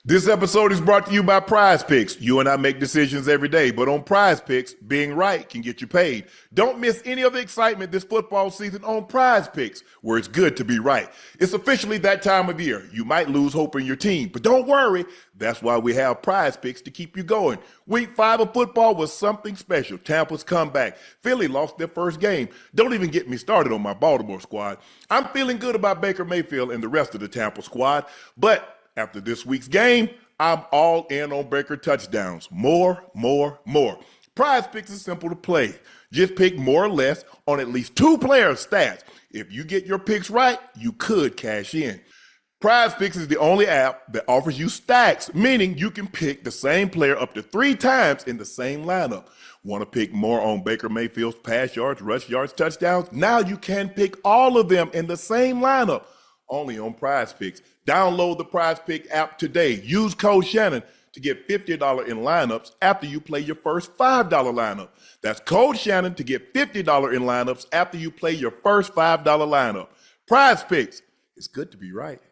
This episode is brought to you by Prize Picks. You and I make decisions every day, but on Prize Picks, being right can get you paid. Don't miss any of the excitement this football season on Prize Picks, where it's good to be right. It's officially that time of year. You might lose hope in your team, but don't worry. That's why we have Prize Picks to keep you going. Week 5 of football was something special. Tampa's comeback. Philly lost their first game. Don't even get me started on my Baltimore squad. I'm feeling good about Baker Mayfield and the rest of the Tampa squad, but after this week's game, I'm all in on Baker touchdowns. More. Prize Picks is simple to play. Just pick more or less on at least 2 players' stats. If you get your picks right, you could cash in. Prize Picks is the only app that offers you stacks, meaning you can pick the same player up to 3 times in the same lineup. Want to pick more on Baker Mayfield's pass yards, rush yards, touchdowns? Now you can pick all of them in the same lineup, only on Prize Picks. Download the Prize Pick app today. Use code Shannon to get $50 in lineups after you play your first $5 lineup. That's code Shannon to get $50 in lineups after you play your first $5 lineup. Prize Picks. It's good to be right.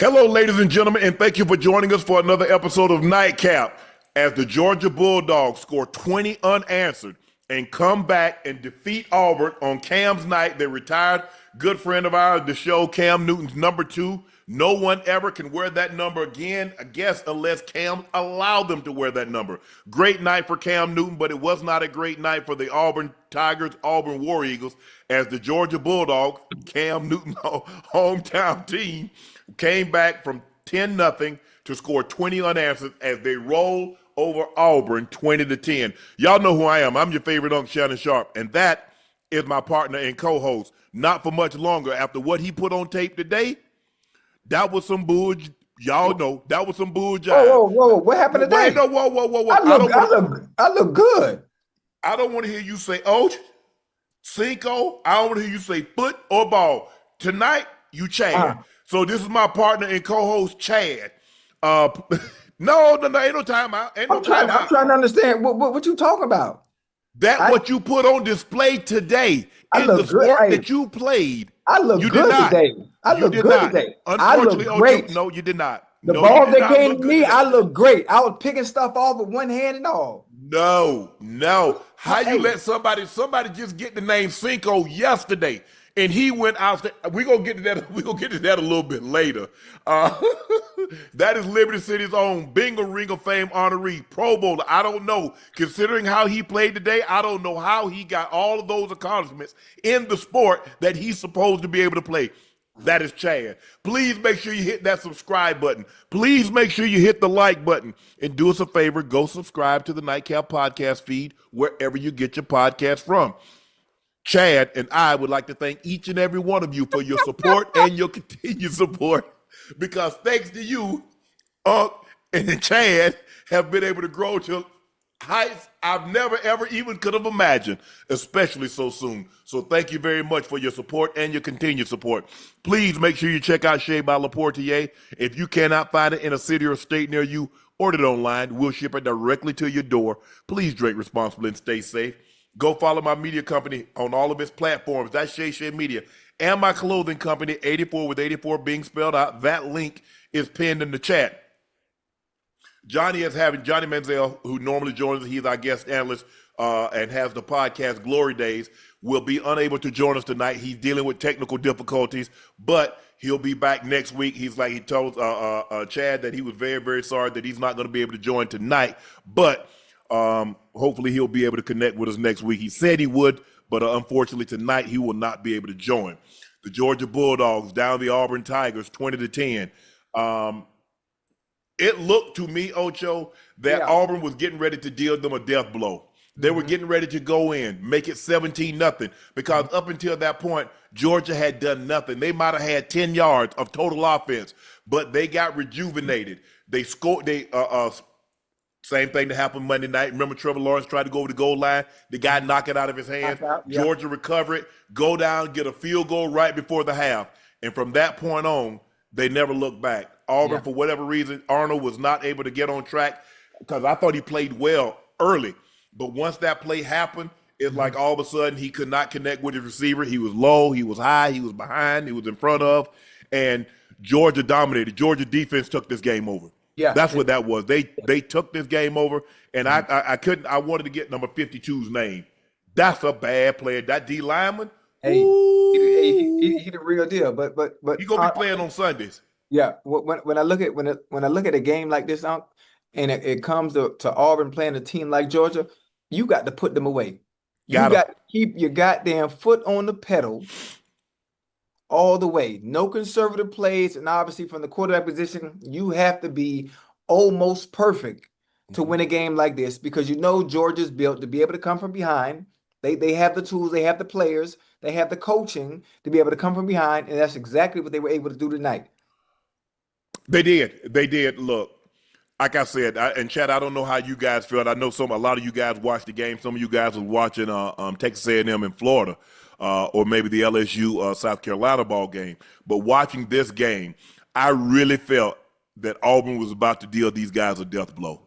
Hello, ladies and gentlemen, and thank you for joining us for another episode of Nightcap. As the Georgia Bulldogs score 20 unanswered and come back and defeat Auburn on Cam's night, their retired good friend of ours, the show, Cam Newton's number 2. No one ever can wear that number again, I guess, unless Cam allowed them to wear that number. Great night for Cam Newton, but it was not a great night for the Auburn Tigers, Auburn War Eagles, as the Georgia Bulldogs, Cam Newton's hometown team, came back from 10-0 to score 20 unanswered as they roll over Auburn 20-10. Y'all know who I am. I'm your favorite Unc, Shannon Sharpe, and that is my partner and co-host. Not for much longer. After what he put on tape today, that was some bull. Y'all know that was some bull jive. Whoa! What happened today? Wait, no, whoa! I look good. I don't want to hear you say Ochocinco. I don't want to hear you say foot or ball. Tonight, you Chad. So this is my partner and co-host, Chad. No, ain't no timeout. I'm trying to understand what you talking about. What you put on display today in the sport that you played. I look good today. I look good today. Unfortunately, I look great. No, you did not. The ball that came to me, I look great. I was picking stuff off with one hand and all. No. How you let somebody just get the name Cinco yesterday? And he went out. We're gonna get to that. We're gonna get to that a little bit later. That is Liberty City's own Bingo Ring of Fame honoree, Pro Bowler. I don't know, considering how he played today, I don't know how he got all of those accomplishments in the sport that he's supposed to be able to play. That is Chad. Please make sure you hit that subscribe button. Please make sure you hit the like button. And do us a favor, go subscribe to the Nightcap podcast feed wherever you get your podcast from. Chad and I would like to thank each and every one of you for your support and your continued support, because thanks to you, Unc and Chad have been able to grow to heights I've never ever even could have imagined, especially so soon. So thank you very much for your support and your continued support. Please make sure you check out Shea by Laportier. If you cannot find it in a city or state near you, order it online. We'll ship it directly to your door. Please drink responsibly and stay safe. Go follow my media company on all of its platforms. That's Shea Media. And my clothing company, 84 with 84 being spelled out. That link is pinned in the chat. Johnny Manziel, who normally joins us, he's our guest analyst and has the podcast Glory Days, will be unable to join us tonight. He's dealing with technical difficulties, but he'll be back next week. He told Chad that he was very, very sorry that he's not going to be able to join tonight, but hopefully he'll be able to connect with us next week. He said he would, but unfortunately tonight he will not be able to join. The Georgia Bulldogs down the Auburn Tigers 20-10. It looked to me, Ocho, that Auburn was getting ready to deal them a death blow. They were getting ready to go in, make it 17-0, because up until that point, Georgia had done nothing. They might have had 10 yards of total offense, but they got rejuvenated. They scored. Same thing that happened Monday night. Remember, Trevor Lawrence tried to go over the goal line. The guy knocked it out of his hands. Georgia recover it, go down, get a field goal right before the half. And from that point on, They never looked back. Auburn, for whatever reason, Arnold was not able to get on track because I thought he played well early. But once that play happened, it's like all of a sudden he could not connect with his receiver. He was low, he was high, he was behind, he was in front of, and Georgia dominated. Georgia defense took this game over. Yeah, That's what that was. They took this game over, and I wanted to get number 52's name. That's a bad player. That D lineman. Hey, he the real deal. But he gonna be playing on Sundays. Yeah, when I look at a game like this, Unc, and it comes to Auburn playing a team like Georgia, you got to put them away. You got to keep your goddamn foot on the pedal all the way. No conservative plays, and obviously from the quarterback position, you have to be almost perfect to win a game like this because you know Georgia's built to be able to come from behind. They have the tools, they have the players, they have the coaching to be able to come from behind, and that's exactly what they were able to do tonight. They did. Look, like I said, and Chad, I don't know how you guys felt. I know a lot of you guys watched the game. Some of you guys was watching Texas A&M in Florida, or maybe the LSU South Carolina ball game. But watching this game, I really felt that Auburn was about to deal these guys a death blow.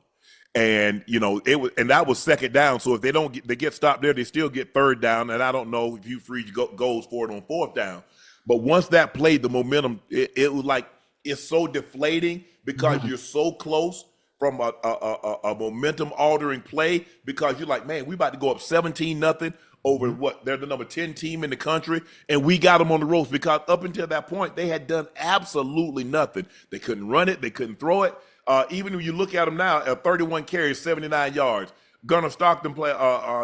And that was second down. So if they get stopped there, they still get third down. And I don't know if Hugh Freeze goes for it on fourth down. But once that played, the momentum, it was like it's so deflating because you're so close from a momentum altering play because you're like, man, we about to go up 17-0 over what they're the number 10 team in the country, and we got them on the ropes because up until that point they had done absolutely nothing. They couldn't run it, they couldn't throw it. Even when you look at them now, 31 carries, 79 yards. Gunnar Stockton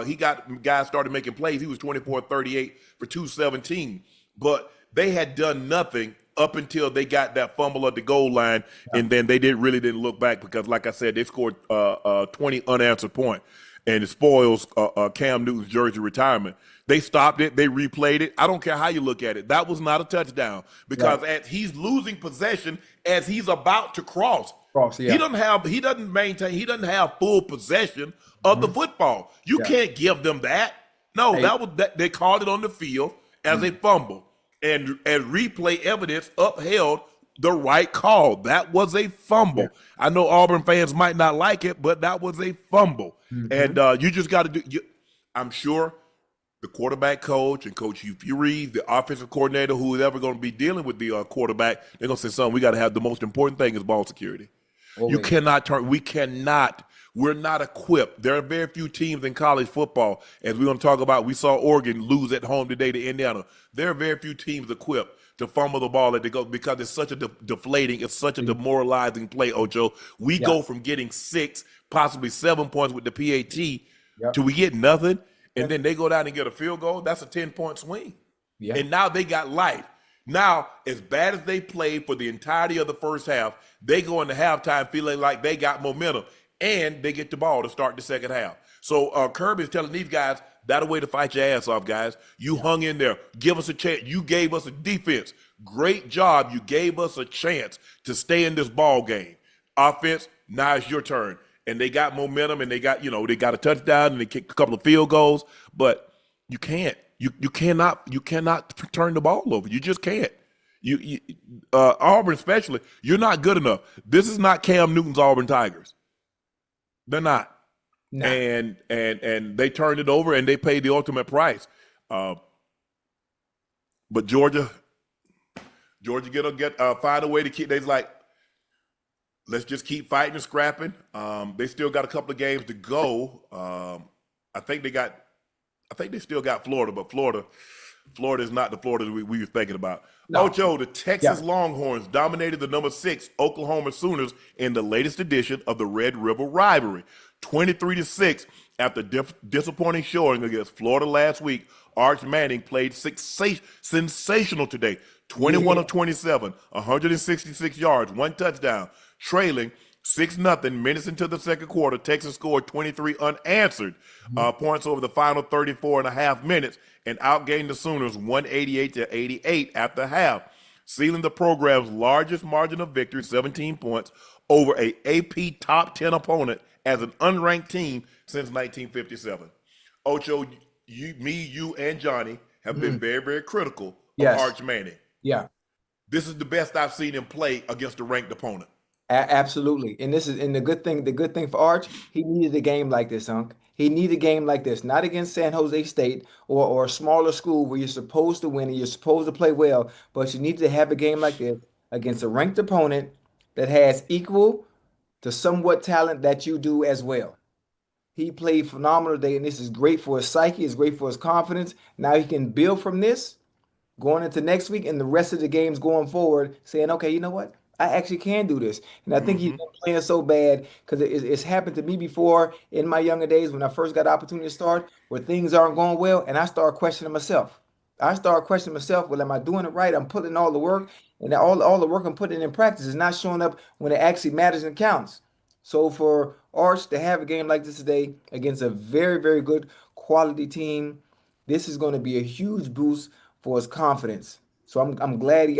he got guys started making plays. He was 24-38 for 217, but they had done nothing up until they got that fumble at the goal line, and then they really didn't look back because, like I said, they scored 20 unanswered points, and it spoils Cam Newton's jersey retirement. They stopped it. They replayed it. I don't care how you look at it. That was not a touchdown because as he's losing possession as he's about to cross. He doesn't have full possession of the football. You can't give them that. No, they called it on the field as a fumble. And replay evidence upheld the right call. That was a fumble. Yeah. I know Auburn fans might not like it, but that was a fumble. And you just got to do. I'm sure the quarterback coach and Coach Hugh Freeze, the offensive coordinator, who's ever going to be dealing with the quarterback, they're going to say, "Son, we got to have the most important thing is ball security. You cannot turn. We cannot." We're not equipped. There are very few teams in college football, as we're going to talk about. We saw Oregon lose at home today to Indiana. There are very few teams equipped to fumble the ball at the go because it's such a deflating, it's such a demoralizing play, Ocho. We go from getting 6, possibly 7 points with the PAT to we get nothing, and then they go down and get a field goal. That's a 10-point swing. And now they got life. Now, as bad as they played for the entirety of the first half, they go into halftime feeling like they got momentum. And they get the ball to start the second half. So Kirby is telling these guys, that's a way to fight your ass off, guys. You hung in there. Give us a chance. You gave us a defense. Great job. You gave us a chance to stay in this ball game. Offense, now it's your turn. And they got momentum, and they got a touchdown, and they kicked a couple of field goals. But you can't. You cannot turn the ball over. You just can't. Auburn especially, you're not good enough. This is not Cam Newton's Auburn Tigers. They're not. No. And they turned it over and they paid the ultimate price. But Georgia find a way to keep. They're like, let's just keep fighting and scrapping. They still got a couple of games to go. I think they still got Florida, but Florida is not the Florida we were thinking about. No. Ocho, the Texas Longhorns dominated the number 6 Oklahoma Sooners in the latest edition of the Red River rivalry. 23-6 after disappointing showing against Florida last week. Arch Manning played sensational today. 21 of 27, 166 yards, 1 touchdown. Trailing 6-0 minutes into the second quarter, Texas scored 23 unanswered points over the final 34.5 minutes and outgained the Sooners 188-88 after half, sealing the program's largest margin of victory, 17 points, over a AP top 10 opponent as an unranked team since 1957. Ocho, you, and Johnny have been very, very critical of Arch Manning. Yeah. This is the best I've seen him play against a ranked opponent. Absolutely. And the good thing for Arch, he needed a game like this, Unc. He needed a game like this, not against San Jose State or a smaller school where you're supposed to win and you're supposed to play well, but you need to have a game like this against a ranked opponent that has equal to somewhat talent that you do as well. He played phenomenal today, and this is great for his psyche, it's great for his confidence. Now he can build from this going into next week and the rest of the games going forward, saying, okay, you know what? I actually can do this. And I think he's been playing so bad because it's happened to me before in my younger days when I first got the opportunity to start, where things aren't going well, and I start questioning myself. I start questioning myself, well, am I doing it right? I'm putting in all the work, and all the work I'm putting in practice is not showing up when it actually matters and counts. So for Arch to have a game like this today against a very, very good quality team, this is going to be a huge boost for his confidence. So I'm glad he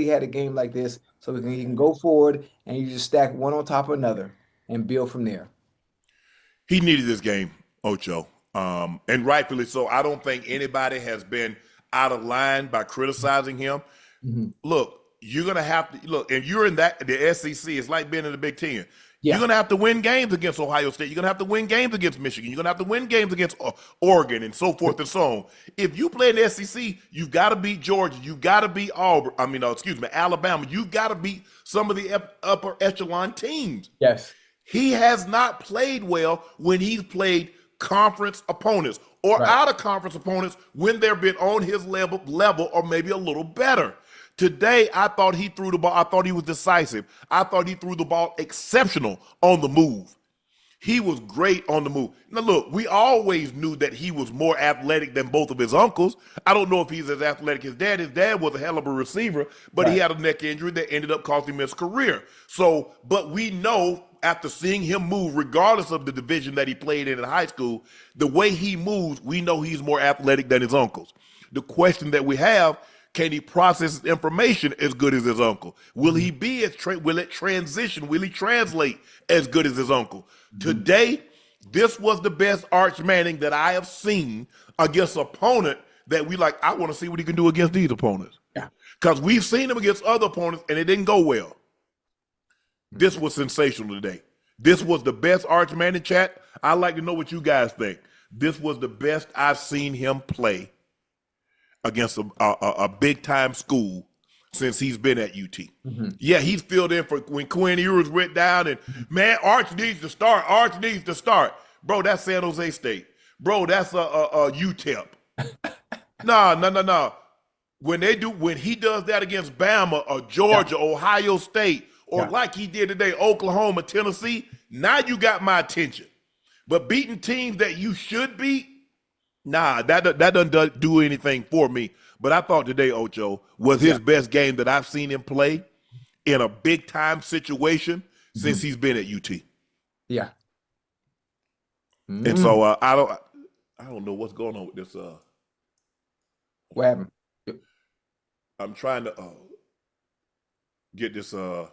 had a game like this so he can go forward and you just stack one on top of another and build from there. He needed this game, Ocho, and rightfully so. I don't think anybody has been out of line by criticizing him. Look, you're gonna have to look, and you're in the SEC. It's like being in the Big Ten. Yeah. You're going to have to win games against Ohio State. You're going to have to win games against Michigan. You're going to have to win games against Oregon and so forth and so on. If you play in the SEC, you've got to beat Georgia. You've got to beat Alabama. You've got to beat some of the upper echelon teams. Yes. He has not played well when he's played conference opponents or out of conference opponents when they've been on his level or maybe a little better. Today, I thought he threw the ball. I thought he was decisive. I thought he threw the ball exceptional on the move. He was great on the move. Now, look, we always knew that he was more athletic than both of his uncles. I don't know if he's as athletic as dad. His dad was a hell of a receiver, but he had a neck injury that ended up costing him his career. So, but we know after seeing him move, regardless of the division that he played in high school, the way he moves, we know he's more athletic than his uncles. The question that we have, can he process information as good as his uncle? Will he be will it transition? Will he translate as good as his uncle? Today, this was the best Arch Manning that I have seen against an opponent that we like. I want to see what he can do against these opponents. Yeah. Because we've seen him against other opponents and it didn't go well. This was sensational today. This was the best Arch Manning, chat. I'd like to know what you guys think. This was the best I've seen him play against a big-time school since he's been at UT. Yeah, he's filled in for when Quinn Ewers went down and, man, Arch needs to start. Arch needs to start. Bro, that's San Jose State. Bro, that's a UTEP. No. When he does that against Bama or Georgia, Ohio State, or like he did today, Oklahoma, Tennessee, now you got my attention. But beating teams that you should beat, nah, that doesn't do anything for me. But I thought today, Ocho, was his best game that I've seen him play in a big-time situation since he's been at UT. Yeah. And so I don't know what's going on with this. What happened? I'm trying to get this. I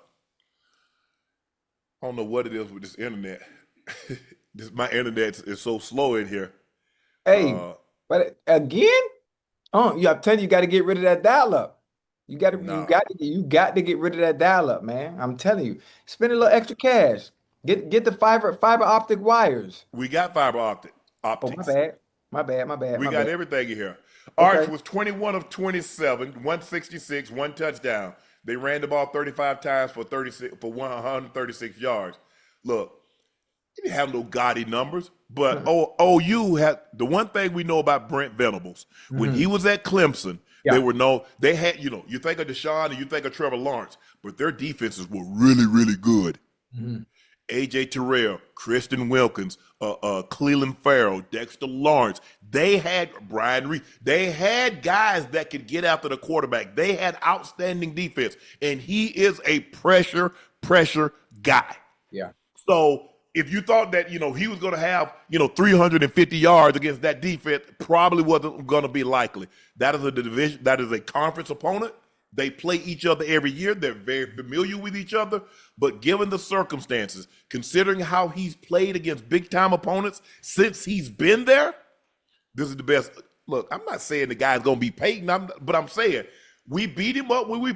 don't know what it is with this internet. My internet is so slow in here. Hey, but again, I'm telling you, you got to get rid of that dial-up. You got to get rid of that dial-up, man. I'm telling you, spend a little extra cash. Get the fiber optic wires. We got fiber optics. Oh, my bad. We got everything in here. Arch was 21 of 27, 166, one touchdown. They ran the ball 35 times for 136 yards. Look, he didn't have no gaudy numbers, but OU had the one thing we know about Brent Venables. When he was at Clemson, they had, you think of Deshaun and you think of Trevor Lawrence, but their defenses were really, really good. A.J. Terrell, Kristen Wilkins, Cleveland Farrell, Dexter Lawrence. They had Brian Reed. They had guys that could get after the quarterback. They had outstanding defense, and he is a pressure guy. Yeah. So if you thought that, he was going to have, 350 yards against that defense, probably wasn't going to be likely. That is a division. That is a conference opponent. They play each other every year. They're very familiar with each other. But given the circumstances, considering how he's played against big-time opponents since he's been there, this is the best. Look, I'm not saying the guy's going to be Peyton, but I'm saying We beat him up when he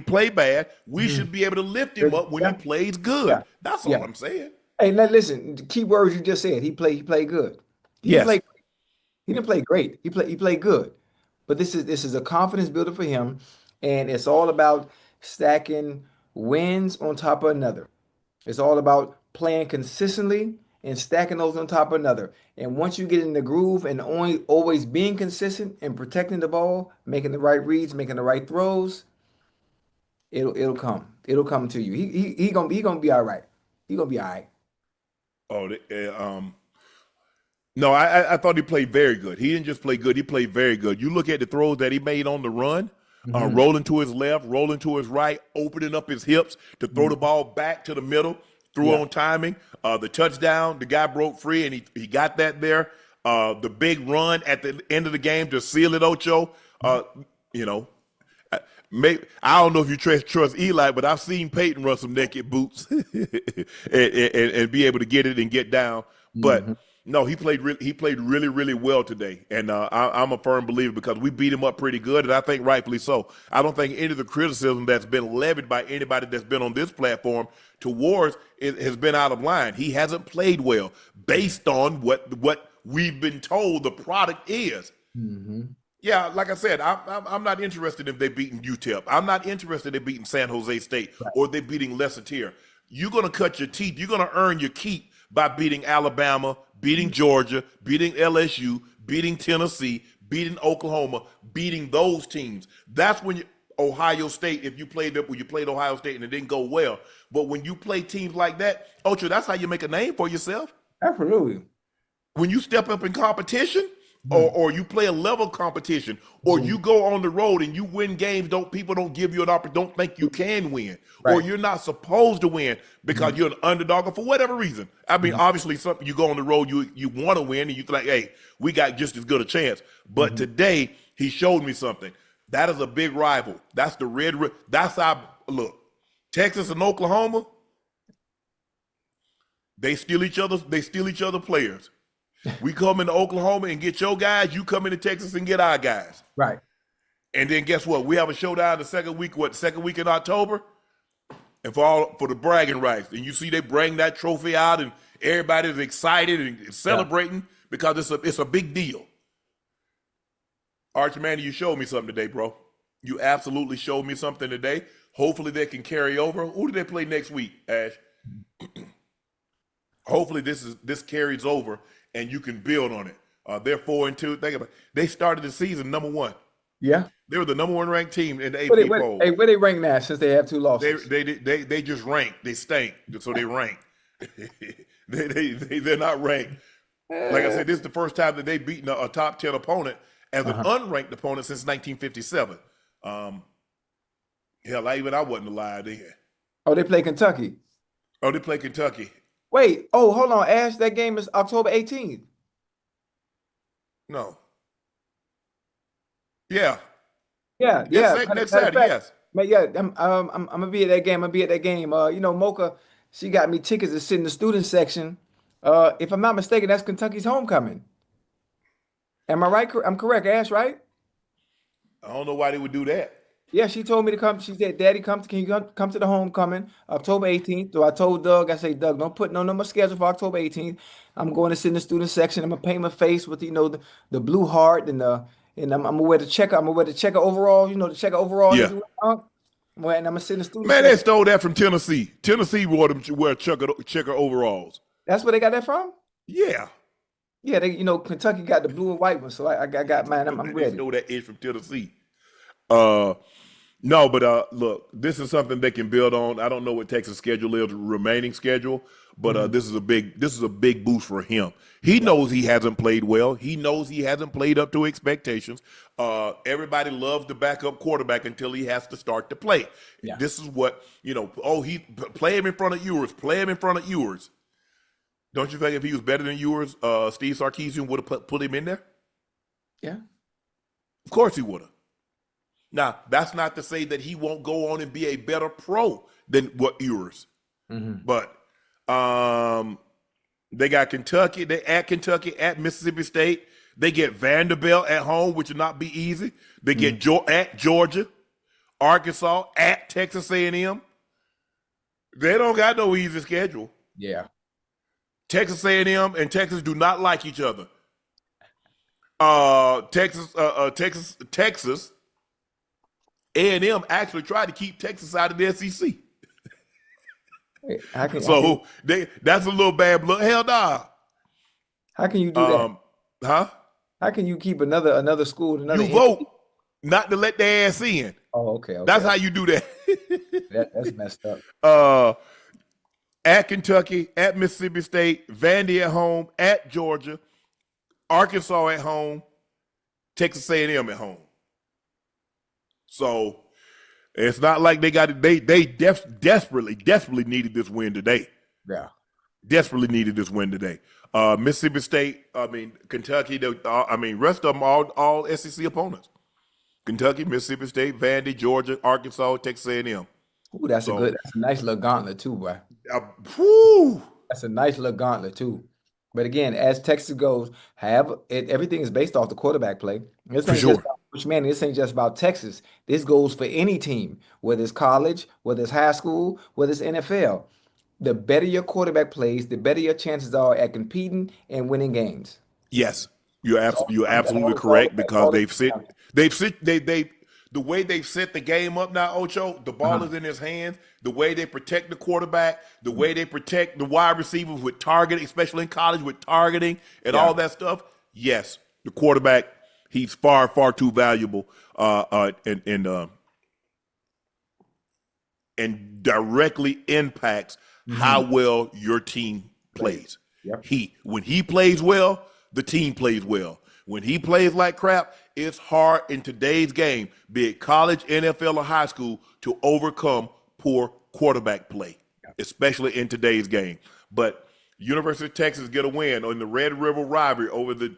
played bad. We should be able to lift him up when he plays good. Yeah. That's all Yeah. I'm saying. Hey, now listen, the key words you just said. He played good. He didn't Yes. play he didn't play great. He played good. But this is a confidence builder for him, and it's all about stacking wins on top of another. It's all about playing consistently and stacking those on top of another. And once you get in the groove and only always being consistent and protecting the ball, making the right reads, making the right throws, it'll come. It'll come to you. He gonna be all right. He gonna be all right. Oh, no, I thought he played very good. He didn't just play good; he played very good. You look at the throws that he made on the run, Hmm. rolling to his left, rolling to his right, opening up his hips to throw the ball back to the middle, threw Yeah. on timing. The touchdown, the guy broke free, and he got that there. The big run at the end of the game to seal it, Ocho. You know, I don't know if you trust Eli, but I've seen Peyton run some naked boots and be able to get it and get down. But Hmm. no, he played really really well today, and I'm a firm believer because we beat him up pretty good, and I think rightfully so. I don't think any of the criticism that's been levied by anybody that's been on this platform towards it has been out of line. He hasn't played well based on what we've been told the product is. Hmm. Yeah, like I said, I'm not interested if they beating UTEP. I'm not interested in beating San Jose State or they beating Lesser Tier. You're going to cut your teeth. You're going to earn your keep by beating Alabama, beating Georgia, beating LSU, beating Tennessee, beating Oklahoma, beating those teams. That's when Ohio State, if you played when you played Ohio State and it didn't go well. But when you play teams like that, Ocho, that's how you make a name for yourself. Absolutely. When you step up in competition Mhm. or you play a level competition or you go on the road and you win games, people don't give you an opportunity, don't think you can win or Right. you're not supposed to win because Mhm. you're an underdog or for whatever reason. I mean, Mhm. obviously something you go on the road, you want to win and you think, hey, we got just as good a chance. But Mhm. today he showed me something. That is a big rival. That's the that's our look. Texas and Oklahoma, they steal each other players. We come into Oklahoma and get your guys. You come into Texas and get our guys. Right. And then guess what? We have a showdown the second week. What, second week in October? And for the bragging rights. And you see they bring that trophy out, and everybody's excited and Yeah. celebrating because it's a big deal. Archie Manny, you showed me something today, bro. You absolutely showed me something today. Hopefully they can carry over. Who do they play next week, Ash? Hopefully this carries over and you can build on it. They're 4-2. Think about it. They started the season number one. Yeah. They were the number one ranked team in the AP poll. Hey, where they rank now since they have two They losses? they they just rank. They stink, so they rank. They're not ranked. Like I Uh, said, this is the first time that they've beaten a top 10 opponent as an uh-huh. unranked opponent since 1957. Um, hell, I wasn't alive then. Oh, they play Kentucky. Oh, they play Kentucky. Wait. Oh, hold on, Ash. That game is October 18th. No. Yeah. Yeah, Yes, yeah. Matter, next matter of Saturday. fact, Yes. man, yeah, I'm gonna be at that game. I'm gonna be at that game. Mocha, she got me tickets to sit in the student section. If I'm not mistaken, that's Kentucky's homecoming. Am I right? I'm correct, Ash, right? I don't know why they would do that. Yeah, she told me to come. She said, "Daddy, can you come to the homecoming, October 18th?" So I told Doug, I say, "Doug, don't put no number schedule for October 18th. I'm going to sit in the student section. I'm gonna paint my face with the blue heart and I'm gonna wear the checker. I'm gonna wear the checker overall. You know the checker overall they Yeah. do. And I'm gonna sit in the student Man, they section. stole that from Tennessee. Tennessee wore them wear checker overalls. That's where they got that from. Yeah. Yeah, Kentucky got the blue and white one, so I got mine. I'm They ready. stole that edge from Tennessee. Uh no, but look, this is something they can build on. I don't know what Texas schedule is, remaining schedule, but Mhm. this is a big boost for him. He knows he hasn't played well. He knows he hasn't played up to expectations. Everybody loves the backup quarterback until he has to start to play. Yeah, This is what, he play him in front of Ewers, play him in front of Ewers. Don't you think if he was better than Ewers, Steve Sarkisian would have put him in there? yeah. Of course he would have. Now, that's not to say that he won't go on and be a better pro than what Ewers. Hmm. But they got Kentucky. They at Kentucky, at Mississippi State. They get Vanderbilt at home, which will not be easy. They get at Georgia. Arkansas, at Texas A&M. They don't got no easy schedule. Yeah. Texas A&M and Texas do not like each other. Texas A&M actually tried to keep Texas out of the SEC. That's a little bad blood. Hell nah. How can you do that? Huh? How can you keep another school, another You vote not to let their ass in. Oh, okay. That's how you do that. That's messed up. At Kentucky, at Mississippi State, Vandy at home, at Georgia, Arkansas at home, Texas A&M at home. So it's not like they got it. They desperately needed this win today. Yeah, desperately needed this win today. Mississippi State, Kentucky, rest of them all SEC opponents. Kentucky, Mississippi State, Vandy, Georgia, Arkansas, Texas A&M. Ooh, that's a nice little gauntlet too, boy. That's a nice little gauntlet too. But again, as Texas goes, everything is based off the quarterback play. This ain't just about Coach Manning. This ain't just about Texas. This goes for any team, whether it's college, whether it's high school, whether it's NFL. The better your quarterback plays, the better your chances are at competing and winning games. Yes, you're absolutely correct because the way they've set the game up now, Ocho, the ball is in his hands. The way they protect the quarterback, the way they protect the wide receivers with targeting, especially in college with targeting and all that stuff. Yes, the quarterback, he's far too valuable and directly impacts how well your team plays. Yep. When he plays well, the team plays well. When he plays like crap, it's hard in today's game, be it college, NFL, or high school, to overcome poor quarterback play, especially in today's game. But University of Texas get a win on the Red River rivalry over the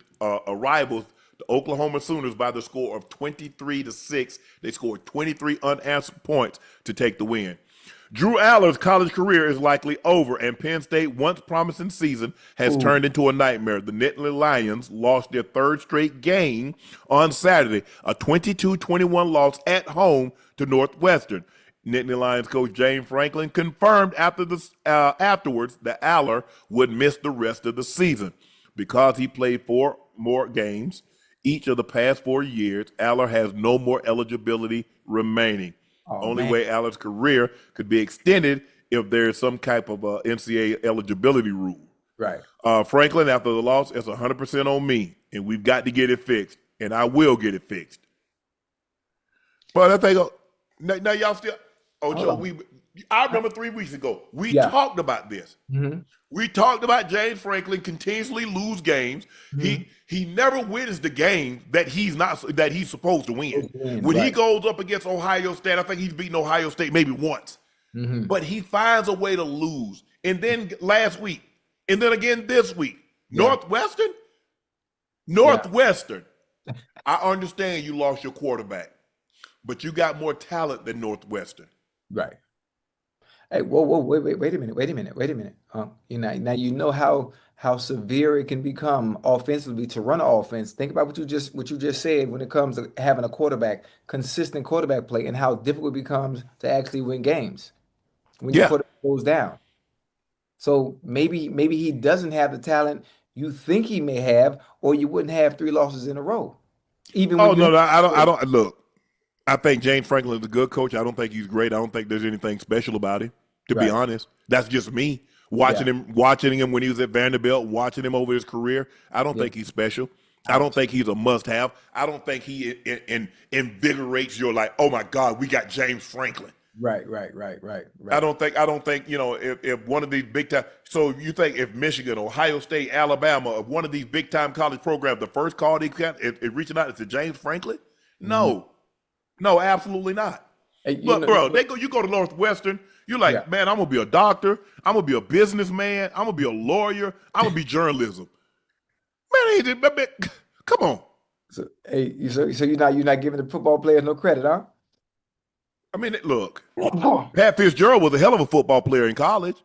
rivals, the Oklahoma Sooners, by the score of 23-6. They scored 23 unanswered points to take the win. Drew Aller's college career is likely over, and Penn State, once promising season, has turned into a nightmare. The Nittany Lions lost their third straight game on Saturday, a 22-21 loss at home to Northwestern. Nittany Lions coach James Franklin confirmed afterwards that Aller would miss the rest of the season. Because he played 4 more games each of the past 4 years, Aller has no more eligibility remaining. Only way Aller's career could be extended if there's some type of NCAA eligibility rule. Right. Franklin, after the loss, it's 100% on me, and we've got to get it fixed, and I will get it fixed. But I think now y'all still, Ocho, I remember 3 weeks ago, we talked about this. Mm-hmm. We talked about James Franklin continuously lose games. Mm-hmm. He never wins the game that he's supposed to win. When he goes up against Ohio State, I think he's beaten Ohio State maybe once. Mm-hmm. But he finds a way to lose. And then last week, and then again this week, Northwestern. I understand you lost your quarterback, but you got more talent than Northwestern. Right. Hey, wait a minute. Now you know how severe it can become offensively to run an offense. Think about what you just said when it comes to having a consistent quarterback play, and how difficult it becomes to actually win games when your quarterback goes down. So maybe he doesn't have the talent you think he may have, or you wouldn't have 3 losses in a row. I don't look. I think James Franklin is a good coach. I don't think he's great. I don't think there's anything special about him, to be honest. That's just me. Watching him when he was at Vanderbilt, watching him over his career, I don't think he's special. I don't think he's a must-have. I don't think he invigorates your, like, oh my God, we got James Franklin. Right. I don't think, if one of these big time, so you think if Michigan, Ohio State, Alabama, one of these big time college programs, the first call they got is reaching out to James Franklin? No. No, absolutely not. Hey, look, bro, you go to Northwestern, you're like, man, I'm gonna be a doctor, I'm gonna be a businessman, I'm gonna be a lawyer, I'm gonna be journalism. Man, come on. So you're not giving the football players no credit, huh? I mean, look, Pat Fitzgerald was a hell of a football player in college.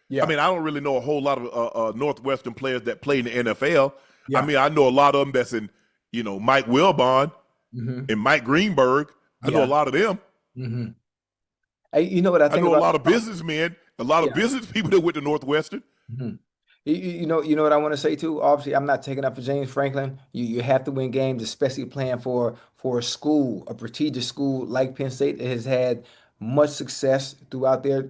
Yeah. I mean, I don't really know a whole lot of Northwestern players that play in the NFL. Yeah. I mean, I know a lot of them that's in, Mike Wilbon and Mike Greenberg. I know a lot of them. Hmm. Hey, you know what I I think know a about? lot of businessmen, a lot of Yeah. business people that went to Northwestern. Mhm. You know what I want to say too. Obviously, I'm not taking up for James Franklin. You have to win games, especially playing for a school, a prestigious school like Penn State that has had much success throughout their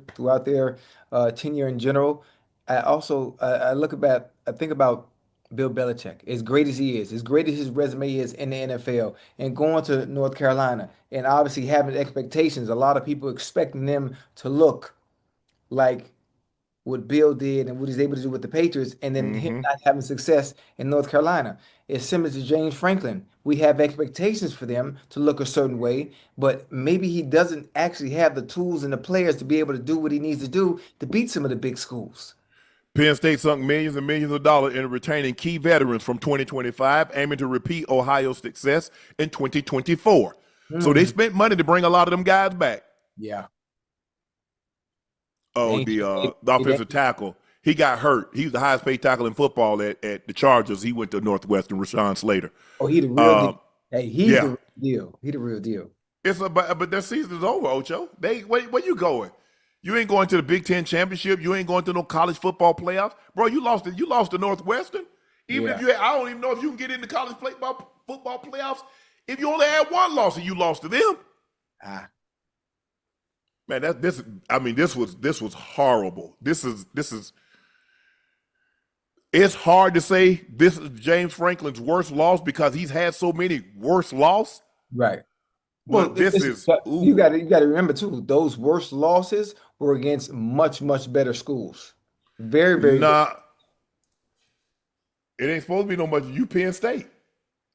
tenure in general. I look about I think about Bill Belichick, as great as he is, as great as his resume is in the NFL, and going to North Carolina, and obviously having expectations. A lot of people expecting them to look like what Bill did and what he's able to do with the Patriots, and then him Hmm. not having success in North Carolina. It's similar to James Franklin. We have expectations for them to look a certain way, but maybe he doesn't actually have the tools and the players to be able to do what he needs to do to beat some of the big schools. Penn State sunk millions and millions of dollars in retaining key veterans from 2025, aiming to repeat Ohio's success in 2024. So they Hmm. spent money to bring a lot of them guys back. Yeah. They Oh, ain't, the they ain't- offensive tackle. He got hurt. He was the highest paid tackle in football at the Chargers. He went to Northwestern, Rashawn Slater. oh, he the real deal. Um, Hey, he's the yeah. real deal. He the real deal. But their season's over, Ocho. Where you going? You ain't going to the Big Ten championship. You ain't going to no college football playoffs, bro. You lost it. You lost to Northwestern. Even if Yeah. you, I don't even know if you can get into college football playoffs. If you only had one loss and you lost to them, Ah. man, this. I mean, this was horrible. This is. It's hard to say this is James Franklin's worst loss because he's had so many worse losses. Right. Well, But this listen, is but you ooh. got to you got to remember too, those worst losses were against much better schools. Very good. Nah, it ain't supposed to be no much. You Penn State.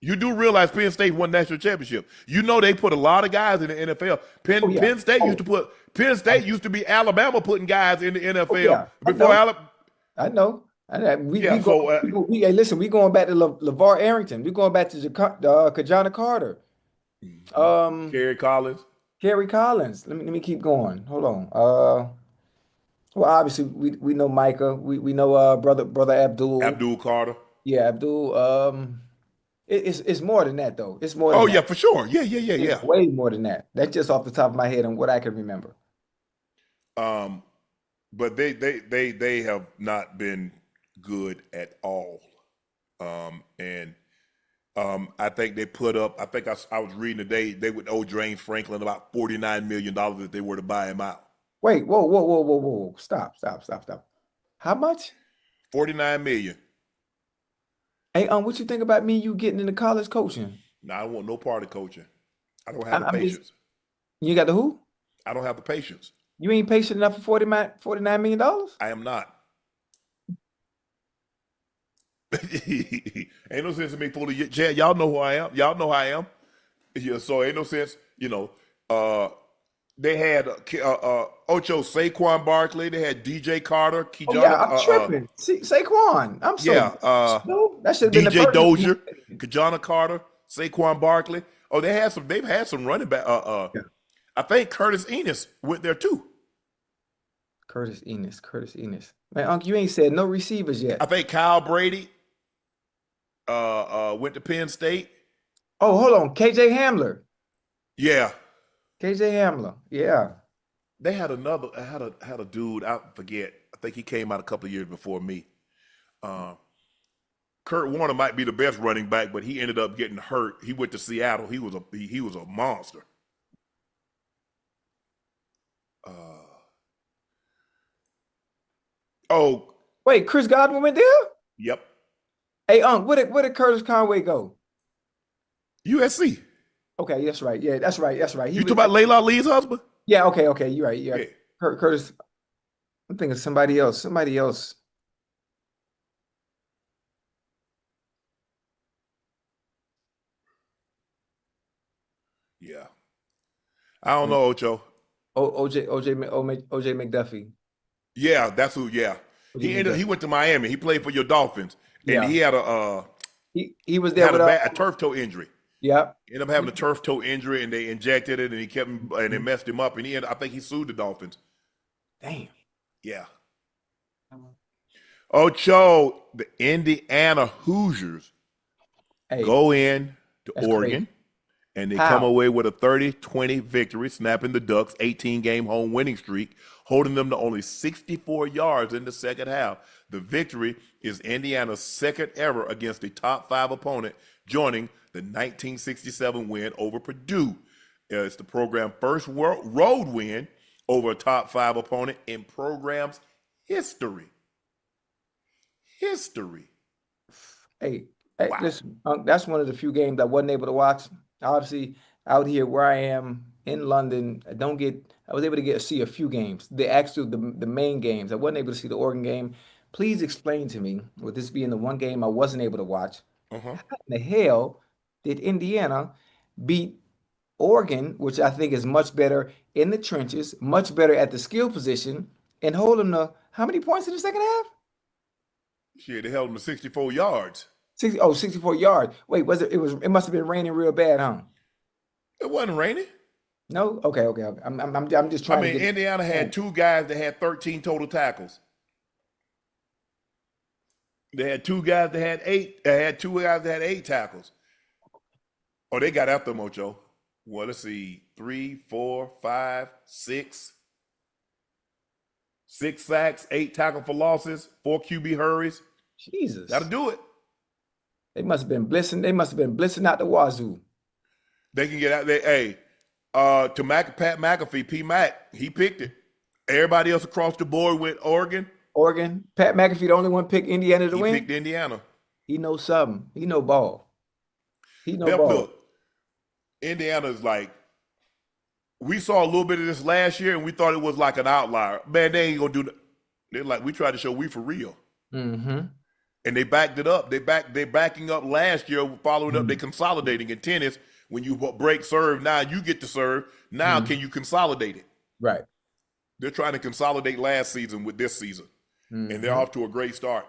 You do realize Penn State won national championship. You know they put a lot of guys in the NFL. Oh Penn yeah. Penn State used Oh, to put Penn State used to be Alabama putting guys in the oh NFL yeah. I before know. Alabama. I know. I know. We Yeah, go so hey, listen, we going back to LeVar Arrington. We going back to Kajana Carter. Um Kerry Collins, Kerry Collins. Let me keep going. Hold on. Well, obviously we know Micah. We know brother Abdul. Abdul Carter. Yeah, Abdul. It's more than that though. It's more Oh than yeah, that. for sure. Yeah, yeah, yeah, It's yeah. way more than that. That's just off the top of my head and what I can remember. Um, but they have not been good at all. And I think they put up. I think I was reading today they would owe James Franklin about $49 million if they were to buy him out. Wait, whoa. Stop. How much? 49 million. Hey, what you think about me you getting into college coaching? Now I don't want no part of coaching. I don't have the I'm just patience. you got the who? I don't have the patience. You ain't patient enough for $49 million? I am not. Ain't no sense in me fooling you. Chad, y'all know who I am. Y'all know who I am. Yeah, so ain't no sense, they had Ocho Saquon Barkley. They had DJ Carter, Oh yeah, Kijana, I'm tripping. See, Saquon. I'm so yeah, no, that should have been the DJ first one. Dozier, Kijana Carter, Saquon Barkley. Oh, they've had some running back. Yeah. I think Curtis Ennis went there too. Curtis Enos. Man, Unc, you ain't said no receivers I yet. think Kyle Brady went to Penn State. Oh, hold on. KJ Hamler. Yeah, KJ Hamler. Yeah. they had another had a dude. I forget. I think he came out a couple of years before me. Uh, Kurt Warner might be the best running back, but he ended up getting hurt. He went to Seattle. He was a monster. Uh, oh, Wait, Chris Godwin went there? yep, Hey, Unc, where did Curtis Conway go? USC. Okay, that's right. Yeah, that's right. He You talk was about Layla Lee's husband? yeah, okay. You're right. Yeah. Yeah, Curtis. I'm thinking somebody else. Somebody else. yeah. I don't know, Ocho. OJ McDuffie. Yeah, that's who. Yeah, OJ He McDuffie. went to Miami. He played for your Dolphins, and Yeah. He was there had with a turf toe injury. yeah. Ended up having a turf toe injury, and they injected it, and he kept him, and they Mhm. messed him up, and I think he sued the Dolphins. Damn. Yeah. Ocho, the Indiana Hoosiers Hey, go in to that's crazy. Oregon and they come How? away with a 30-20 victory, snapping the Ducks' 18-game home winning streak, holding them to only 64 yards in the second half. The victory is Indiana's second ever against a top 5 opponent, joining the 1967 win over Purdue. It's the program's first road win over a top 5 opponent in program's history. Hey, Wow. listen, that's one of the few games I wasn't able to watch. Obviously, out here where I am in London, I was able to see a few games. The main games. I wasn't able to see the Oregon game. Please explain to me, with this being the one game I wasn't able to watch, Uh-huh. how in the hell did Indiana beat Oregon, which I think is much better in the trenches, much better at the skill position, and hold them to how many points in the second half? Shit, they held them to 64 yards. 64 yards. Wait, it must have been raining real bad, huh? It wasn't raining. No? Okay. I'm just I trying to mean, get. Indiana had 2 guys that had 13 total tackles. They had 2 guys that had 8. They had 2 guys that had 8 tackles. Oh, they got after them, Ocho. Well, let's see. 3, 4, 5, 6. 6 sacks, 8 tackle for losses, 4 QB hurries. Jesus. That'll do it. They must have been blissing. They must have been blissing out the wazoo. They can get out there. Hey, to Pat McAfee, P. Mac, he picked it. Everybody else across the board went Oregon. Oregon. Pat McAfee, the only one picked Indiana to He win. picked Indiana. He knows something. He know ball. He know Pep, ball. look, Indiana's like, we saw a little bit of this last year and we thought it was like an outlier. Man, they ain't gonna do that. They're like, we tried to show we for real. Mm-hmm. And they backed it up. They're backing up last year, following up, they consolidating in tennis. When you break serve, now you get to serve. Now can you consolidate it? Right. They're trying to consolidate last season with this season. And they're off to a great start.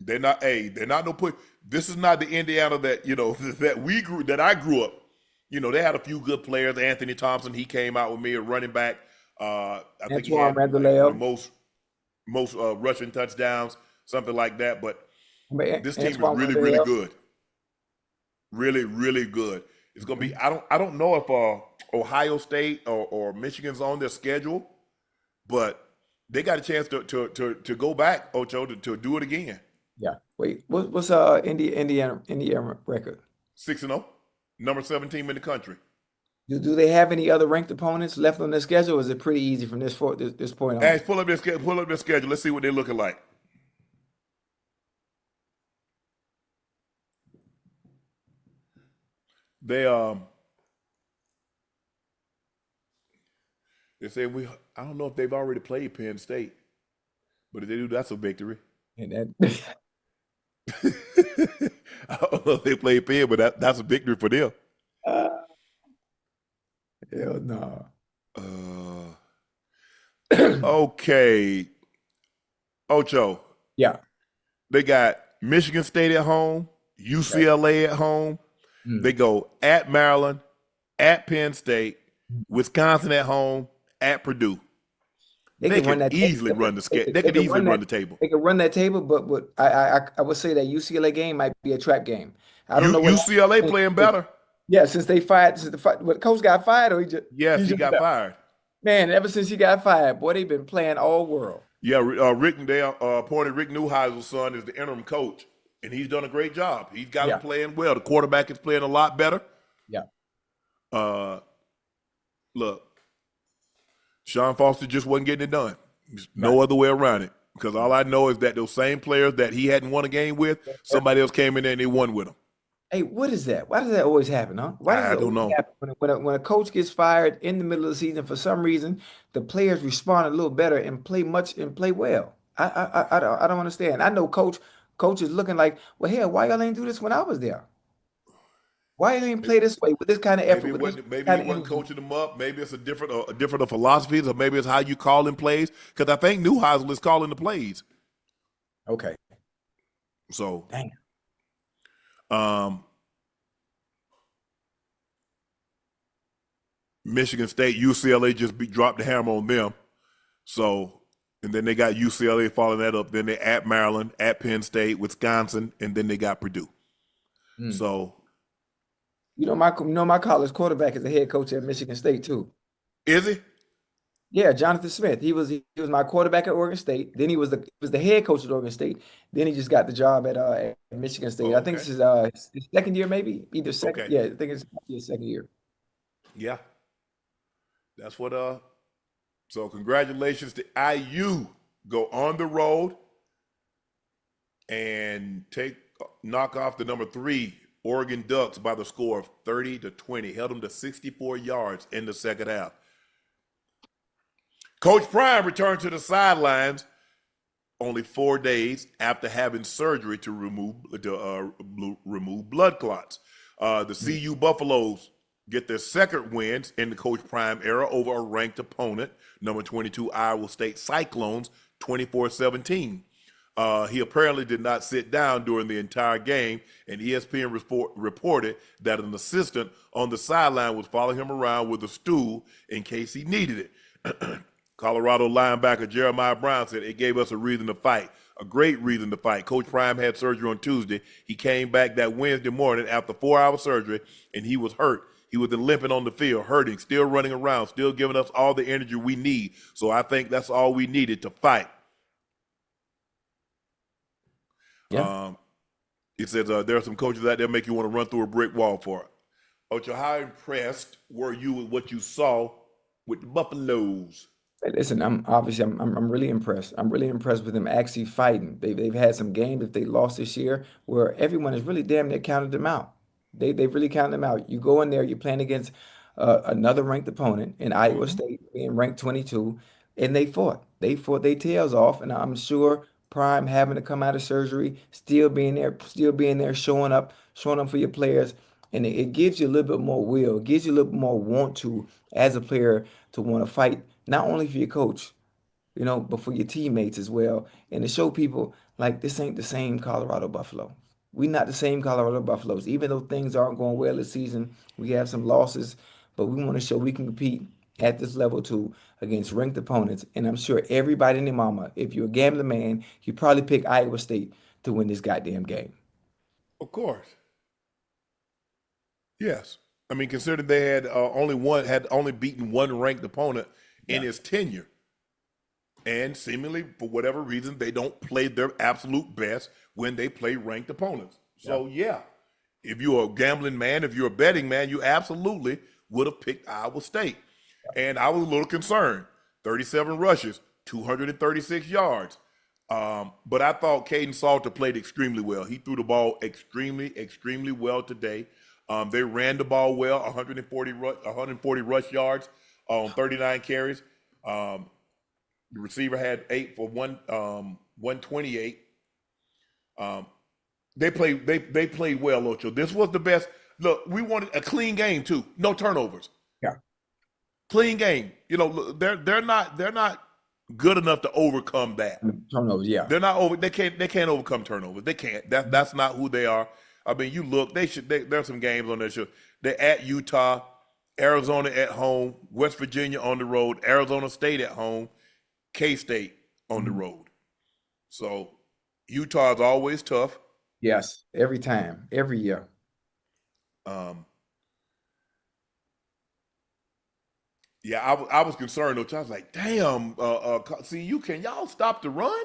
They're not no put. This is not the Indiana that, that I grew up. They had a few good players. Anthony Thompson, he came out with me, a running back. I think he Antoine had Randall. the most rushing touchdowns, something like that. But this team is Antoine really, really Randall. good. Really, really good. It's gonna be. I don't know if Ohio State or Michigan's on their schedule, but they got a chance to go back, Ocho, to do it again. Yeah. Wait, what's Indiana record? 6-0, number 17 in the country. Do they have any other ranked opponents left on their schedule, or is it pretty easy from this point on? Ash, pull up their schedule. Let's see what they're looking like. They say I don't know if they've already played Penn State, but if they do, that's a victory. And I don't know if they played Penn, but that's a victory for them. hell no. Okay, Ocho. Yeah. They got Michigan State at home, UCLA at home. They go at Maryland, at Penn State, Wisconsin at home, at Purdue. They can easily run the schedule. They can easily run the table. They can run that table, but I would say that UCLA game might be a trap game. I don't know what UCLA playing better. Yeah, since the coach got fired, or Yes, he got fired. Man, ever since he got fired, boy, they've been playing all world. Yeah, they appointed Rick Neuheisel's son as the interim coach, and he's done a great job. He's got him playing well. The quarterback is playing a lot better. Yeah. Look, Sean Foster just wasn't getting it done. There's no other way around it. Because all I know is that those same players that he hadn't won a game with, somebody else came in there and they won with him. Hey, what is that? Why does that always happen, huh? Why does I don't know. When a coach gets fired in the middle of the season, for some reason, the players respond a little better and play well. I don't understand. I know coach is looking like, well, hell, why y'all ain't do this when I was there? Why y'all ain't play this way with this kind of effort? Maybe he wasn't coaching them up. Maybe it's a different philosophies, or maybe it's how you call in plays. Because I think Neuheisel is calling the plays. Okay. So, dang. Michigan State, UCLA just dropped the hammer on them. So, and then they got UCLA following that up. Then they at Maryland, at Penn State, Wisconsin, and then they got Purdue. So, my college quarterback is the head coach at Michigan State too. Is he? Yeah, Jonathan Smith. He was my quarterback at Oregon State. Then he was the head coach at Oregon State. Then he just got the job at Michigan State. Oh, I think okay. this is his second year, maybe either second. Okay. Yeah, I think it's his second year. Yeah. That's what so congratulations to IU. Go on the road and knock off the number 3 Oregon Ducks by the score of 30-20. Held them to 64 yards in the second half. Coach Prime returned to the sidelines only 4 days after having surgery to remove blood clots. The CU Buffaloes get their second wins in the Coach Prime era over a ranked opponent, number 22 Iowa State Cyclones, 24-17. He apparently did not sit down during the entire game, and ESPN reported that an assistant on the sideline was following him around with a stool in case he needed it. Colorado linebacker Jeremiah Brown said, "It gave us a reason to fight, a great reason to fight. Coach Prime had surgery on Tuesday. He came back that Wednesday morning after 4-hour surgery, and he was hurt. He was limping on the field, hurting, still running around, still giving us all the energy we need. So I think that's all we needed to fight." Yeah. It says there are some coaches out there make you want to run through a brick wall for it. Ocho, how impressed were you with what you saw with the Buffaloes? Hey, listen, I'm really impressed. I'm really impressed with them actually fighting. They've had some games that they lost this year where everyone has really damn near counted them out. They've really counted them out. You go in there, you're playing against another ranked opponent in Iowa Mm-hmm. State, being ranked 22, and they fought. They fought their tails off, and I'm sure Prime having to come out of surgery, still being there, showing up for your players, and it gives you a little bit more will, it gives you a little bit more want to as a player to want to fight not only for your coach, but for your teammates as well. And to show people like this ain't the same Colorado Buffalo. We not the same Colorado Buffaloes. Even though things aren't going well this season, we have some losses, but we want to show we can compete at this level too against ranked opponents. And I'm sure everybody and their mama, if you're a gambling man, you probably pick Iowa State to win this goddamn game. Of course. Yes. I mean, considering they had only beaten one ranked opponent in Yeah. his tenure. And seemingly, for whatever reason, they don't play their absolute best when they play ranked opponents. So, yeah, if you're a gambling man, if you're a betting man, you absolutely would have picked Iowa State. And I was a little concerned. 37 rushes, 236 yards. But I thought Caden Salter played extremely well. He threw the ball extremely well today. They ran the ball well, 140 rush yards on 39 carries. The receiver had 8 for 128. They played well, Ocho. This was the best. Look, we wanted a clean game too. No turnovers. Yeah. Clean game. They're not good enough to overcome that. Turnovers, yeah. They're not over. They can't overcome turnovers. They can't. That's not who they are. I mean, you look. There's some games on there. They're at Utah, Arizona at home, West Virginia on the road, Arizona State at home, K-State on the road. So Utah is always tough. Yes, every time, every year. Yeah, I was concerned, though. I was like, damn, can y'all stop the run?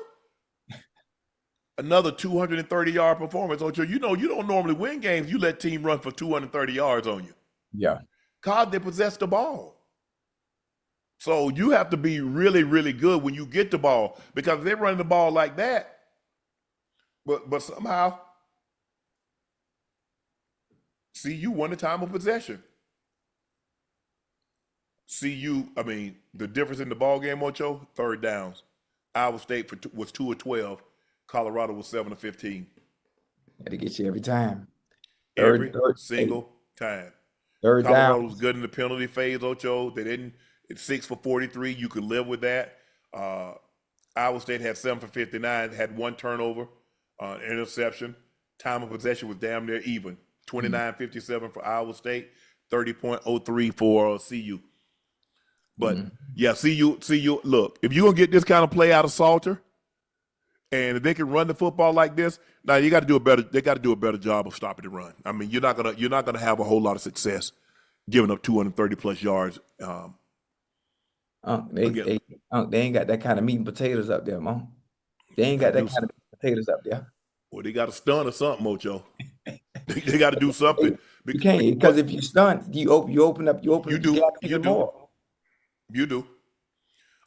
Another 230-yard performance, Ocho. You don't normally win games. You let team run for 230 yards on you. Yeah. God, they possess the ball. So you have to be really, really good when you get the ball, because if they're running the ball like that, but somehow, CU won the time of possession. I mean, the difference in the ball game, Ocho, third downs. Iowa State was 2 of 12. Colorado was 7 of 15. Got to get you every time. Every single time. Third Colorado down. was good in the penalty phase, Ocho. They didn't. It's 6 for 43. You could live with that. Iowa State had 7 for 59, had 1 turnover, interception. Time of possession was damn near even. 29-57 for Iowa State, 30.03 for CU. But yeah, CU. Look, if you're gonna get this kind of play out of Salter, And if they can run the football like this, now you got to do a better. They got to do a better job of stopping the run. I mean, you're not gonna have a whole lot of success giving up 230 plus yards. Again, They ain't got that kind of meat and potatoes up there, man. They ain't got to got that do kind of something. meat and potatoes up there. Or they got to stun or something, Ocho. They got to do something. You can't, because But if you stun, you open up you the do, gap you even do, more. you do.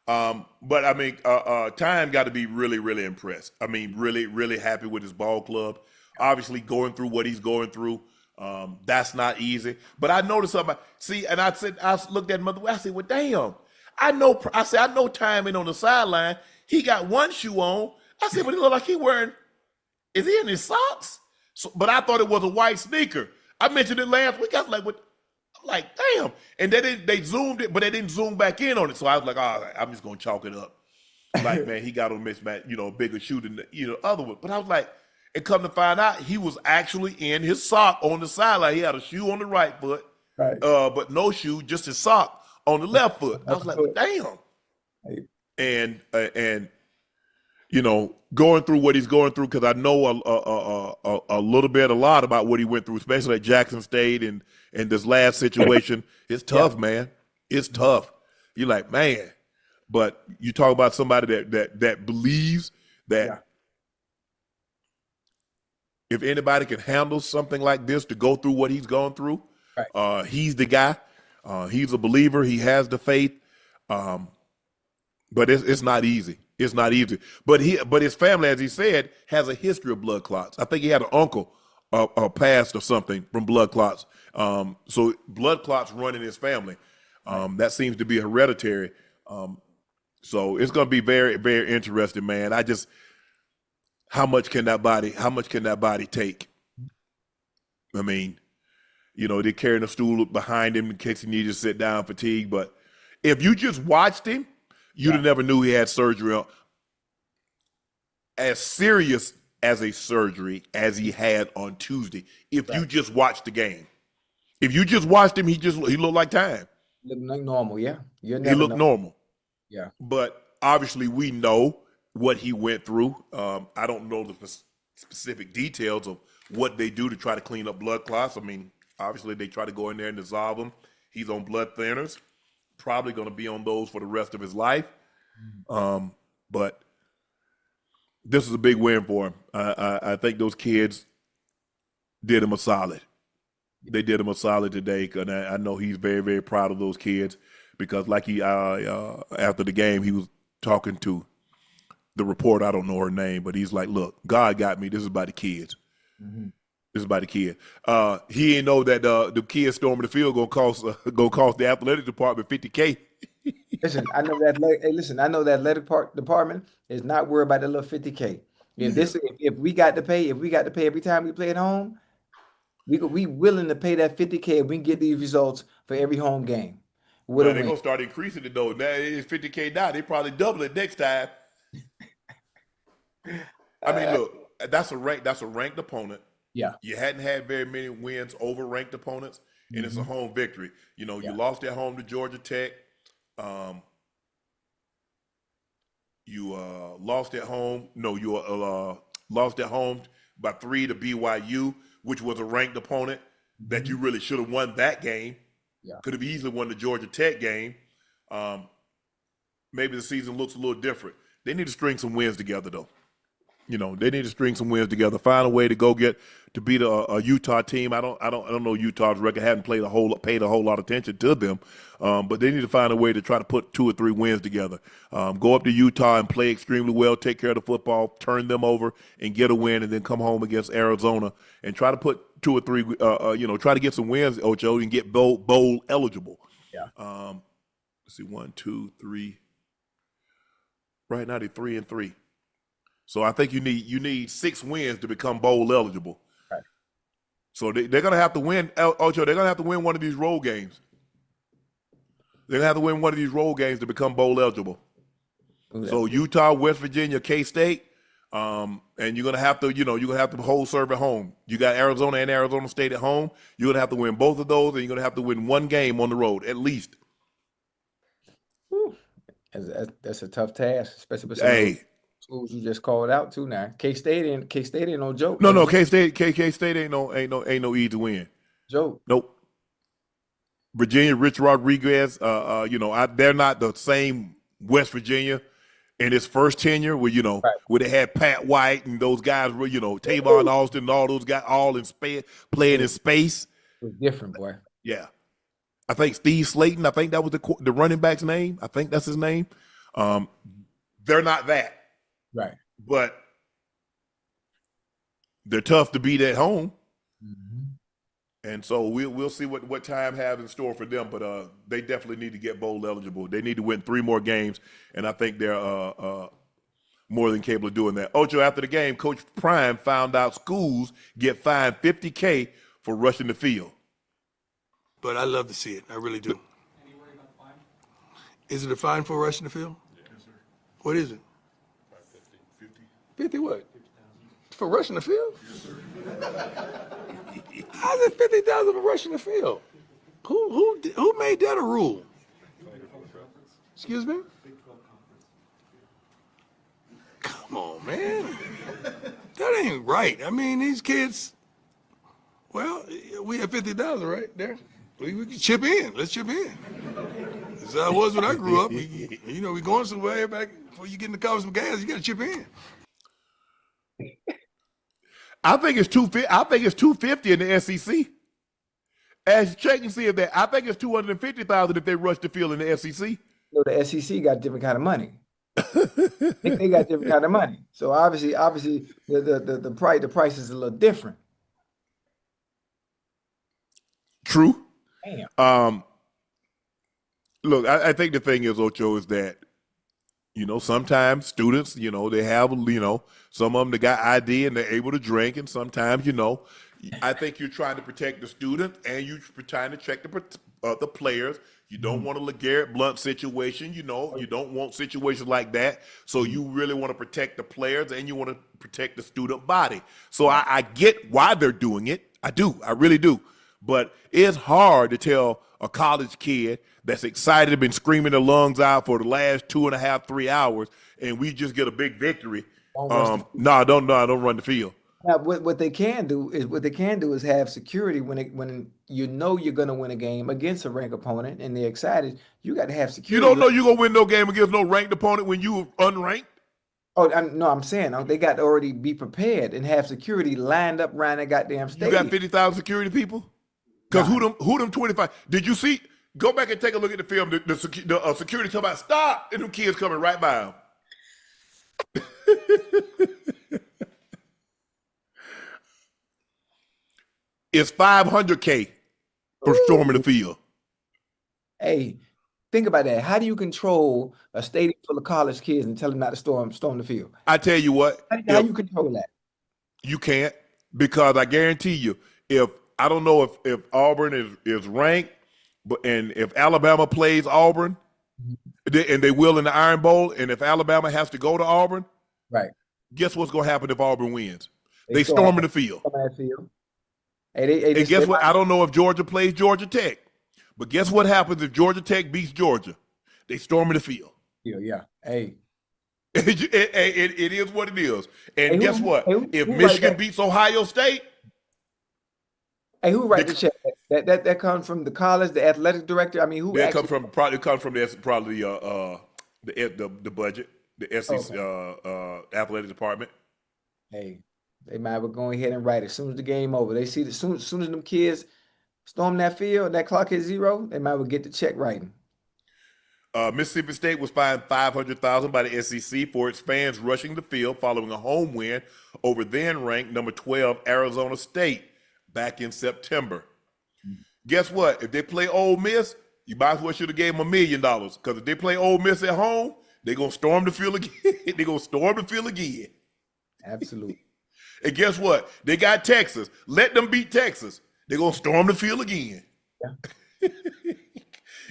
But I mean, Time got to be really, really impressed. I mean, really, really happy with his ball club. Obviously, going through what he's going through, that's not easy. But I noticed something. See, and I looked at mother. I said, well, damn. I know. I said, I know Time ain't on the sideline. He got one shoe on. I said, but it look like he wearing. Is he in his socks? So, but I thought it was a white sneaker. I mentioned it last week. I was like, what? I'm like, damn. And they zoomed it, but they didn't zoom back in on it. So I was like, all right, I'm just gonna chalk it up. Like, man, he got on mismatch, bigger shoe than the other one. But I was like, and come to find out, he was actually in his sock on the sideline. He had a shoe on the right foot, Right. but no shoe, just his sock on the left foot. I was like, well, damn. Right. And going through what he's going through, because I know a lot about what he went through, especially at Jackson State and this last situation. It's tough, man. It's tough. You're like, man. But you talk about somebody that believes that if anybody can handle something like this to go through what he's gone through, Right. he's the guy. He's a believer. He has the faith. But it's not easy. It's not easy. But his family, as he said, has a history of blood clots. I think he had an uncle passed or something from blood clots. So blood clots run in his family. That seems to be hereditary. So it's going to be very, very interesting, man. How much can that body take? I mean, they're carrying a stool behind him in case he needs to sit down, fatigue. But if you just watched him, you'd have never knew he had surgery as serious as a surgery as he had on Tuesday. If you just watched the game, if you just watched him, he looked like Time. Look like normal, yeah. He looked normal. Yeah. But obviously, we know what he went through. I don't know the specific details of what they do to try to clean up blood clots. I mean, obviously, they try to go in there and dissolve them. He's on blood thinners. Probably going to be on those for the rest of his life. But this is a big win for him. I think those kids did him a solid. They did him a solid today, and I know he's very, very proud of those kids because, like after the game, he was talking to the reporter. I don't know her name, but he's like, "Look, God got me. This is about the kids. Mm-hmm. This is about the kid." He didn't know that the kids storming the field gonna cost the athletic department $50K. Listen, I know that. Hey, listen, I know that athletic department is not worried about that little $50K. If we got to pay every time we play at home, we willing to pay that $50K if we can get these results for every home game. Well, they're gonna start increasing it though. Now it's $50K now. They probably double it next time. I mean, look, that's a ranked opponent. Yeah. You hadn't had very many wins over ranked opponents, and it's a home victory. You lost at home to Georgia Tech. You lost at home. No, you lost at home by 3 to BYU, which was a ranked opponent that you really should have won that game. Yeah. Could have easily won the Georgia Tech game. Maybe the season looks a little different. They need to string some wins together, though. They need to string some wins together. Find a way to go to beat a Utah team. I don't know Utah's record. I haven't paid a whole lot of attention to them, but they need to find a way to try to put 2 or 3 wins together. Go up to Utah and play extremely well, take care of the football, turn them over, and get a win, and then come home against Arizona and try to put 2 or 3. Try to get some wins, Ocho, and get bowl eligible. Yeah. Let's see, 1, 2, 3. Right now they're 3-3. So I think you need 6 wins to become bowl eligible. Right. So they're going to have to win, Ocho. They're going to have to win one of these road games. They're going to have to win one of these road games to become bowl eligible. Okay. So Utah, West Virginia, K-State, and you're going to have to hold serve at home. You got Arizona and Arizona State at home. You're going to have to win both of those, and you're going to have to win 1 game on the road at least. Whew. That's a tough task, especially with schools you just called out too now. K-State ain't no joke. No, That's no, real K-State ain't no easy win. joke. Nope. Virginia, Rich Rodriguez, they're not the same West Virginia in his first tenure Right. where they had Pat White and those guys were, Tavon Austin and all those guys all in space, playing in space. It was different, boy. Yeah. I think Steve Slayton, I think that was the running back's name. I think that's his name. They're not that. Right. But they're tough to beat at home. Mm-hmm. And so we'll see what time have in store for them, but they definitely need to get bowl eligible. They need to win 3 more games, and I think they're more than capable of doing that. Ocho, after the game, Coach Prime found out schools get fined $50K for rushing the field. But I love to see it. I really do. Any worry about the fine? Is it a fine for rushing the field? Yes, sir. What is it? 50. 50 what? 50,000. For rushing the field? Yes, sir. How's it 50,000 for rushing the field? Who made that a rule? Excuse me? Come on, man. That ain't right. I mean, these kids. Well, we have 50,000 right there. We can chip in. Let's chip in. That's how it was when I grew up. We going somewhere back before you get in the car with some gas. You got to chip in. I think it's 250. I think it's 250 in the SEC. As check and see if that. I think it's 250,000 if they rush the field in the SEC. No, the SEC got different kind of money. They got different kind of money. So obviously, the price is a little different. True. Damn. Look, I think the thing is, Ocho, is that sometimes students, they have, some of them that got ID and they're able to drink, and sometimes, I think you're trying to protect the student and you're trying to check the players. You don't want a LeGarrette Blount situation, you don't want situations like that. So you really want to protect the players and you want to protect the student body. So I get why they're doing it. I do. I really do. But it's hard to tell a college kid that's excited, been screaming their lungs out for the last 2.5, 3 hours, and we just get a big victory. Don't run the field. Now, what they can do is have security when you're going to win a game against a ranked opponent and they're excited. You got to have security. You don't know you're gonna win no game against no ranked opponent when you unranked. Oh, I'm saying they got to already be prepared and have security lined up around that goddamn stadium. You got 50,000 security people? Because who them 25? Did you see? Go back and take a look at the film. The security talking about stop, and them kids coming right by them. It's $500K for storming the field. Hey, think about that. How do you control a stadium full of college kids and tell them not to storm the field? I tell you what. How do you control that? You can't, because I guarantee you, I don't know if Auburn is ranked, and if Alabama plays Auburn, and they will in the Iron Bowl, and if Alabama has to go to Auburn, right? Guess what's going to happen if Auburn wins? They storm in the field. And guess what? I don't know if Georgia plays Georgia Tech, but guess what happens if Georgia Tech beats Georgia? They storm in the field. Yeah. Hey. It is what it is. And guess what? If Michigan beats Ohio State. Hey, who write the check? That comes from the college, the athletic director. I mean, who? That comes from the budget, the SEC athletic department. Hey, they might well go ahead and write it as soon as the game over. They see as soon as them kids storm that field, that clock hit 0, they might well get the check writing. Mississippi State was fined $500,000 by the SEC for its fans rushing the field following a home win over then-ranked number 12 Arizona State back in September. Guess what? If they play Ole Miss, you might as well should have gave them $1 million, because if they play Ole Miss at home, they're going to storm the field again. They're going to storm the field again. Absolutely. And guess what? They got Texas. Let them beat Texas. They're going to storm the field again. Yeah.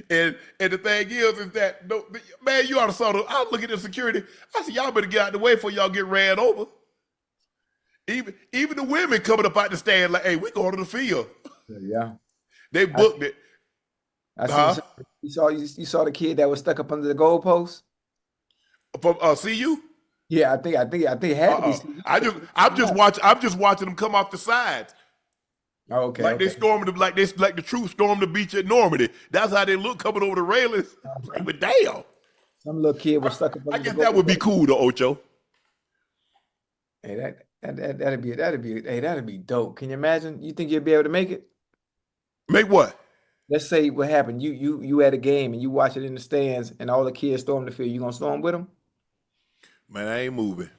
And the thing is that, man, you ought to saw I was looking at the security. I said, y'all better get out of the way before y'all get ran over. Even the women coming up out the stand like, hey, we going to the field. Yeah. They booked it. You saw the kid that was stuck up under the goalpost? From CU? Yeah, I think it had to be. I'm just watching them come off the sides. Oh, okay, Like okay. they stormed the like the troops stormed the beach at Normandy. That's how they look coming over the railings. Like, but damn. Some little kid was stuck up I under the guess that would be goal. cool to Ocho. Hey, that'd be dope. Can you imagine? You think you'd be able to make it? Make what? Let's say what happened. You at a game and you watch it in the stands, and all the kids storm the field. You gonna storm with them? Man, I ain't moving.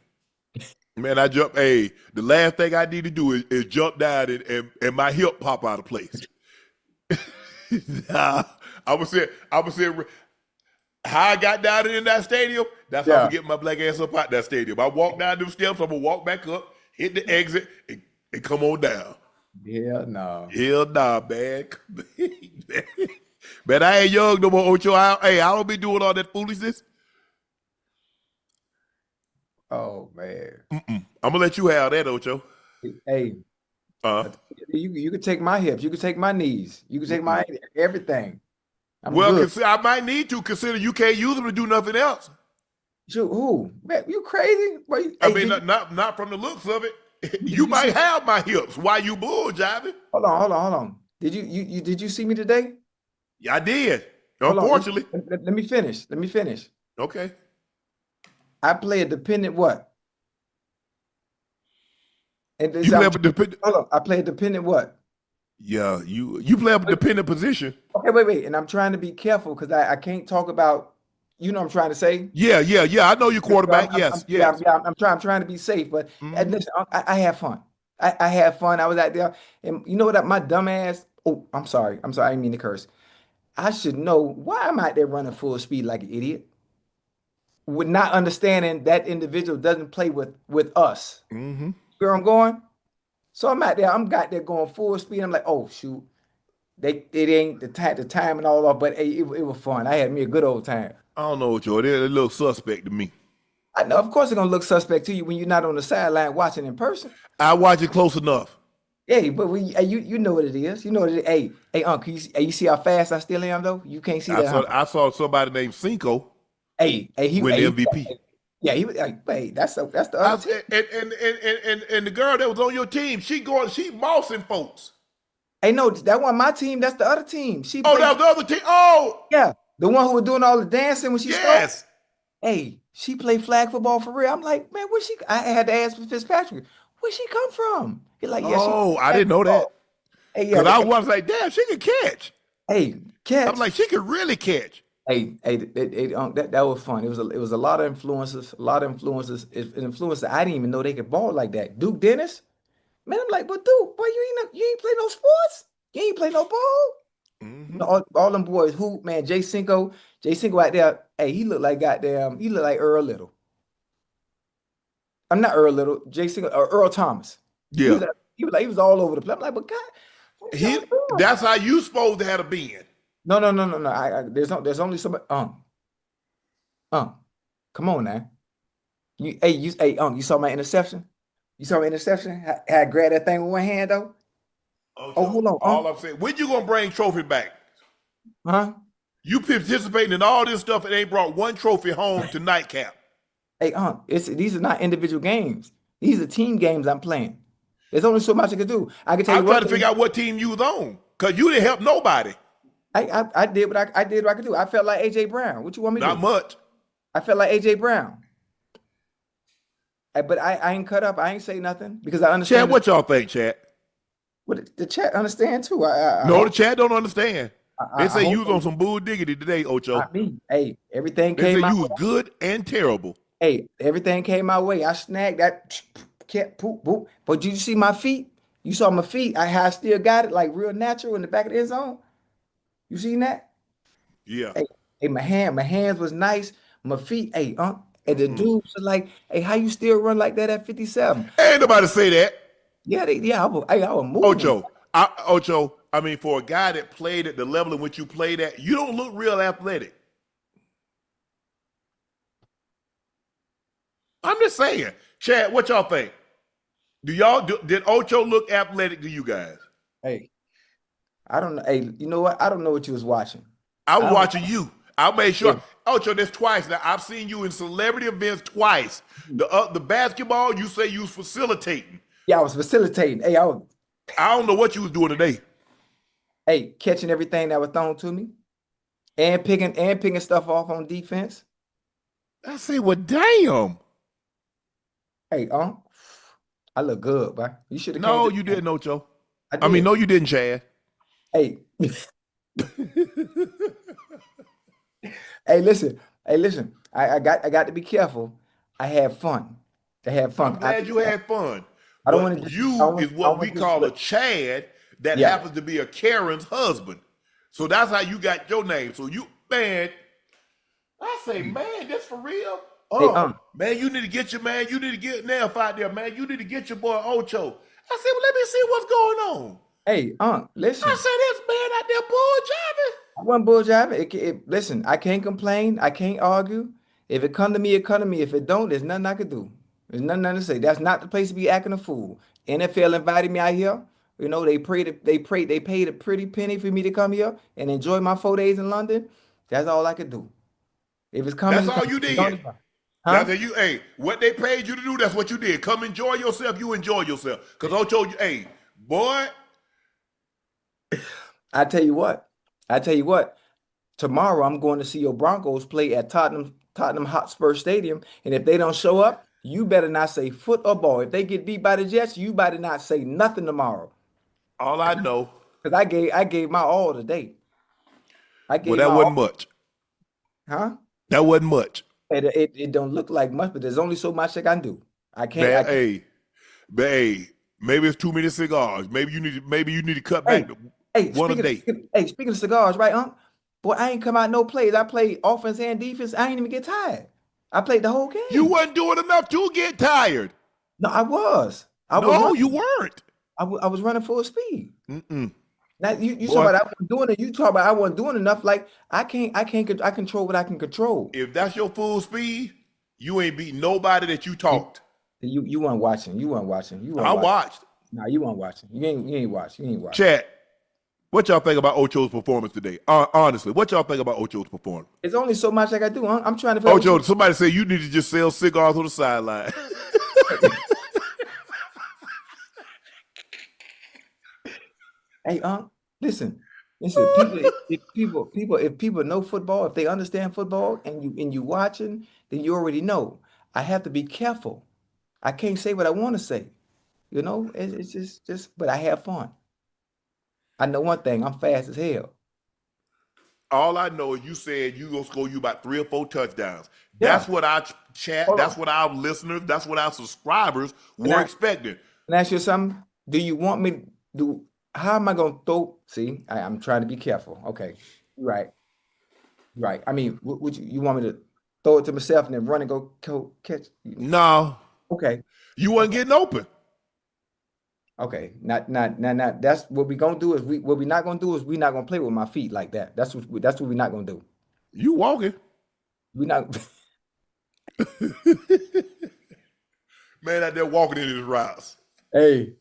Man, I jump. Hey, the last thing I need to do is jump down and my hip pop out of place. Nah, I was saying how I got down in that stadium. That's how I'm getting my black ass up out that stadium. I walk down them steps. I'm gonna walk back up, hit the exit, and come on down. Hell no. Hell nah, man. Man, I ain't young no more, Ocho. I don't be doing all that foolishness. Oh man. I'm gonna let you have that, Ocho. Hey, you could take my hips. You could take my knees. You could take my everything. I'm Well, good. I might need to consider you can't use them to do nothing else. Shoot, who? Man, you crazy? I mean, not from the looks of it. You might have my hips. Why you bull jiving? Hold on. Did you see me today? Yeah, I did. Hold on. Unfortunately. Let me finish. Okay. I play a dependent what? And this, You play a dependent. hold on. I play a dependent what? Yeah, you play a dependent position. Okay, wait. And I'm trying to be careful because I can't talk about, you know what I'm trying to say? Yeah. I know your quarterback. Yes. I'm trying to be safe, but listen, I have fun. I had fun. I was out there, and you know what? My dumb ass. Oh, I'm sorry. I didn't mean to curse. I should know why I'm out there running full speed like an idiot, with not understanding that individual doesn't play with us. Mm-hmm. Where I'm going. So I'm out there. I'm got there going full speed. I'm like, oh shoot, it ain't the time and all that, but hey, it was fun. I had me a good old time. I don't know, Joe. They're a little suspect to me. I know, of course, it's gonna look suspect to you when you're not on the sideline watching in person. I watch it close enough. Hey, but you know what it is. You know what it is. Hey, Unc, you see how fast I still am though? You can't see that. I saw somebody named Cinco. He win the MVP. Yeah, he was like, wait, that's the other team. And the girl that was on your team, she mossing folks. Hey, no, that wasn't my team. That's the other team. That was the other team. Oh, yeah, the one who was doing all the dancing when she yes. started. Hey, she played flag football for real. I'm like, man, where she? I had to ask Fitzpatrick, where she come from? He's like, yeah. I didn't know that. Hey, yeah, because I was like, damn, she can catch. Hey, catch. I'm like, she can really catch. Hey, that was fun. It was a lot of influences. Influences I didn't even know they could ball like that. Duke Dennis, man, I'm like, but Duke, boy, you ain't play no sports. You ain't play no ball. Mm-hmm. All them boys, who man, Cinco out there. Hey, he looked like Earl Little. I'm not Earl Little, Cinco, or Earl Thomas. Yeah, he was all over the place. I'm like, but God, that's how you supposed to have a being. No. There's only somebody. Come on now. You saw my interception. You saw my interception. I grabbed that thing with one hand though. Oh, hold on. All I'm saying, when you gonna bring trophy back? Huh? You participating in all this stuff and ain't brought one trophy home to Nightcap. Hey, these are not individual games. These are team games I'm playing. There's only so much I can do. I can tell you. I'm trying to figure out what team you was on, cause you didn't help nobody. I did what I did what I could do. I felt like AJ Brown. What you want me to do? Not much. I felt like AJ Brown. But I ain't cut up. I ain't say nothing because I understand. Chad, what y'all think, Chad? What the chat understand too. No, the chat don't understand. They say you was on they- some bull diggity today, Ocho. Not me. Hey, everything They came say my you way. was good and terrible. Hey, everything came my way. I snagged that. Kept poop, poop. But did you see my feet? You saw my feet. I still got it like real natural in the back of the end zone. You seen that? Yeah. Hey, my hands was nice. My feet, hey, and the dudes was like, hey, how you still run like that at 57? Ain't nobody say that. Yeah, I was moving. Ocho, I mean, for a guy that played at the level in which you played at, you don't look real athletic. I'm just saying. Chad, what y'all think? Did Ocho look athletic to you guys? Hey, I don't know. Hey, you know what? I don't know what you was watching. I was watching you. I made sure. Yeah. Ocho, that's twice now. I've seen you in celebrity events twice. The basketball, you say you was facilitating. Yeah, I was facilitating. Hey, I don't know what you was doing today. catching everything that was thrown to me and picking stuff off on defense. I say, well, damn. Hey, I look good, bro. You should have came No, to you didn't, Ocho. I I mean, did. no, you didn't, Chad. Hey, hey, listen. Hey, listen. I got to be careful. I had fun. I had I'm fun. glad you had fun. I don't want But to just you is what we call a Chad that Yeah. happens to be a Karen's husband. So that's how you got your name. So you, man, I say, man, this for real? Hey, Man, you need to get you need to get Neff out there, man. You need to get your boy Ocho. I said, well, let me see what's going on. Hey, listen. I said, this man out there bull jiving. I wasn't bull jiving. Listen, I can't complain. I can't argue. If it come to me, it come to me. If it don't, there's nothing I could do. There's nothing to say. That's not the place to be acting a fool. NFL invited me out here. You know, they paid a pretty penny for me to come here and enjoy my 4 days in London. That's all I could do. If it's coming, That's it's all coming. you If it did. don't, it's not. That's Huh? how you, hey, what they paid you to do, that's what you did. Come enjoy yourself, you enjoy yourself. Because Ocho, hey, boy, I tell you what. I tell you what. Tomorrow I'm going to see your Broncos play at Tottenham Hotspur Stadium, and if they don't show up, you better not say foot or ball. If they get beat by the Jets, you better not say nothing tomorrow. all I know, Because I gave my all today. I well, gave that my wasn't all, much. huh? That wasn't much. It don't look like much, but there's only so much I can do. I can't. Man, hey, maybe it's too many cigars. Maybe you need to cut back Hey, to hey, one a day. speaking of cigars, right, Unc? Boy, I ain't come out no plays. I played offense and defense. I ain't even get tired. I played the whole You game. wasn't doing enough to get tired. No, I was. I was No, you running. weren't. I was running full speed. Mm-mm. Now you talk Boy, about I wasn't doing it. You talk about I wasn't doing enough. Like I control what I can control. if that's your full speed, you ain't beating nobody that you You talked. you weren't watching. You weren't watching. You weren't I watching. watched. No, you weren't watching. You ain't watching. You ain't watching. Chat. What y'all think about Ocho's performance today? Honestly, what y'all think about Ocho's performance? It's only so much I got to do. I'm trying to figure out Ocho, somebody say you need to just sell cigars on the sideline. Hey, listen. If people know football, if they understand football, and you watching, then you already know. I have to be careful. I can't say what I want to say. You know, it's just. But I have fun. I know one thing. I'm fast as hell. All I know is you said you gonna score you about 3 or 4 touchdowns. Yeah. That's what our chat, Hold that's on. what our listeners, that's what our subscribers Can were I, expecting. can I ask you something? Do you want me to do? How am I gonna throw? See, I'm trying to be careful. Okay, right, right. I mean, would you want me to throw it to myself and then run and go catch? No, Okay, you wasn't okay. getting open. Okay, not. That's what we gonna do. What we not gonna do is we not gonna play with my feet like that. That's what we not gonna do. You walking. We not. Man out there walking in his routes. Hey,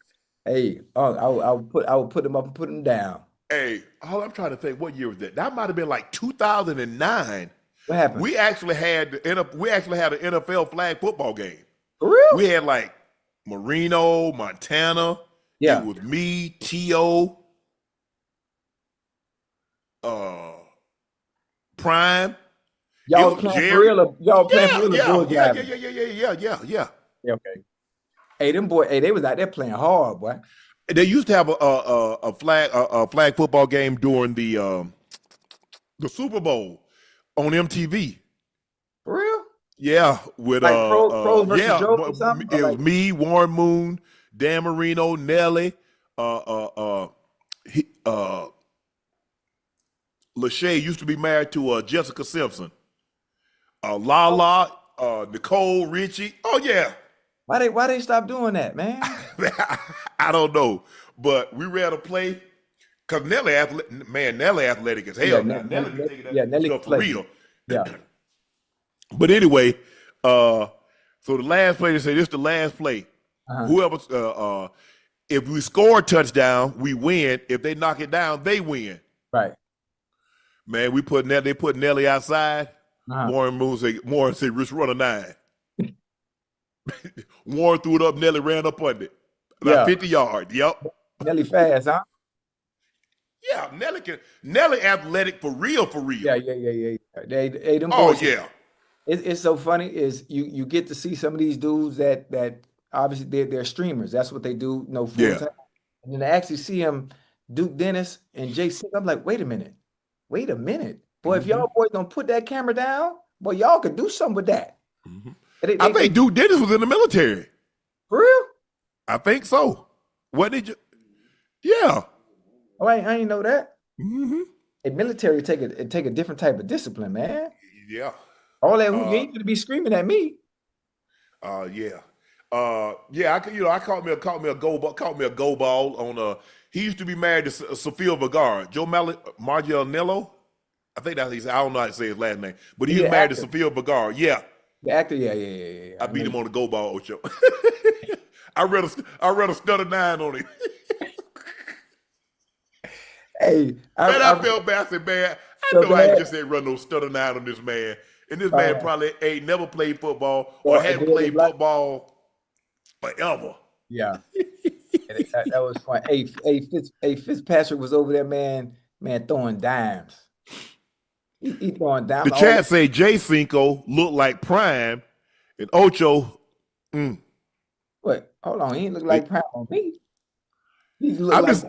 I will put them up and put them down. Hey, all I'm trying to think, what year was that? That might have been like 2009. What happened? We actually had an NFL flag football game. For real? We had like Marino, Montana. It Yeah. was me, T.O., Prime. It Y'all was playing for Jerry. real? Y'all playing for Yeah, real or yeah, bull yeah, yeah, driving? yeah, yeah, yeah, yeah, yeah. Yeah, okay. Hey, them boy. Hey, they was out there playing hard, boy. They used to have a flag football game during the Super Bowl on MTV. For real? Yeah, with Like pros versus Joe or something? Or it was like, me, Warren Moon, Dan Marino, Nelly, he, Lachey used to be married to Jessica Simpson, Lala, Nicole Richie. Oh yeah, why they stop doing that, man? I don't know, but we ran a play because Nelly athletic as Yeah, hell. Now Nelly be taking that Nelly can stuff for play. real. Yeah. But anyway, so the last play, they say this is the last play. Uh-huh. Whoever, if we score a touchdown, we win. If they knock it down, they win. Right. Man, they put Nelly outside. Uh-huh. Warren said, "Rich run a 9." Warren threw it up. Nelly ran up on it. About 50 yards. Yep. Nelly fast, huh? Yeah, Nelly athletic for real, for real. Yeah. Them Oh boys. yeah. It's so funny is you get to see some of these dudes that obviously they're streamers. That's what they do, full Yeah. time. And then I actually see him, Duke Dennis and JC. I'm like, wait a minute. Boy, if y'all boys don't put that camera down, boy, y'all could do something with that. I think Duke Dennis was in the military. For real? I think so. What did you? Yeah. Oh, I ain't know that. A military take a different type of discipline, man. Yeah. All that you ain't gonna be screaming at me. Yeah. I caught me a go ball on he used to be married to Sofia Vergara, Joe Margianello. I think that's I don't know how to say his last name, but he was married to Sofia Vergara. Yeah. The actor, yeah. I beat him on the go ball, Ocho. I read a stutter 9 on him. Hey, I felt bad. I said, man, I know I just ain't run no stutter 9 on this man. And this man probably ain't never played football or hadn't played football forever. Yeah. that was fun. Hey, Fitzpatrick was over there, man, throwing dimes. He throwing dimes. The chat say Cinco looked like Prime and Ocho. What? Hold on, he ain't look like Prime on me.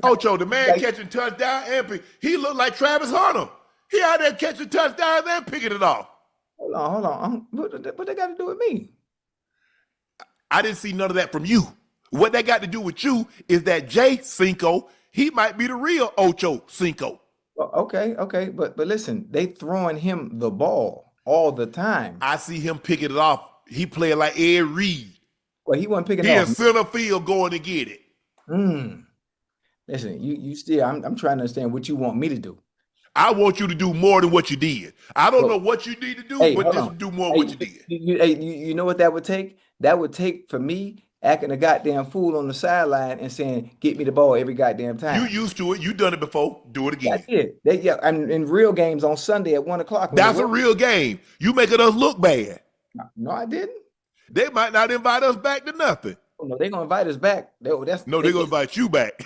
Ocho, the man catching touchdown and he looked like Travis Hunter. He out there catching touchdowns and picking it off. Hold on. What they got to do with me? I didn't see none of that from you. What that got to do with you is that Cinco, he might be the real Ochocinco. Well, okay, but listen, they throwing him the ball all the time. I see him picking it off. He playing like Ed Reed. Well, he wasn't picking it off. He in center field going to get it. Listen, you still. I'm trying to understand what you want me to do. I want you to do more than what you did. I don't know what you need to do, but just do more what you did. You know what that would take? That would take for me acting a goddamn fool on the sideline and saying, "Get me the ball every goddamn time." You used to it. You done it before. Do it again. That's it. I'm in real games on Sunday at 1 o'clock. That's a real game. You making us look bad. No, I didn't. They might not invite us back to nothing. Oh, no, they're gonna invite us back. They're gonna invite you back.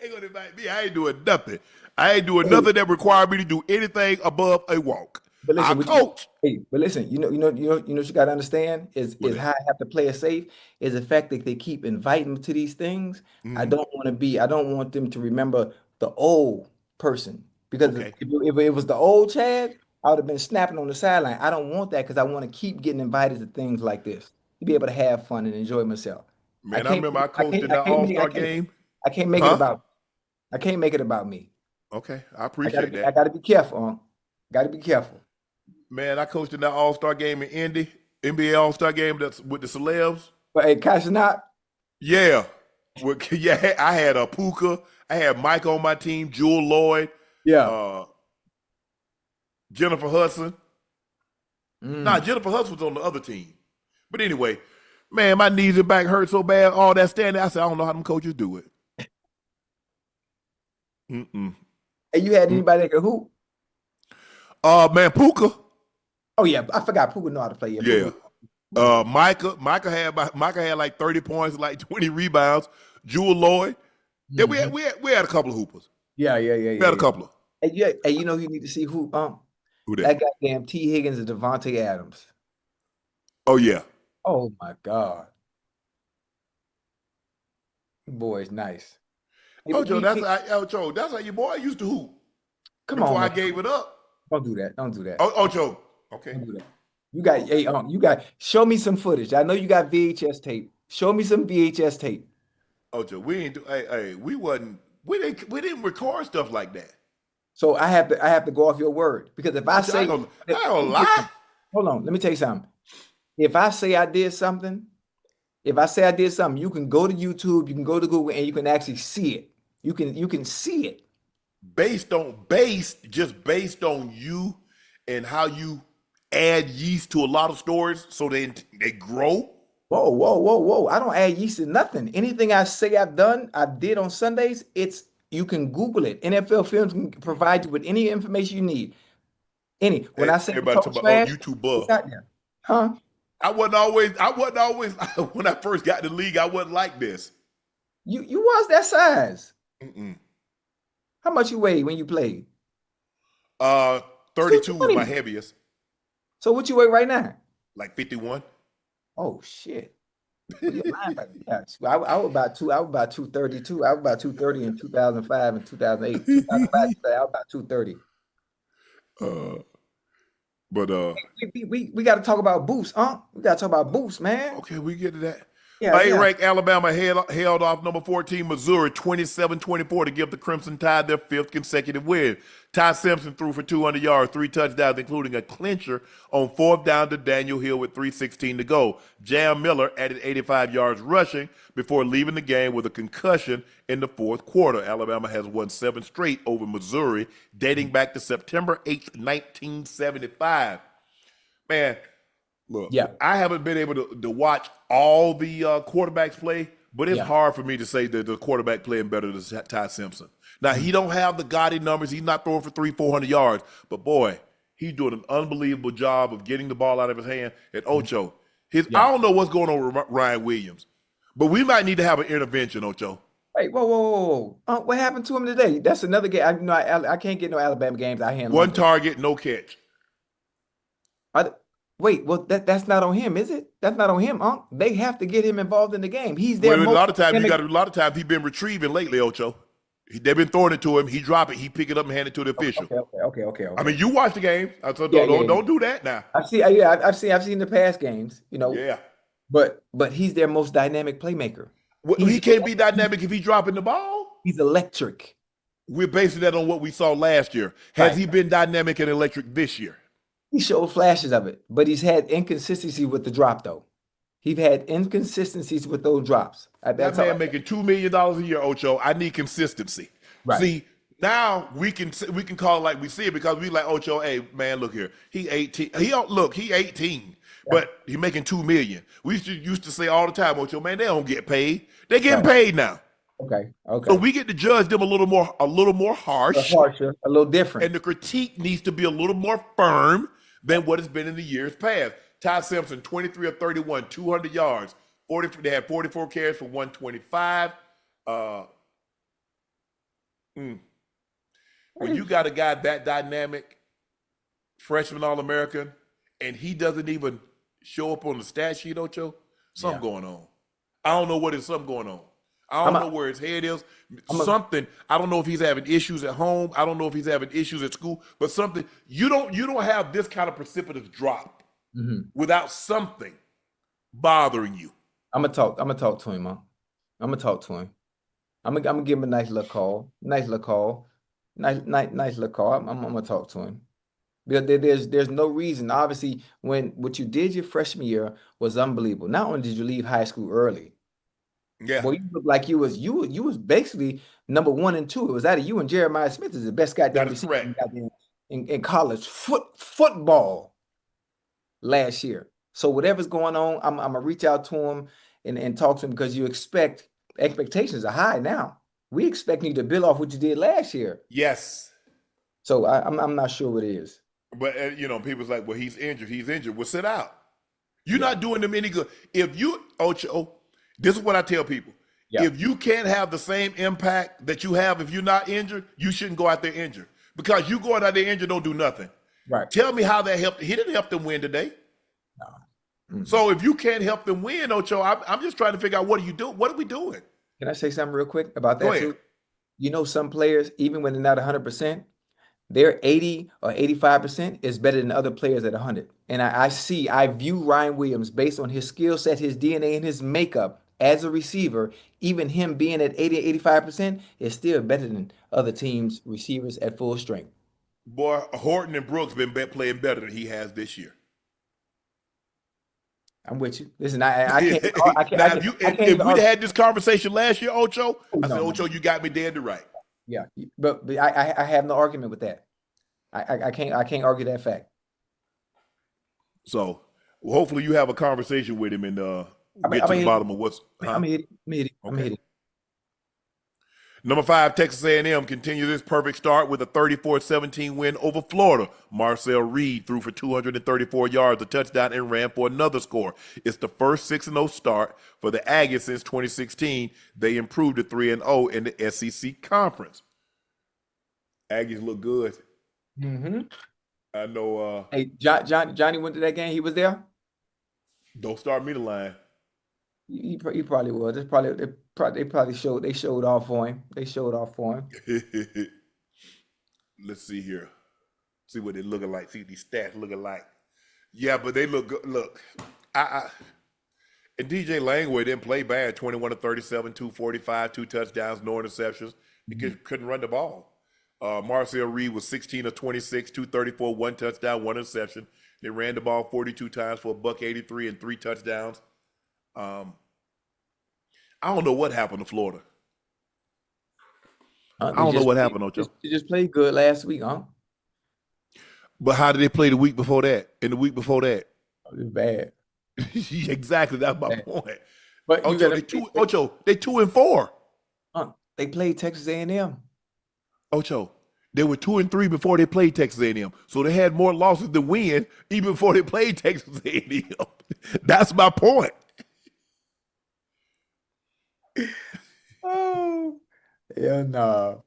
They gonna invite me. I ain't doing nothing. I ain't doing nothing that require me to do anything above a walk. But listen, I coach. But listen, you know what you got to understand is how I have to play it safe is the fact that they keep inviting me to these things. I don't want them to remember the old person because if it was the old Chad, I would have been snapping on the sideline. I don't want that because I want to keep getting invited to things like this to be able to have fun and enjoy myself. Man, I remember I coached in that All-Star game. I can't make it about. I can't make it about me. Okay, I appreciate that. I got to be careful. Got to be careful. Man, I coached in that All-Star game in Indy, NBA All-Star game that's with the celebs. But hey, Cashinot? Yeah. I had a Puka. I had Mike on my team, Jewel Lloyd. Yeah. Jennifer Hudson. Nah, Jennifer Hudson was on the other team. But anyway, man, my knees and back hurt so bad, all that standing. I said, I don't know how them coaches do it. Hey, you had anybody that could hoop? Man, Puka. Oh yeah, I forgot Puka know how to play. Yeah. Micah had like 30 points, like 20 rebounds. Jewel Lloyd. Yeah, we had a couple of hoopers. Yeah. We had a couple of. Hey, you know who you need to see who that goddamn T. Higgins and Devontae Adams. Oh yeah. Oh my God. Boy, it's nice. Ocho, that's how your boy used to hoop. Before I gave it up. Don't do that. Ocho. Okay. Don't do that. You got show me some footage. I know you got VHS tape. Show me some VHS tape. Ocho, we didn't record stuff like that. So I have to go off your word because if I say I don't lie. Hold on, let me tell you something. If I say I did something, you can go to YouTube, you can go to Google, and you can actually see it. You can see it. Based on you and how you add yeast to a lot of stories so they grow. Whoa. I don't add yeast to nothing. Anything I say I did on Sundays, it's You can Google it. NFL Films can provide you with any information you need. When I say Everybody talk talking about, trash, YouTube it's buff. out there. Huh? I wasn't always when I first got in the league, I wasn't like this. You was that size. Mm-mm. How much you weigh when you played? 32 was my 220. heaviest, So what you weigh right now? like 51. Oh shit. Well, you're lying about that. Yeah, I was about 232. I was about 230 in 2005 and 2008. 2005, I was about 230. But We got to talk about boosts, huh? We got to talk about boosts, man. okay, we get to that. Yeah, yeah. A-ranked Alabama held off number 14 Missouri 27-24 to give the Crimson Tide their 5th consecutive win. Ty Simpson threw for 200 yards, 3 touchdowns, including a clincher on 4th down to Daniel Hill with 3:16 to go. Jam Miller added 85 yards rushing before leaving the game with a concussion in the 4th quarter. Alabama has won 7 straight over Missouri, dating back to September 8th, 1975. Man, look, Yeah. I haven't been able to watch all the quarterbacks play, but it's Yeah. hard for me to say that the quarterback playing better than Ty Simpson. Now, he don't have the gaudy numbers. He's not throwing for 300-400 yards, but boy, he's doing an unbelievable job of getting the ball out of his hand. And Ocho, I don't know what's going on with Ryan Williams, but we might need to have an intervention, Ocho. Wait, whoa. What happened to him today? That's another game. I can't get no Alabama games. I handle One target, no catch. Wait, well, that's not on him, is it? That's not on him, Unc. They have to get him involved in the game. He's there. Well, a lot of times he's been retrieving lately, Ocho. They've been throwing it to him. He drop it. He pick it up and hand it to the official. Okay. I mean, you watch the game. So Yeah, don't do that now. I've seen the past games, Yeah. But he's their most dynamic playmaker. Well, he can't be dynamic if he's dropping the ball. He's electric. We're basing that on what we saw last year. Has he been dynamic and electric this year? He showed flashes of it, but he's had inconsistency with the drop, though. He's had inconsistencies with those drops. That man making $2 million a year, Ocho. I need consistency. Right. See, now we can call it like we see it because we like Ocho. Hey, man, look here. He 18. He 18, but he making $2 million. We used to say all the time, Ocho, man, they don't get paid. They're getting paid now. Okay. So we get to judge them a little more harsh, harsher, a little different. and the critique needs to be a little more firm than what it's been in the years past. Ty Simpson, 23 of 31, 200 yards. They had 44 carries for 125. When you got a guy that dynamic, freshman All-American, and he doesn't even show up on the stat sheet, Ocho, something going on. I don't know what is something going on. I don't know where his head is. Something. I don't know if he's having issues at home. I don't know if he's having issues at school. But something. You don't have this kind of precipitous drop without something bothering you. I'm gonna talk to him, huh? I'm gonna talk to him. I'm gonna give him a nice little call. Nice little call. I'm gonna talk to him. Because there's no reason. Obviously, when what you did your freshman year was unbelievable. Not only did you leave high school early. Yeah. Well, you look like you was basically number 1 and 2. It was out of you and Jeremiah Smith is the best goddamn receiver in college football last year. So whatever's going on, I'm gonna reach out to him and talk to him because expectations are high now. We expect you to build off what you did last year. Yes. So I'm not sure what it is. But people's like, well, he's injured. Well, sit out. You're not doing them any good. If you, Ocho, this is what I tell people. Yeah. If you can't have the same impact that you have if you're not injured, you shouldn't go out there injured. Because you going out there injured don't do nothing. Right. Tell me how that helped. He didn't help them win today. No. Mm-hmm. So if you can't help them win, Ocho, I'm just trying to figure out what are you doing? What are we doing? Can I say something real quick about that Go ahead. too? Some players, even when they're not 100%, their 80 or 85% is better than other players at 100. And I view Ryan Williams based on his skill set, his DNA, and his makeup as a receiver. Even him being at 80, 85% is still better than other teams' receivers at full strength. Boy, Horton and Brooks been playing better than he has this year. I'm with you. Listen, I can't. If we'd had this conversation last year, Ocho, I said, Ocho, you got me dead to right. Yeah, but I have no argument with that. I can't argue that fact. So hopefully you have a conversation with him and get to the bottom of what's. I'm hitting. Okay. Number 5, Texas A&M continues its perfect start with a 34-17 win over Florida. Marcel Reed threw for 234 yards, a touchdown, and ran for another score. It's the first 6-0 start for the Aggies since 2016. They improved to 3-0 in the SEC Conference. Aggies look good. I know. Hey, Johnny went to that game. He was there. Don't start me the line. He probably was. They probably showed off for him. They showed off for him. Let's see here. See what they're looking like. See these stats looking like. Yeah, but they look good. Look, and DJ Langway didn't play bad. 21 of 37, 245, 2 touchdowns, no interceptions. He couldn't run the ball. Marcel Reed was 16 of 26, 234, 1 touchdown, 1 interception. They ran the ball 42 times for $183 and 3 touchdowns. I don't know what happened to Florida. I don't know what happened, Ocho. They just played good last week, huh? But how did they play the week before that? And the week before that? It was bad. Exactly, that's my point. But Ocho, they 2-4. They played Texas A&M. Ocho, they were 2-3 before they played Texas A&M. So they had more losses than win even before they played Texas A&M. That's my point. Oh, yeah, no.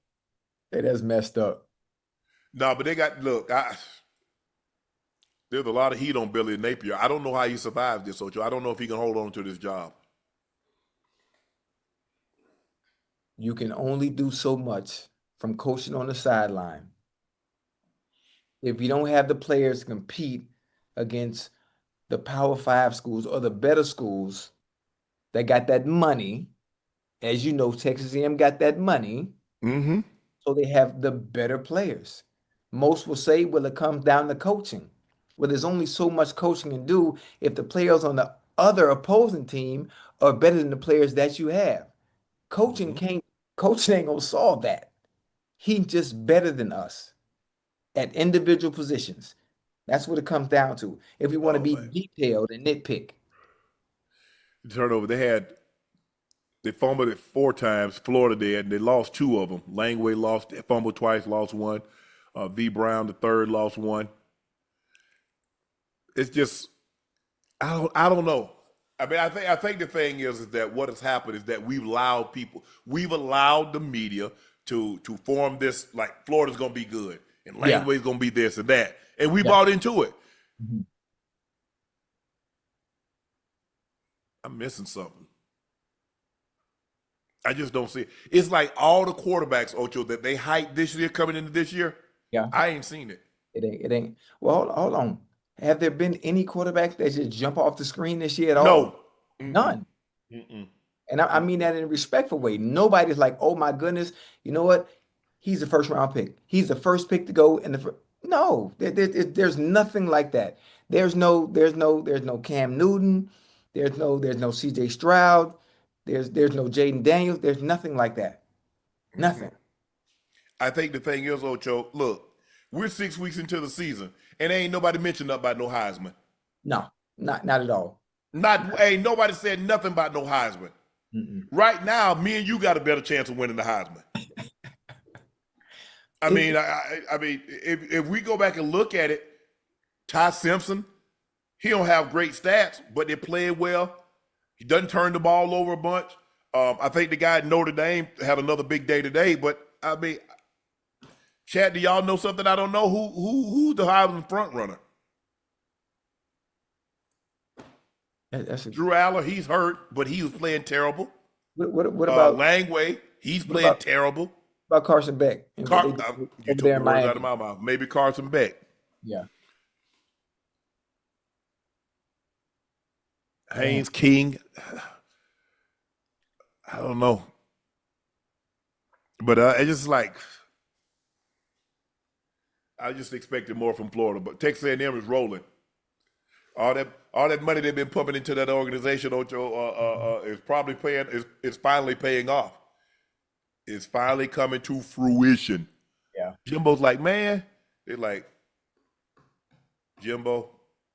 That's messed up. No, but they got, look, there's a lot of heat on Billy Napier. I don't know how he survived this, Ocho. I don't know if he can hold on to this job. You can only do so much from coaching on the sideline. If you don't have the players to compete against the Power 5 schools or the better schools that got that money, as you know, Texas A&M got that money, so they have the better players. Most will say, well, it comes down to coaching. Well, there's only so much coaching can do if the players on the other opposing team are better than the players that you have. Coaching ain't gonna solve that. He's just better than us at individual positions. That's what it comes down to. If we want to be detailed and nitpick. Turnover, they fumbled it 4 times, Florida did, and they lost 2 of them. Langway fumbled twice, lost 1. V. Brown, the third, lost 1. It's just, I don't know. I mean, I think the thing is that what has happened is that we've allowed the media to form this, like, Florida's going to be good and Langway's going to be this and that. And we bought into it. I'm missing something. I just don't see it. It's like all the quarterbacks, Ocho, that they hyped this year coming into this year. Yeah. I ain't seen it. It ain't. Well, hold on. Have there been any quarterbacks that just jump off the screen this year at all? No. None. And I mean that in a respectful way. Nobody's like, oh my goodness, you know what? He's a first round pick. He's the first pick to go in the no. There's nothing like that. There's no Cam Newton. There's no C.J. Stroud. There's no Jaden Daniels. There's nothing like that. Nothing. I think the thing is, Ocho, look, we're 6 weeks into the season, and ain't nobody mentioned nothing about no Heisman. No, not at all. Ain't nobody said nothing about no Heisman. Right now, me and you got a better chance of winning the Heisman. I mean, if we go back and look at it, Ty Simpson, he don't have great stats, but they're playing well. He doesn't turn the ball over a bunch. I think the guy at Notre Dame had another big day today, but I mean, Chad, do y'all know something I don't know? Who's the Heisman front runner? Drew Aller, he's hurt, but he was playing terrible. What about Langway? He's playing terrible. What about Carson Beck? You took the words out of my mouth. Maybe Carson Beck. Yeah. Haynes King. I don't know. But it's just like, I just expected more from Florida. But Texas A&M is rolling. All that money they've been pumping into that organization, Ocho, is probably is finally paying off. It's finally coming to fruition. Yeah. Jimbo's like, man, they're like, Jimbo,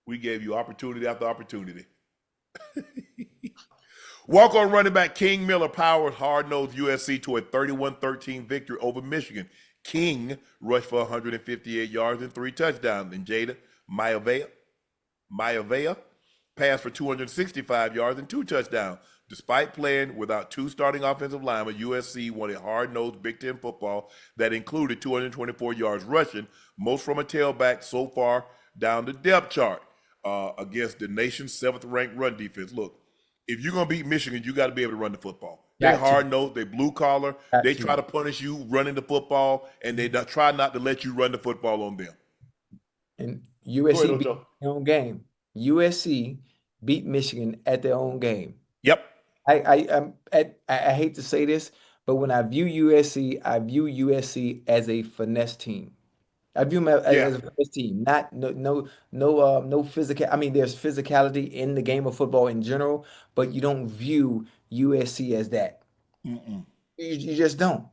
we gave you opportunity after opportunity. Walk-on running back King Miller powered hard-nosed USC to a 31-13 victory over Michigan. King rushed for 158 yards and 3 touchdowns. And Jada Maivia passed for 265 yards and 2 touchdowns. Despite playing without 2 starting offensive linemen, USC won a hard-nosed Big Ten football that included 224 yards rushing, most from a tailback so far down the depth chart, against the nation's 7th-ranked run defense. Look, if you're going to beat Michigan, you got to be able to run the football. They're hard-nosed, they blue-collar, they try to punish you running the football, and they try not to let you run the football on them. And USC beat their own game. USC beat Michigan at their own game. Yep. I hate to say this, but when I view USC as a finesse team. I view them as a finesse team, not no physical. I mean, there's physicality in the game of football in general, but you don't view USC as that. You just don't.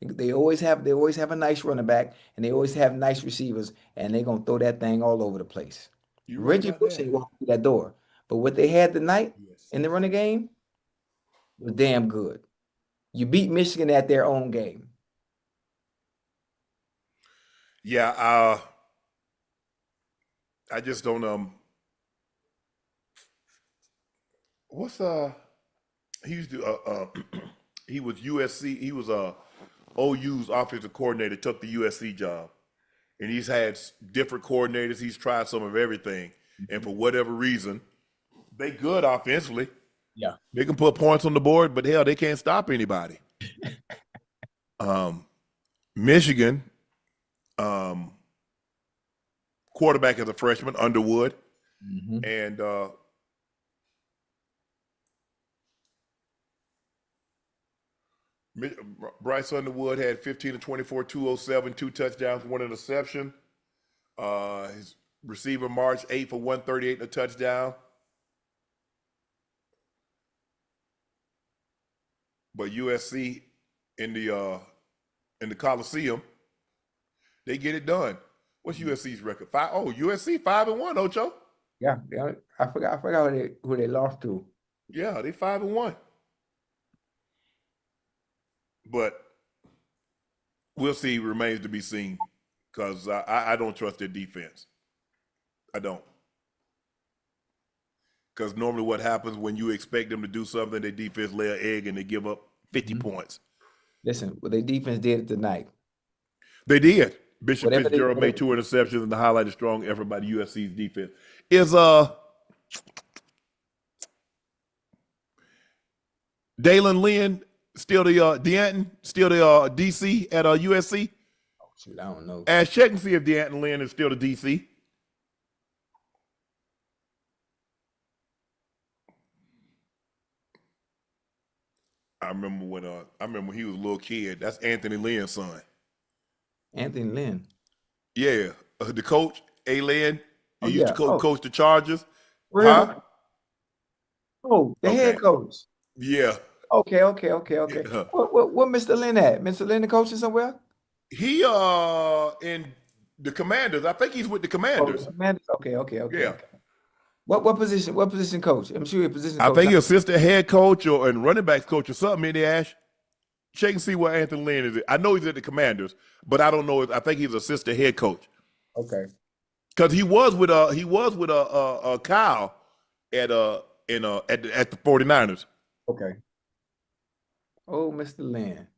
They always have a nice running back, and they always have nice receivers, and they're gonna throw that thing all over the place. Reggie Bush ain't walking through that door, but what they had tonight in the running game was damn good. You beat Michigan at their own game. Yeah, I just don't what's he used to he was USC, he was OU's offensive coordinator, took the USC job. And he's had different coordinators, he's tried some of everything. And for whatever reason, they good offensively. Yeah. They can put points on the board, but hell, they can't stop anybody. Michigan, quarterback as a freshman, Underwood, and Bryce Underwood had 15 to 24, 207, 2 touchdowns, 1 interception. His receiver March 8 for 138 and a touchdown. But USC in the Coliseum, they get it done. What's USC's record? USC 5-1, Ocho. Yeah, I forgot who they lost to. Yeah, they 5-1. But we'll see. Remains to be seen, because I don't trust their defense. I don't. Because normally what happens when you expect them to do something, their defense lay an egg and they give up 50 points. Listen, what their defense did tonight. They did. Bishop Fitzgerald made 2 interceptions, and the highlight is strong effort by the USC's defense. Is Dalen Lynn still the DeAnton, still the DC at USC? Oh, shoot, I don't know. Check and see if DeAnton Lynn is still the DC. I remember when he was a little kid. That's Anthony Lynn's son. Anthony Lynn. Yeah, the coach, A. Lynn. He used to coach the Chargers. Really? Huh? Oh, the head coach. Yeah. Okay. What Mr. Lynn at? Mr. Lynn coaching somewhere? He in the Commanders. I think he's with the Commanders. Oh, Commanders. Okay. Yeah. Okay. What position? What position coach? I'm sure you're position coach. I think he's assistant head coach and running backs coach or something in the Ash. Check and see where Anthony Lynn is. I know he's at the Commanders, but I don't know. I think he's assistant head coach. Okay. Because he was with Kyle at the 49ers. Okay. Oh, Mr. Lynn.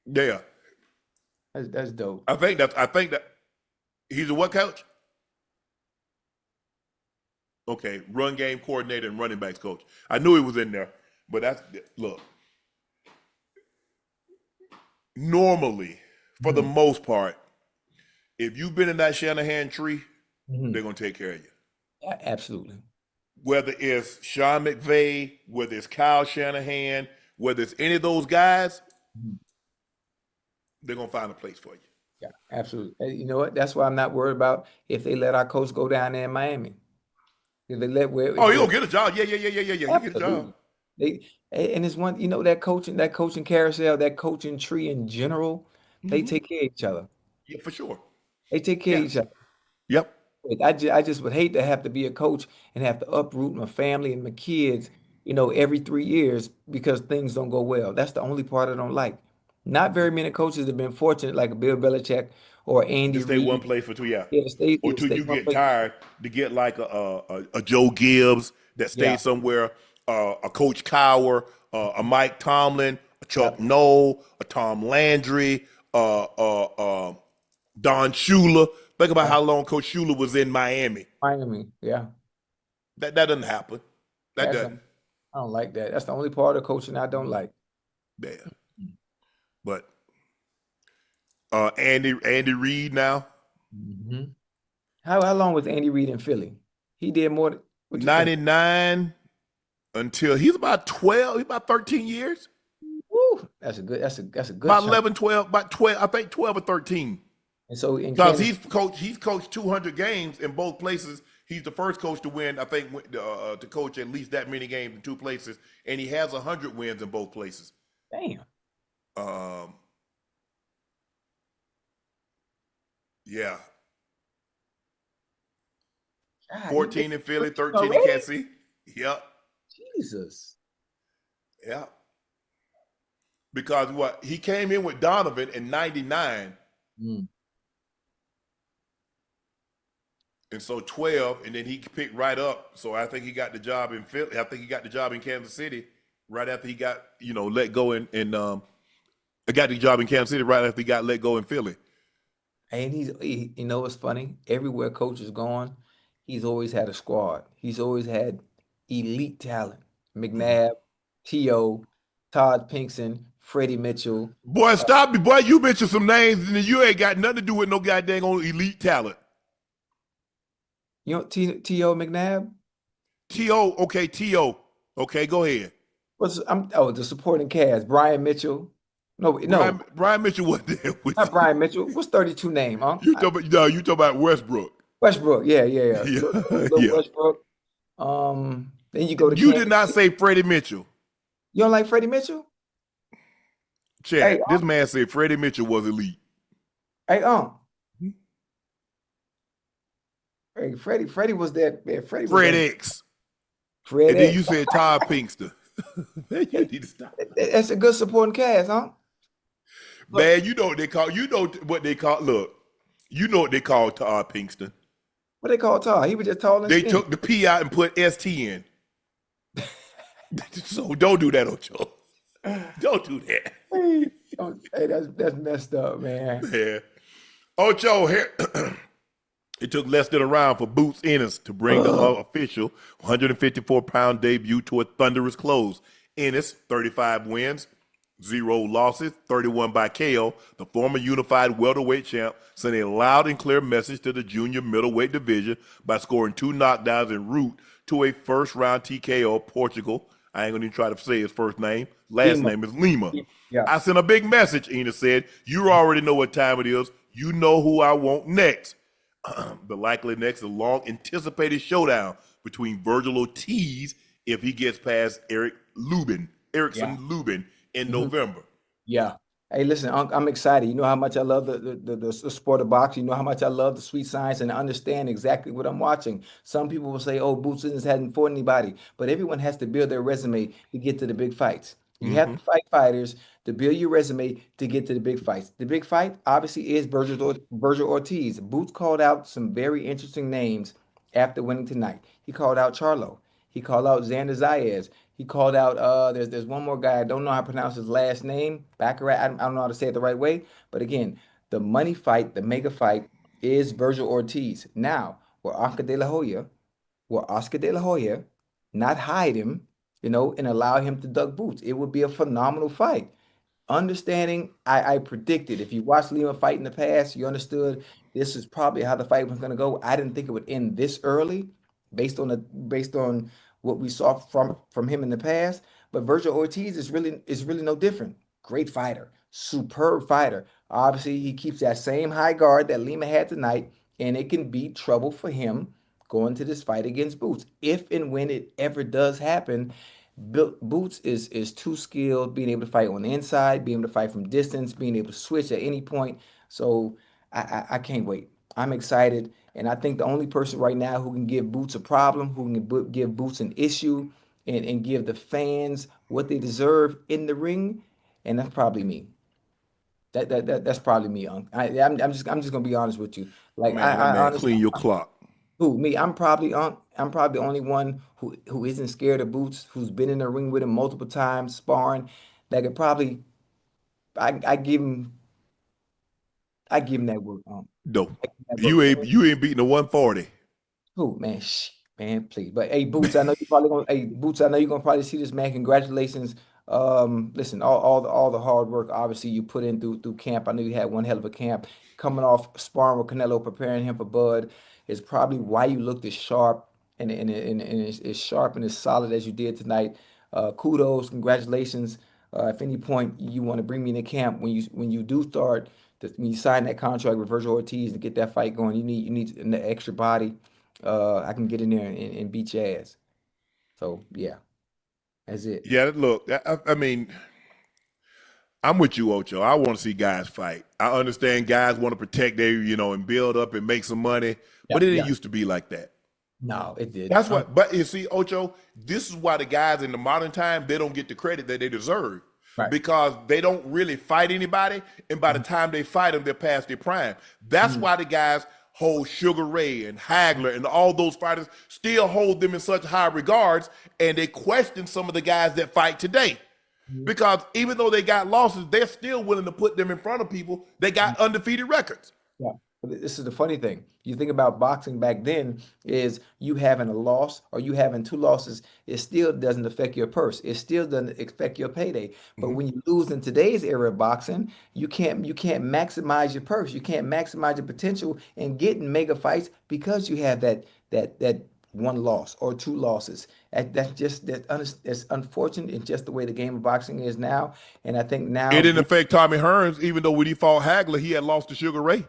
Yeah. That's dope. I think that he's a what coach? Okay, run game coordinator and running backs coach. I knew he was in there, but look. Normally, for the most part, if you've been in that Shanahan tree, they're gonna take care of you. Yeah, absolutely. Whether it's Sean McVay, whether it's Kyle Shanahan, whether it's any of those guys, they're gonna find a place for you. Yeah, absolutely. You know what? That's why I'm not worried about if they let our coach go down there in Miami. If they let he gonna get a job. Yeah. He get a job. And it's one, that coaching carousel, that coaching tree in general, they take care of each other. Yeah, for sure. They take care of each other. Yep. I just would hate to have to be a coach and have to uproot my family and my kids, every 3 years because things don't go well. That's the only part I don't like. Not very many coaches have been fortunate, like Bill Belichick or To Andy stay one Reid. place for 2 years. Yeah, stay, Or yeah, till stay you one get place. tired to get like a Joe Gibbs that Yeah, stayed somewhere, a Coach Cowher, a Mike Tomlin, a yeah, Chuck Noll, a Tom Landry, uh, uh, uh, Don Shula. Think about yeah. how long Coach Shula was in Miami. Miami. Yeah, That doesn't happen. That that's doesn't. I don't like that. That's the only part of coaching I don't like. Yeah. But Andy Reid now, Hmm. How long was Andy Reid in Philly? He did more. What you think? 99 until he's about 12, he's about 13 years. Woo, that's a good About chunk. 11, 12, about 12, I think 12 or 13. And so in Because Kansas, he's coached 200 games in both places. He's the first coach to win, I think, to coach at least that many games in two places, and he has 100 wins in both places. damn. Um, yeah, God, he been 14 in Philly, 13 13 in already? Kansas City. Yep, Jesus. yeah. Because what he came in with Donovan in '99, Mm. and so 12, and then he picked right up. So I think he got the job in Philly. I think he got the job in Kansas City right after he got let go I got the job in Kansas City right after he got let go in Philly. And it's funny. Everywhere coach has gone, he's always had a squad. He's always had elite talent. Mhm. McNabb, T.O., Todd Pinkson, Freddie Mitchell. Boy, stop me, boy. You mentioned some names, and you ain't got nothing to do with no goddamn on elite talent. T.O. McNabb? T.O., okay, T.O. Okay, go ahead. The supporting cast. Brian Mitchell. No, no, Brian Mitchell wasn't there with not you. Brian Mitchell. What's 32 name, huh? You talking about Westbrook. Westbrook. Yeah, yeah, yeah. Yeah, Little yeah. Westbrook. Then you go to You did Kansas not City. say Freddie Mitchell. You don't like Freddie Mitchell? Chad, Hey, this man said Freddie Mitchell was elite. hey, hey, Freddie was that. Man, Freddie was Fred that. X. Fred And then X. you said Todd Pinkster. Man, you need to stop. That's a good supporting cast, huh? Look, Man, what they call, look, you know what they call Todd Pinkston. what they call tall? He was just tall and They skinny. took the P out and put ST in. So don't do that, Ocho. Don't do that. Hey, hey, that's messed up, man. Yeah. Ocho, here, it took less than a round for Boots Ennis to bring the Ugh. official 154-pound debut to a thunderous close. Ennis, 35 wins, 0 losses, 31 by KO. The former unified welterweight champ sent a loud and clear message to the junior middleweight division by scoring 2 knockdowns en route to a first-round TKO. Portugal, I ain't going to even try to say his first name. Last Lima. name is Lima. Yeah. I sent a big message, Ennis said. You already know what time it is. You know who I want next. The likely next, a long anticipated showdown between Virgil Ortiz if he gets past Yeah. Erickson Lubin in Mhm. November. Yeah. Hey, listen, Unc, I'm excited. You know how much I love the sport of boxing. You know how much I love the sweet science and I understand exactly what I'm watching. Some people will say, oh, Boots Ennis hadn't fought anybody, but everyone has to build their resume to get to the big fights. You have Mm-hmm. to fight fighters to build your resume to get to the big fights. The big fight, obviously, is Virgil Ortiz. Boots called out some very interesting names after winning tonight. He called out Charlo. He called out Xander Zayas. He called out there's one more guy, I don't know how to pronounce his last name. Baccarat, I don't know how to say it the right way. But again, the money fight, the mega fight is Virgil Ortiz. Now, will Oscar De La Hoya not hide him, and allow him to duck boots? It would be a phenomenal fight. Understanding, I predicted. If you watched Lima fight in the past, you understood this is probably how the fight was going to go. I didn't think it would end this early, based on what we saw from him in the past. But Virgil Ortiz is really no different. Great fighter, superb fighter. Obviously, he keeps that same high guard that Lima had tonight, and it can be trouble for him going to this fight against Boots. If and when it ever does happen, Boots is too skilled, being able to fight on the inside, being able to fight from distance, being able to switch at any point. So I can't wait. I'm excited, and I think the only person right now who can give Boots a problem, who can give Boots an issue and give the fans what they deserve in the ring, and that's probably me. That's probably me, Unc. I'm just gonna be honest with you. Like I Man, honestly, clean your clock. who me? I'm probably Unc. I'm probably the only one who isn't scared of Boots, who's been in the ring with him multiple times, sparring. That could probably I give him that work, Unc. No, I give him that work. you ain't beating the 140. Who, man? Man, please. But hey, Boots, I know you probably gonna. Hey, Boots, I know you're gonna probably see this, man. Congratulations. Listen, all the hard work, obviously, you put in through camp. I know you had one hell of a camp. Coming off sparring with Canelo, preparing him for Bud, is probably why you looked as sharp and as sharp and as solid as you did tonight. Kudos, congratulations. If any point you want to bring me into camp when you do start when you sign that contract with Virgil Ortiz to get that fight going, you need an extra body. I can get in there and beat your ass. So yeah, that's it. Yeah, look, I mean, I'm with you, Ocho. I want to see guys fight. I understand guys want to protect their, and build up and make some money, but it Yeah. didn't used to be like that. No, it did. That's what, but you see, Ocho, this is why the guys in the modern time, they don't get the credit that they deserve. Right. Because they don't really fight anybody, and by the time they fight them, they're past their prime. That's why the guys hold Sugar Ray and Hagler and all those fighters still hold them in such high regards, and they question some of the guys that fight today. Because even though they got losses, they're still willing to put them in front of people. They got undefeated records. Yeah. But this is the funny thing. You think about boxing back then is you having a loss or you having two losses, it still doesn't affect your purse. It still doesn't affect your payday. But when you lose in today's era of boxing, you can't maximize your purse. You can't maximize your potential in getting mega fights because you have that one loss or two losses. That's unfortunate. It's just the way the game of boxing is now. And I think now It didn't affect Tommy Hearns, even though when he fought Hagler, he had lost to Sugar Ray.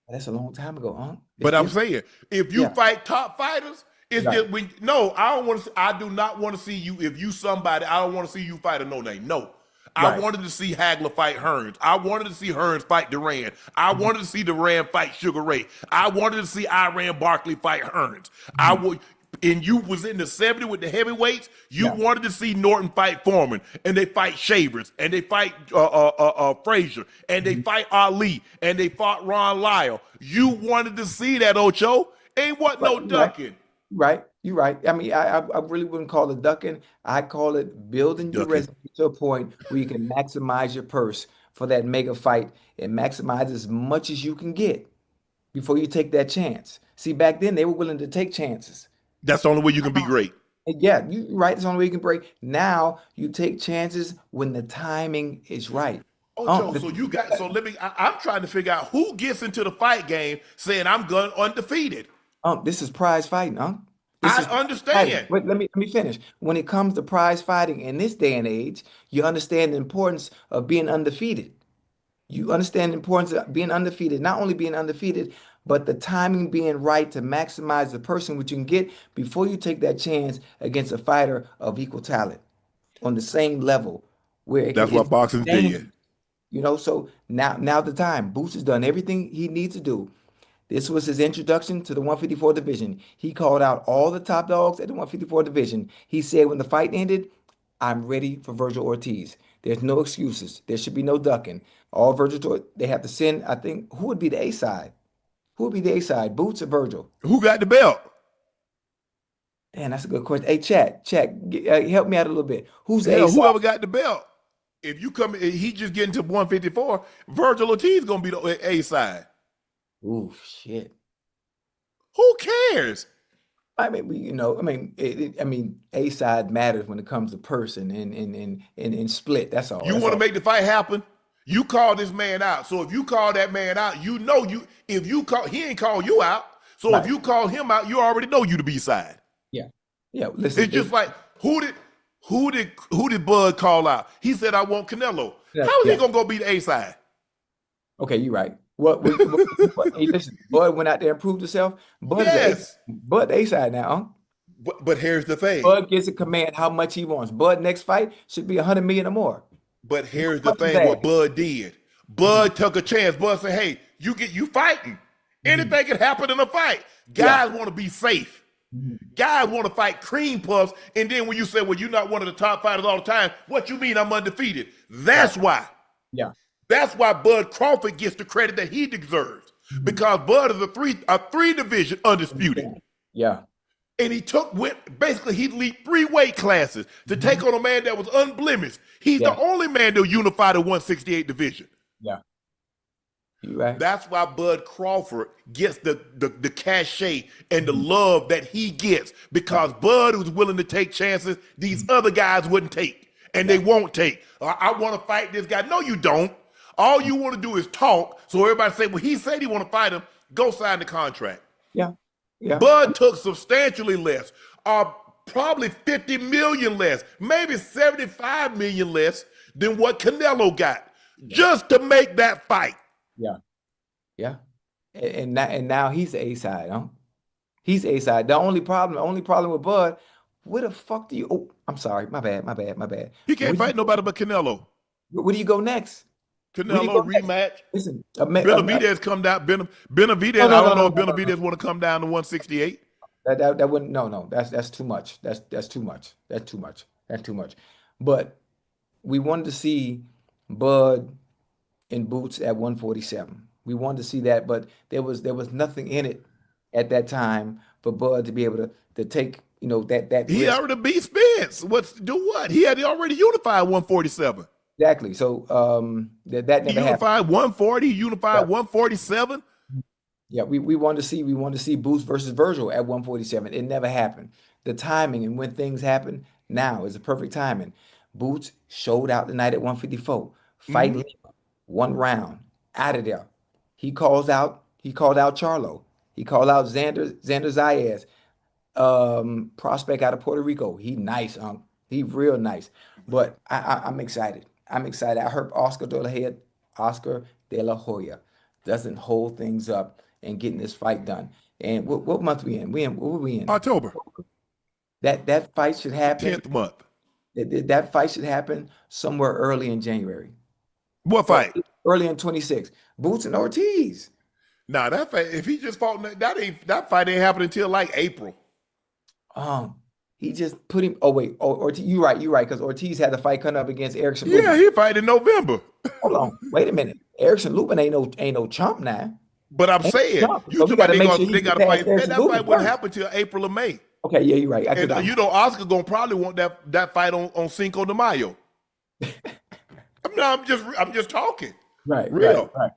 that's a long time ago, huh? But I'm saying, if you Yeah. fight top fighters, it's Right. just I don't want to. I do not want to see you. If you somebody, I don't want to see you fight a no name. No, I Right. wanted to see Hagler fight Hearns. I wanted to see Hearns fight Duran. I wanted to see Duran fight Sugar Ray. I wanted to see Iran Barkley fight Hearns. I would. And you was in the 70 with the heavyweights. You Yeah. wanted to see Norton fight Foreman, and they fight Shavers, and they fight Frazier, and they fight Ali, and they fought Ron Lyle. You wanted to see that, Ocho. Ain't what no Right. ducking. Right. You're right. I mean, I really wouldn't call it ducking. I call it building your Ducking. resume to a point where you can maximize your purse for that mega fight and maximize as much as you can get before you take that chance. See, back then they were willing to take chances. That's the only way you can be great. And yeah, you're right. It's the only way you can break. Now you take chances when the timing is right. Ocho, The- so you got let me. I'm trying to figure out who gets into the fight game saying I'm going undefeated. This is prize fighting, This I is understand. fighting. Wait, let me finish. When it comes to prize fighting in this day and age, you understand the importance of being undefeated. You understand the importance of being undefeated, not only being undefeated, but the timing being right to maximize the person which you can get before you take that chance against a fighter of equal talent on the same level where That's what it's boxing's dangerous. did. So now the time. Boots has done everything he needs to do. This was his introduction to the 154 division. He called out all the top dogs at the 154 division. He said when the fight ended, I'm ready for Virgil Ortiz. There's no excuses. There should be no ducking. All Virgil, they have to send, I think, who would be the A side? Who would be the A side, Boots or Virgil? Who got the belt? Damn, that's a good question. Hey, Chad, help me out a little bit. Who's the Hell, A side? whoever got the belt. If you come, he just getting to 154. Virgil Ortiz gonna be the A side. Ooh, shit. Who cares? I mean, A side matters when it comes to person and split. That's all. You That's want to all. make the fight happen? You call this man out. So if you call that man out, you know you. If you call, he ain't call you out. So Right. if you call him out, you already know you the B side. Yeah. Listen, It's just like who did Bud call out? He said I want Canelo. Yeah, How is yeah. he gonna go beat the A side? okay, you're right. Hey, listen, Bud went out there and proved himself. Yes. Bud the A side now, But here's the thing. Bud gets to command how much he wants. Bud next fight should be 100 million or more. But here's the What's thing, that? what Bud did. Bud took a chance. Bud said, hey, you fighting. Anything can happen in a fight. Guys want to be safe. Guys want to fight cream puffs, and then when you say, well, you're not one of the top fighters all the time, what you mean I'm undefeated? That's why. Yeah. That's why Bud Crawford gets the credit that he deserves. Because Bud is a three division undisputed. Yeah. And he basically he leaped 3 weight classes to take on a man that was unblemished. He's the only man to unify the 168 division. Yeah. You right. That's why Bud Crawford gets the cachet and the love that he gets, because Bud was willing to take chances these other guys wouldn't take, and they won't take. I want to fight this guy. No, you don't. All you want to do is talk. So everybody say, well, he said he want to fight him. Go sign the contract. Yeah. Yeah. Bud took substantially less, probably 50 million less, maybe 75 million less than what Canelo got, just to make that fight. Yeah. Yeah. And now he's the A side, huh? He's A side. The only problem with Bud, where the fuck do you I'm sorry, my bad. He can't fight nobody but Canelo. Where do you go next? Canelo rematch. Next? Listen, Benavidez come down. Benavidez, I don't know if Benavidez want to come down to 168. That wouldn't no. That's too much. That's too much. That's too much. But we wanted to see Bud in boots at 147. We wanted to see that, but there was nothing in it at that time for Bud to be able to take, that He risk. already beat Spence. What? He had already unified 147. Exactly. So that never happened. Unified 140, unified 147. Yeah, we wanted to see Boots versus Virgil at 147. It never happened. The timing and when things happen now is the perfect timing. Boots showed out tonight at 154. Fight Lima, 1 round, out of there. He called out Charlo. He called out Xander Zayas, prospect out of Puerto Rico. He nice, he real nice. But I'm excited. I hope Oscar De La Hoya doesn't hold things up and getting this fight done. And what month we in? What were we in? October. That fight should happen. 10th month. That fight should happen somewhere early in January. What fight? Early in 26. Boots and Ortiz. Nah, that fight, if he just fought, that fight ain't happening until like April. He just put him. Oh wait, Ortiz. You're right. Because Ortiz had the fight coming up against Erickson. Yeah, he fight in November. Hold on, wait a minute. Erickson Lubin ain't no chump now. But I'm saying, so they got to fight. That fight wouldn't happen till April or May. Okay, yeah, you're right. And Oscar gonna probably want that fight on Cinco de Mayo. I'm just talking. Right, real. Right.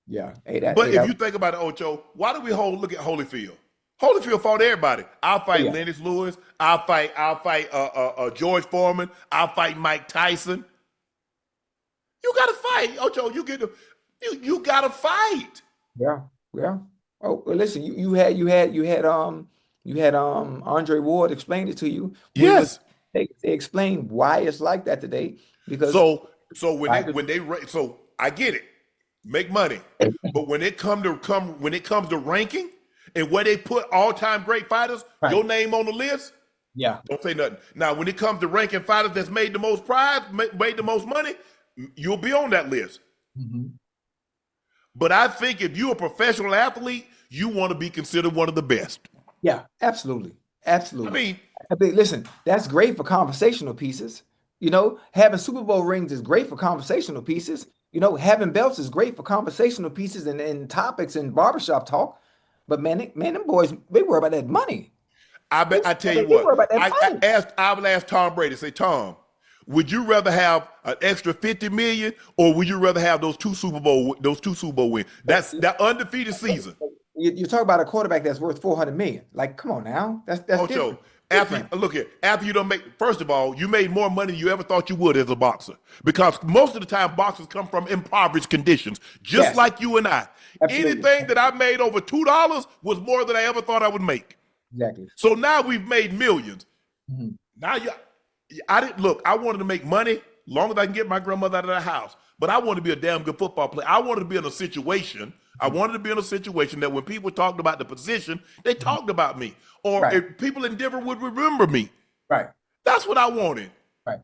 Yeah. But if you think about it, Ocho, why do we look at Holyfield? Holyfield fought everybody. I'll fight Lennox Lewis. I'll fight George Foreman. I'll fight Mike Tyson. You gotta fight, Ocho. You gotta fight. Yeah. Oh, well, listen. You had Andre Ward explain it to you. Yes. They explained why it's like that today because so I get it. Make money. But when it comes to ranking and where they put all-time great fighters, your name on the list, don't say nothing. Now, when it comes to ranking fighters that's made the most prize, made the most money, you'll be on that list. Mm-hmm. But I think if you're a professional athlete, you want to be considered one of the best. Yeah, absolutely. I mean, listen, that's great for conversational pieces. Having Super Bowl rings is great for conversational pieces. Having belts is great for conversational pieces and topics and barbershop talk. But man, them boys, they worry about that money. I tell you what, I would ask Tom Brady, say, Tom, would you rather have an extra 50 million or would you rather have those two Super Bowl wins? That's that undefeated season. You talk about a quarterback that's worth 400 million. Like, come on now. That's different. After you don't make, first of all, you made more money than you ever thought you would as a boxer. Because most of the time boxers come from impoverished conditions, just like you and I. Absolutely. Anything that I made over $2 was more than I ever thought I would make. Exactly. So now we've made millions. Mm-hmm. Now I wanted to make money long as I can get my grandmother out of the house. But I wanted to be a damn good football player. I wanted to be in a situation that when people talked about the position, they talked about me. Or if people in Denver would remember me. Right. That's what I wanted. Right.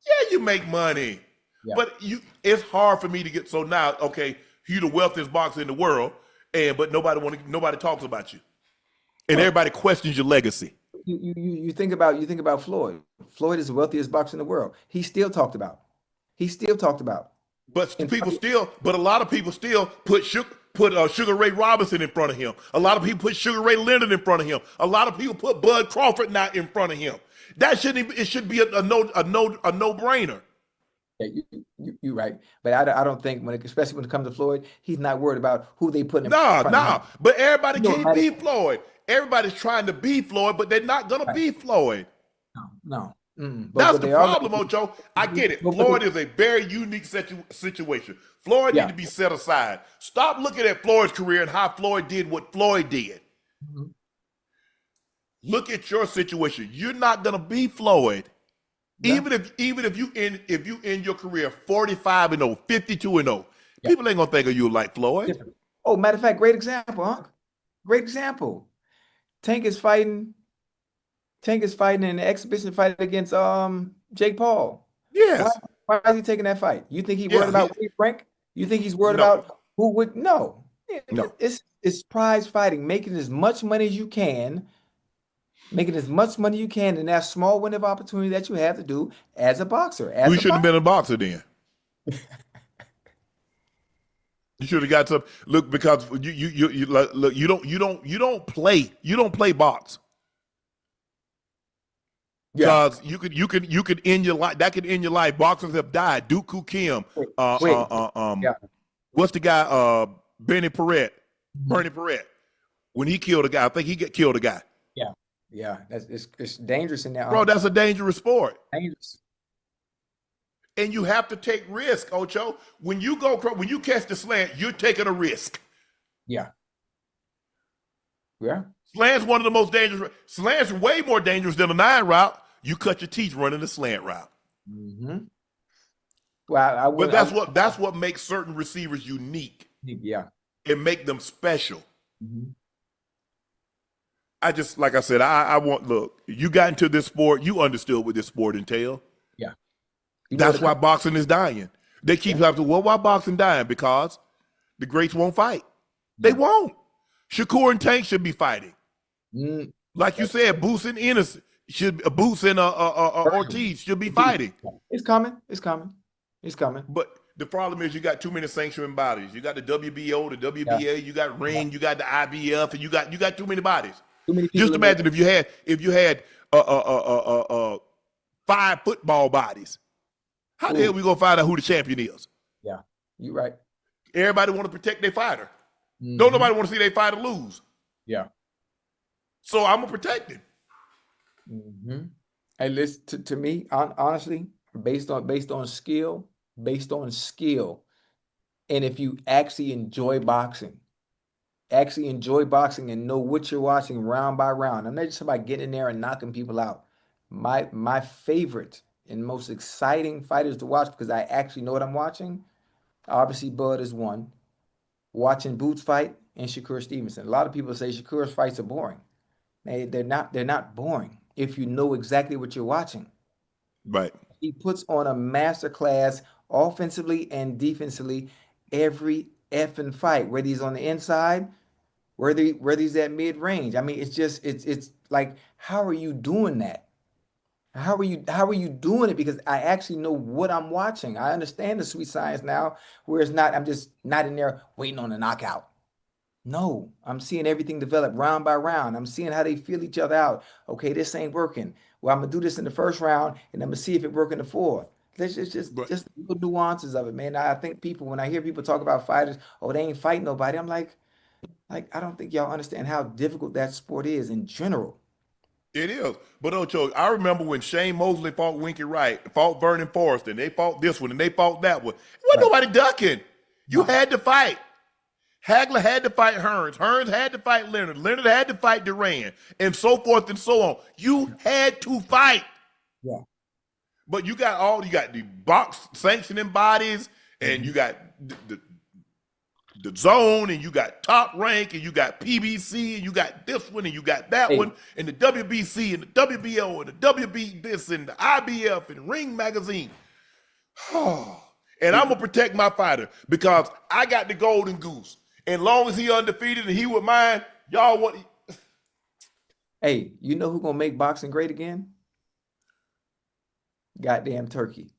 Yeah, you make money. Yeah. But it's hard for me to get, so now, okay, you're the wealthiest boxer in the world, but nobody talks about you. and everybody questions your legacy. You think about Floyd. Floyd is the wealthiest boxer in the world. He's still talked about. He's still talked about. But a lot of people still put Sugar Ray Robinson in front of him. A lot of people put Sugar Ray Leonard in front of him. A lot of people put Bud Crawford not in front of him. That it should be a no-brainer. Yeah, you're right, but I don't think especially when it comes to Floyd, he's not worried about who they put in. No. But everybody can't be Floyd. Everybody's trying to be Floyd, but they're not gonna be Floyd. No. That's the problem, Ocho. I get it. Floyd is a very unique situation. Floyd needs to be set aside. Stop looking at Floyd's career and how Floyd did what Floyd did. Mm-hmm. Look at your situation. You're not gonna be Floyd. Yeah. Even if you end your career 45-0, 52-0, people ain't gonna think of you like Floyd. Oh, matter of fact, great example, Unc. Great example. Tank is fighting in an exhibition fight against Jake Paul. Yes. Why is he taking that fight? You think he's worried about Willie Frank? You think he's worried about who would? No. It's prize fighting, making as much money as you can. Making as much money you can in that small window of opportunity that you have to do as a boxer. We shouldn't have been a boxer then. You should have got some look because you don't play box. Because you could end your life. That could end your life. Boxers have died. Dooku Kim. What's the guy? Bernie Perret. When he killed a guy, I think he killed a guy. Yeah, it's dangerous in there. Bro, that's a dangerous sport. Dangerous. And you have to take risk, Ocho. When you catch the slant, you're taking a risk. Yeah. Slant's one of the most dangerous. Slant's way more dangerous than a 9 route. You cut your teeth running the slant route. Mm-hmm. Well, but that's what makes certain receivers unique. Yeah. And make them special. Mm-hmm. I just, like I said, look, you got into this sport, you understood what this sport entailed. Yeah. That's why boxing is dying. They keep asking, well, why boxing dying? Because the greats won't fight. They won't. Shakur and Tank should be fighting. Like you said, Boots and Ennis Boots and Ortiz should be fighting. It's coming. But the problem is you got too many sanctioning bodies. You got the WBO, the WBA, you got Ring, you got the IBF, and you got too many bodies. Just imagine if you had 5 football bodies. How the hell we gonna find out who the champion is? Yeah, you're right. Everybody want to protect their fighter. Don't nobody want to see their fighter lose. Yeah. So I'm gonna protect him. Mm-hmm. And listen to me, honestly, based on skill, and if you actually enjoy boxing and know what you're watching round by round. I'm not just about getting in there and knocking people out. My favorite and most exciting fighters to watch, because I actually know what I'm watching, obviously Bud is one. Watching Boots fight and Shakur Stevenson. A lot of people say Shakur's fights are boring. They're not boring if you know exactly what you're watching. Right. He puts on a masterclass offensively and defensively every effing fight, whether he's on the inside, whether he's at mid-range. I mean, it's like, how are you doing that? How are you doing it? Because I actually know what I'm watching. I understand the sweet science now, where I'm just not in there waiting on a knockout. No, I'm seeing everything develop round by round. I'm seeing how they feel each other out. Okay, this ain't working. Well, I'm gonna do this in the first round, and I'm gonna see if it works in the fourth. There's just little nuances of it, man. I think when I hear people talk about fighters, oh, they ain't fighting nobody. I'm like I don't think y'all understand how difficult that sport is in general. It is. But Ocho, I remember when Shane Mosley fought Winky Wright, fought Vernon Forrester, and they fought this one, and they fought that one. Wasn't nobody ducking. You had to fight. Hagler had to fight Hearns. Hearns had to fight Leonard. Leonard had to fight Duran, and so forth and so on. You had to fight. Yeah. But you got the box sanctioning bodies, and you got the zone, and you got Top Rank, and you got PBC, and you got this one, and you got that one, and the WBC, and the WBO, and the WB this, and the IBF, and Ring Magazine. And I'm gonna protect my fighter because I got the golden goose. And long as he undefeated and he with mine, y'all want. Hey, you know who gonna make boxing great again? Goddamn Turkey.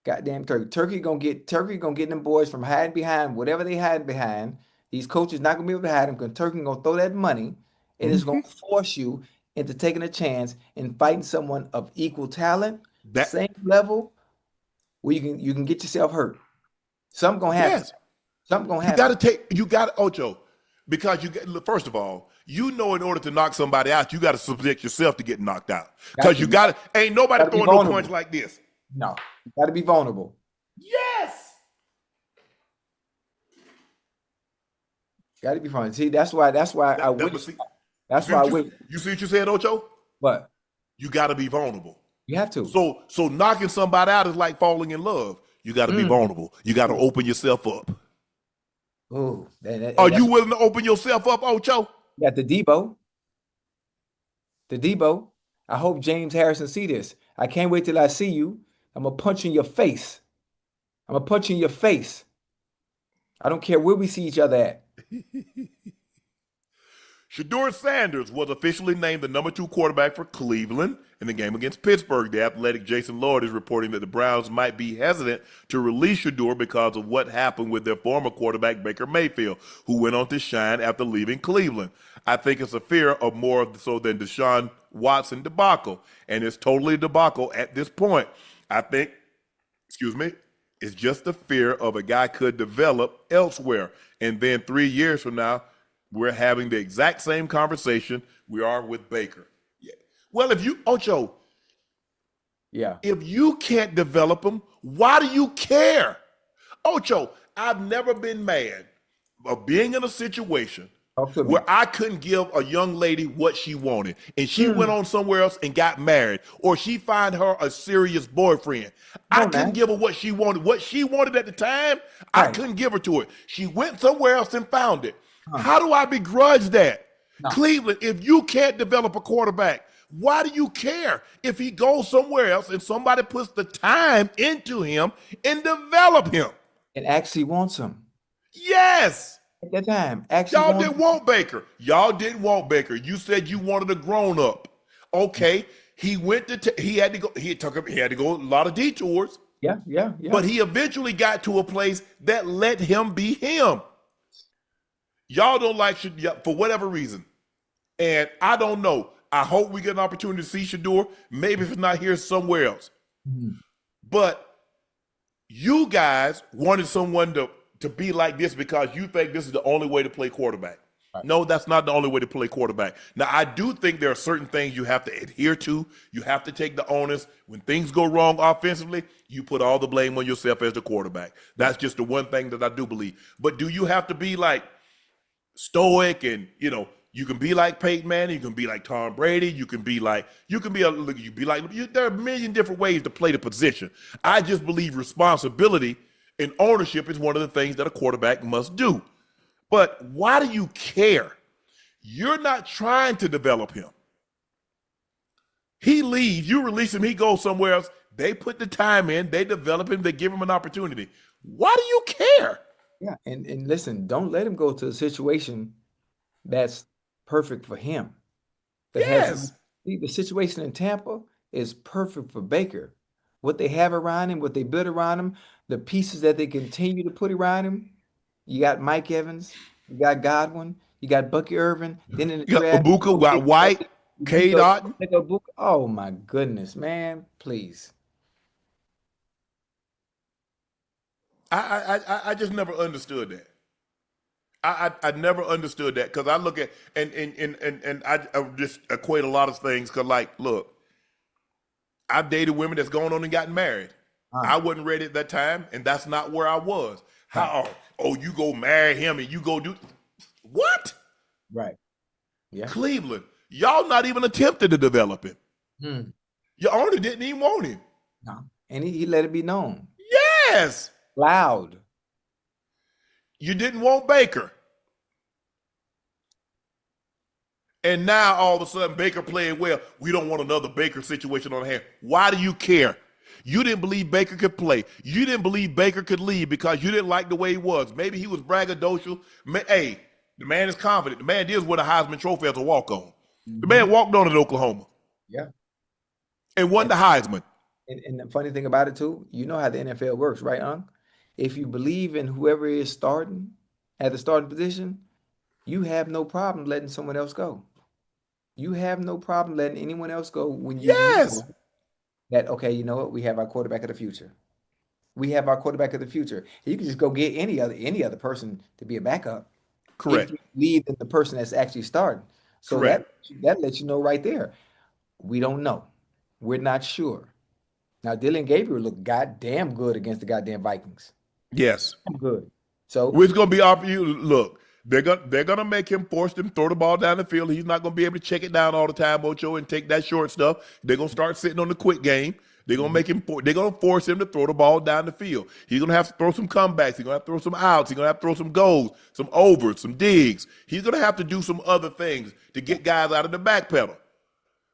Goddamn Turkey. Turkey gonna get them boys from hiding behind whatever they hide behind. These coaches not gonna be able to hide them because Turkey gonna throw that money and it's gonna force you into taking a chance and fighting someone of equal talent, That same level, where you can get yourself hurt. Something gonna happen. yes, Something gonna you got happen. to Ocho, because look, first of all, you know, in order to knock somebody out, you got to subject yourself to get knocked out. Because you got to, ain't nobody Gotta be throwing no punch vulnerable. like this. No, you gotta be vulnerable. Yes. Gotta be vulnerable. See, that's why I That wish. see, That's why I wish. you see what you said, Ocho? But You got to be vulnerable. you have to. So knocking somebody out is like falling in love. You got to be vulnerable. You got to open yourself up. Oh, Are you willing to open yourself up, Ocho? got the Debo. The Debo. I hope James Harrison see this. I can't wait till I see you. I'm gonna punch you in your face. I'm gonna punch you in your face. I don't care where we see each other at. Shedeur Sanders was officially named the number 2 quarterback for Cleveland in the game against Pittsburgh. The Athletic Jason Lloyd is reporting that the Browns might be hesitant to release Shedeur because of what happened with their former quarterback Baker Mayfield, who went on to shine after leaving Cleveland. I think it's a fear of more so than Deshaun Watson debacle, and it's totally a debacle at this point. I think, it's just the fear of a guy could develop elsewhere, and then 3 years from now, we're having the exact same conversation we are with Baker. Yeah. Well, Ocho, Yeah. if you can't develop them, why do you care? Ocho, I've never been mad of being in a situation Talk to me. where I couldn't give a young lady what she wanted, and she went on somewhere else and got married, or she find her a serious boyfriend. I on, couldn't man. give her what she wanted. What she wanted at the time, I Right. couldn't give her to it. She went somewhere else and found it. How do I begrudge that? No. Cleveland, if you can't develop a quarterback, why do you care if he goes somewhere else and somebody puts the time into him and develop him? And actually wants him. Yes. At that time. Actually Y'all wants didn't want Baker. Y'all didn't want Baker. You said you wanted a grown up. Okay. He went to he had to go. He had to go a lot of detours, Yeah. but he eventually got to a place that let him be him. Y'all don't like Shedeur for whatever reason, and I don't know. I hope we get an opportunity to see Shedeur. Maybe if it's not here, somewhere else. But you guys wanted someone to be like this because you think this is the only way to play quarterback. Right. No, that's not the only way to play quarterback. Now, I do think there are certain things you have to adhere to. You have to take the onus. When things go wrong offensively, you put all the blame on yourself as the quarterback. That's just the one thing that I do believe. But do you have to be like stoic and, you can be like Peyton Manning, you can be like Tom Brady, there are a million different ways to play the position. I just believe responsibility and ownership is one of the things that a quarterback must do. But why do you care? You're not trying to develop him. He leaves, you release him, he goes somewhere else. They put the time in, they develop him, they give him an opportunity. Why do you care? Yeah. And listen, don't let him go to a situation that's perfect for him. Yes. The situation in Tampa is perfect for Baker. What they have around him, what they built around him, the pieces that they continue to put around him. You got Mike Evans, you got Godwin, you got Bucky Irvin. Then in the You got draft, Ibuka, got White, K. Dot. Oh my goodness, man! Please. I just never understood that. I never understood that because I look at and I just equate a lot of things because look, I've dated women that's gone on and gotten married. I wasn't ready at that time, and that's not where I was. You go marry him and you go do what? Right. Yeah. Cleveland, y'all not even attempted to develop him. Your owner didn't even want him. No. And he let it be known. Yes. Loud. You didn't want Baker. And now all of a sudden Baker playing well. We don't want another Baker situation on hand. Why do you care? You didn't believe Baker could play. You didn't believe Baker could lead because you didn't like the way he was. Maybe he was braggadocious. Hey, the man is confident. The man did win a Heisman Trophy as a walk-on. The man walked on in Oklahoma Yeah. and won the Heisman. And the funny thing about it too, you know how the NFL works, right, Unc? If you believe in whoever is starting at the starting position, you have no problem letting someone else go. You have no problem letting anyone else go when you Yes. know that, okay, you know what? We have our quarterback of the future. We have our quarterback of the future. You can just go get any other person to be a backup if Correct. you believe in the person that's actually starting. So Correct. that lets you know right there. We don't know. We're not sure. Now, Dylan Gabriel looked goddamn good against the goddamn Vikings. Yes. Good. So Which gonna be off you. Look, they're gonna make him force him throw the ball down the field. He's not gonna be able to check it down all the time, Ocho, and take that short stuff. They're gonna start sitting on the quick game. They're gonna make him. They're gonna force him to throw the ball down the field. He's gonna have to throw some comebacks. He's gonna have to throw some outs. He's gonna have to throw some goals, some overs, some digs. He's gonna have to do some other things to get guys out of the back pedal.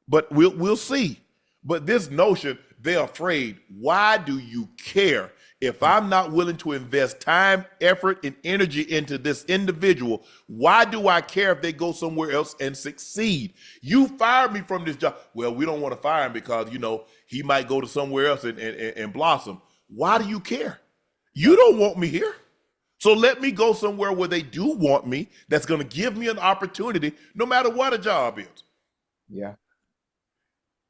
But we'll see. But this notion, they're afraid. Why do you care? If I'm not willing to invest time, effort, and energy into this individual, why do I care if they go somewhere else and succeed? You fired me from this job. Well, we don't want to fire him because, he might go to somewhere else and blossom. Why do you care? You don't want me here. So let me go somewhere where they do want me, that's going to give me an opportunity no matter what a job is. yeah.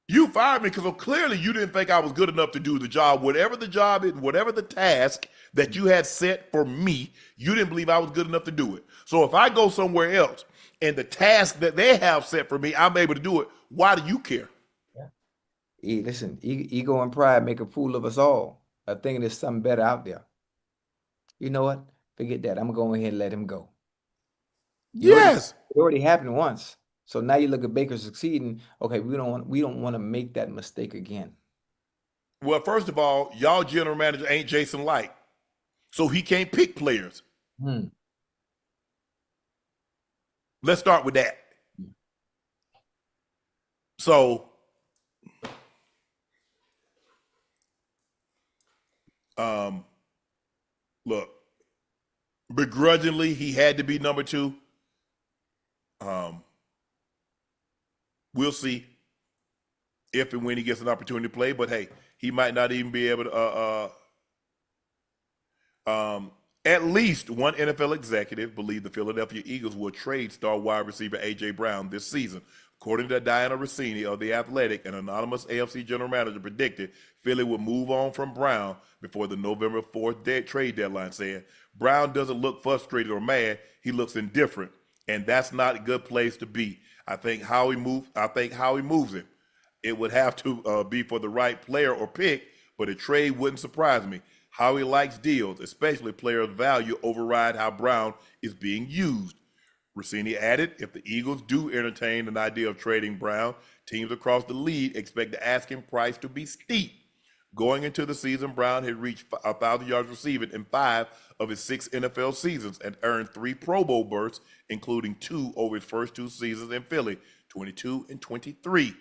You fired me because clearly you didn't think I was good enough to do the job. Whatever the job is, whatever the task that you had set for me, you didn't believe I was good enough to do it. So if I go somewhere else and the task that they have set for me, I'm able to do it, why do you care? Yeah. Listen, ego and pride make a fool of us all. I think there's something better out there. You know what? Forget that. I'm going to go ahead and let him go. Yes. It already happened once. So now you look at Baker succeeding. Okay, we don't want to make that mistake again. Well, first of all, y'all general manager ain't Jason Light, so he can't pick players. Let's start with that. So, look, begrudgingly, he had to be number 2. We'll see if and when he gets an opportunity to play, but hey, he might not even be able to. At least one NFL executive believed the Philadelphia Eagles will trade star wide receiver A.J. Brown this season. According to Diana Rossini of The Athletic, an anonymous AFC general manager predicted Philly would move on from Brown before the November 4th trade deadline, saying, Brown doesn't look frustrated or mad. He looks indifferent, and that's not a good place to be. I think how he moves him. It would have to be for the right player or pick, but a trade wouldn't surprise me. How he likes deals, especially players' value, override how Brown is being used. Rossini added, if the Eagles do entertain an idea of trading Brown, teams across the league expect the asking price to be steep. Going into the season, Brown had reached 1,000 yards receiving in 5 of his 6 NFL seasons and earned 3 Pro Bowl berths, including 2 over his first 2 seasons in Philly, 22 and 23.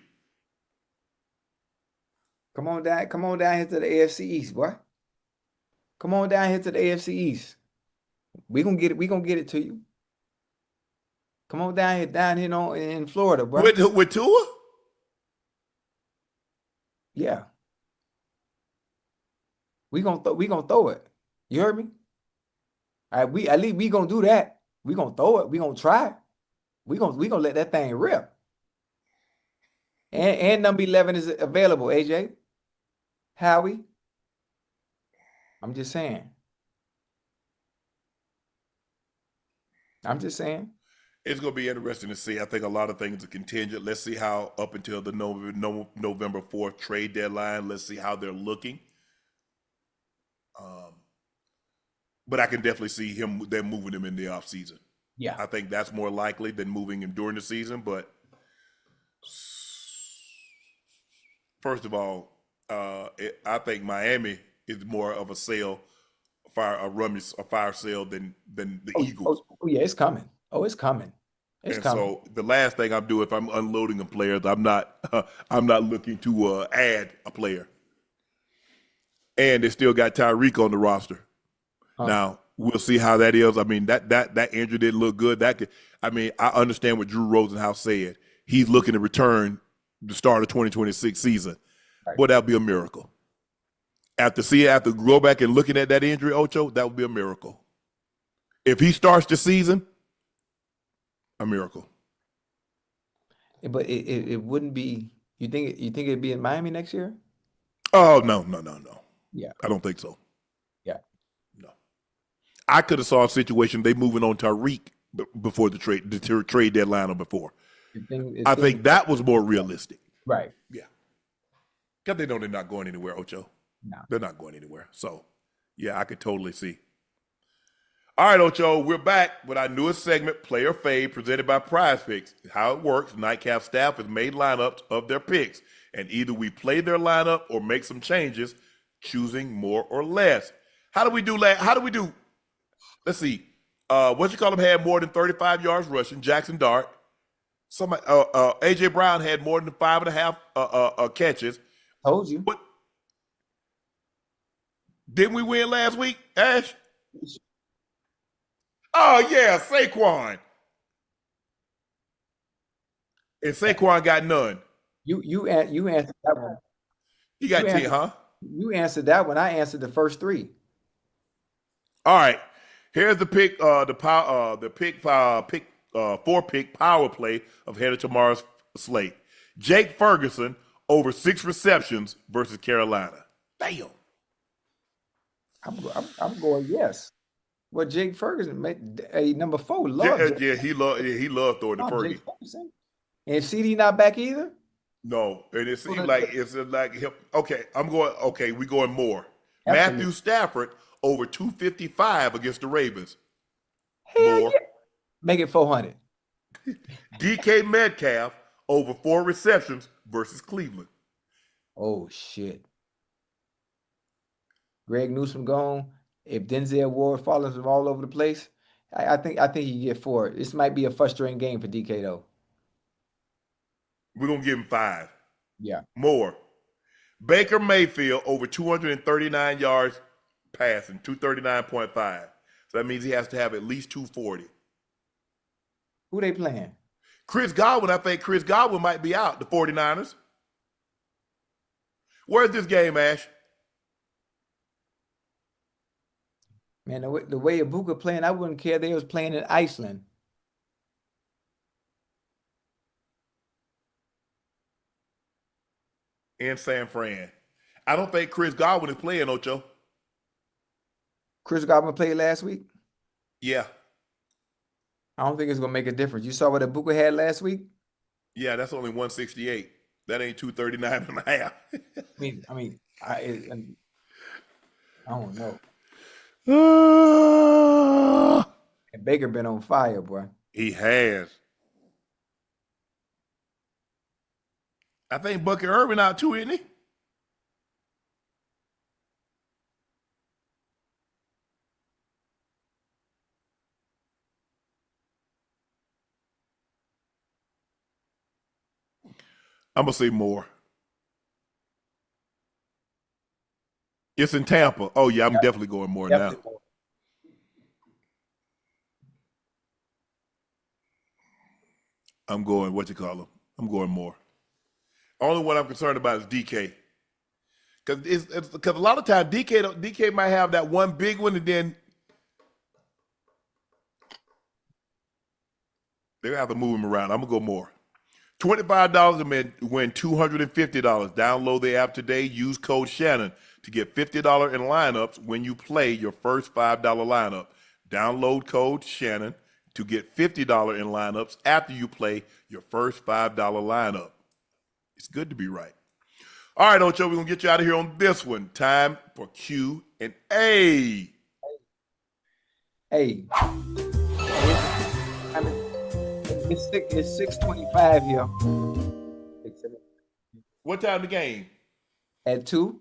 Come on down here to the AFC East, boy. Come on down here to the AFC East. We gonna get it to you. Come on down here in Florida, bro. With Tua? Yeah. We gonna throw it. You heard me? All right, at least we gonna do that. We gonna throw it. We gonna try. We gonna let that thing rip. And number 11 is available, AJ. Howie. I'm just saying. It's going to be interesting to see. I think a lot of things are contingent. Let's see how up until the November 4th trade deadline, let's see how they're looking. But I can definitely see them moving him in the offseason. Yeah. I think that's more likely than moving him during the season. But first of all, I think Miami is more of a fire sale than the Eagles. Oh, yeah, it's coming. It's coming. It's coming. So the last thing I'm doing if I'm unloading a player, I'm not looking to add a player. And they still got Tyreek on the roster. Now we'll see how that is. I mean, that injury didn't look good. I understand what Drew Rosenhaus said. he's looking to return the start of 2026 season. Right. Boy, that would be a miracle. After go back and looking at that injury, Ocho, that would be a miracle. If he starts the season, a miracle. But it wouldn't be. You think it'd be in Miami next year? Oh, no. Yeah. I don't think so. Yeah. No. I could have saw a situation they moving on Tariq before the trade deadline or before. I think that was more realistic. Right. Yeah. Because they know they're not going anywhere, Ocho. No. They're not going anywhere. So, yeah, I could totally see. All right, Ocho, we're back with our newest segment, Player Fave, presented by Prize Picks. How it works, Nightcap staff has made lineups of their picks, and either we play their lineup or make some changes, choosing more or less. How do we do? Let's see. Whatchamacallit had more than 35 yards rushing. Jackson Dart. AJ Brown had more than 5.5 catches. Told you. What? Didn't we win last week, Ash? Oh, yeah, Saquon. And Saquon got none. You answered that one. He got 10, huh? You answered that one. I answered the first three. All right. Here's the pick, four-pick power play of headed tomorrow's slate. Jake Ferguson over 6 receptions versus Carolina. Damn. I'm going yes. Well, Jake Ferguson made a number 4. He loved throwing the Fergie. And CD not back either. No, and it seems like him. Okay, we going more. Absolutely. Matthew Stafford over 255 against the Ravens. Hell More. yeah. Make it 400. DK Metcalf over 4 receptions versus Cleveland. Oh shit. Greg Newsome gone. If Denzel Ward follows him all over the place, I think he get 4. This might be a frustrating game for DK though. We're gonna give him 5. Yeah. More. Baker Mayfield over 239 yards passing, 239.5. So that means he has to have at least 240. Who they playing? Chris Godwin, I think Chris Godwin might be out, the 49ers. Where's this game, Ash? Man, the way Ibuka playing, I wouldn't care if they was playing in Iceland. In San Fran. I don't think Chris Godwin is playing, Ocho. Chris Godwin played last week. Yeah. I don't think it's gonna make a difference. You saw what Ibuka had last week? Yeah, that's only 168. That ain't 239 and a half. I don't know. And Baker been on fire, boy. He has. I think Bucky Irvin out too, isn't he? I'm going to say more. It's in Tampa. Oh, yeah, I'm definitely going more now. I'm going, I'm going more. Only one I'm concerned about is DK. Because a lot of times DK might have that one big one and then they're going to have to move him around. I'm going to go more. $25 to win $250. Download the app today. Use code Shannon to get $50 in lineups when you play your first $5 lineup. Download code Shannon to get $50 in lineups after you play your first $5 lineup. It's good to be right. All right, Ocho, we're going to get you out of here on this one. Time for Q&A. Hey. It's 6:25 here. What time the game? At 2.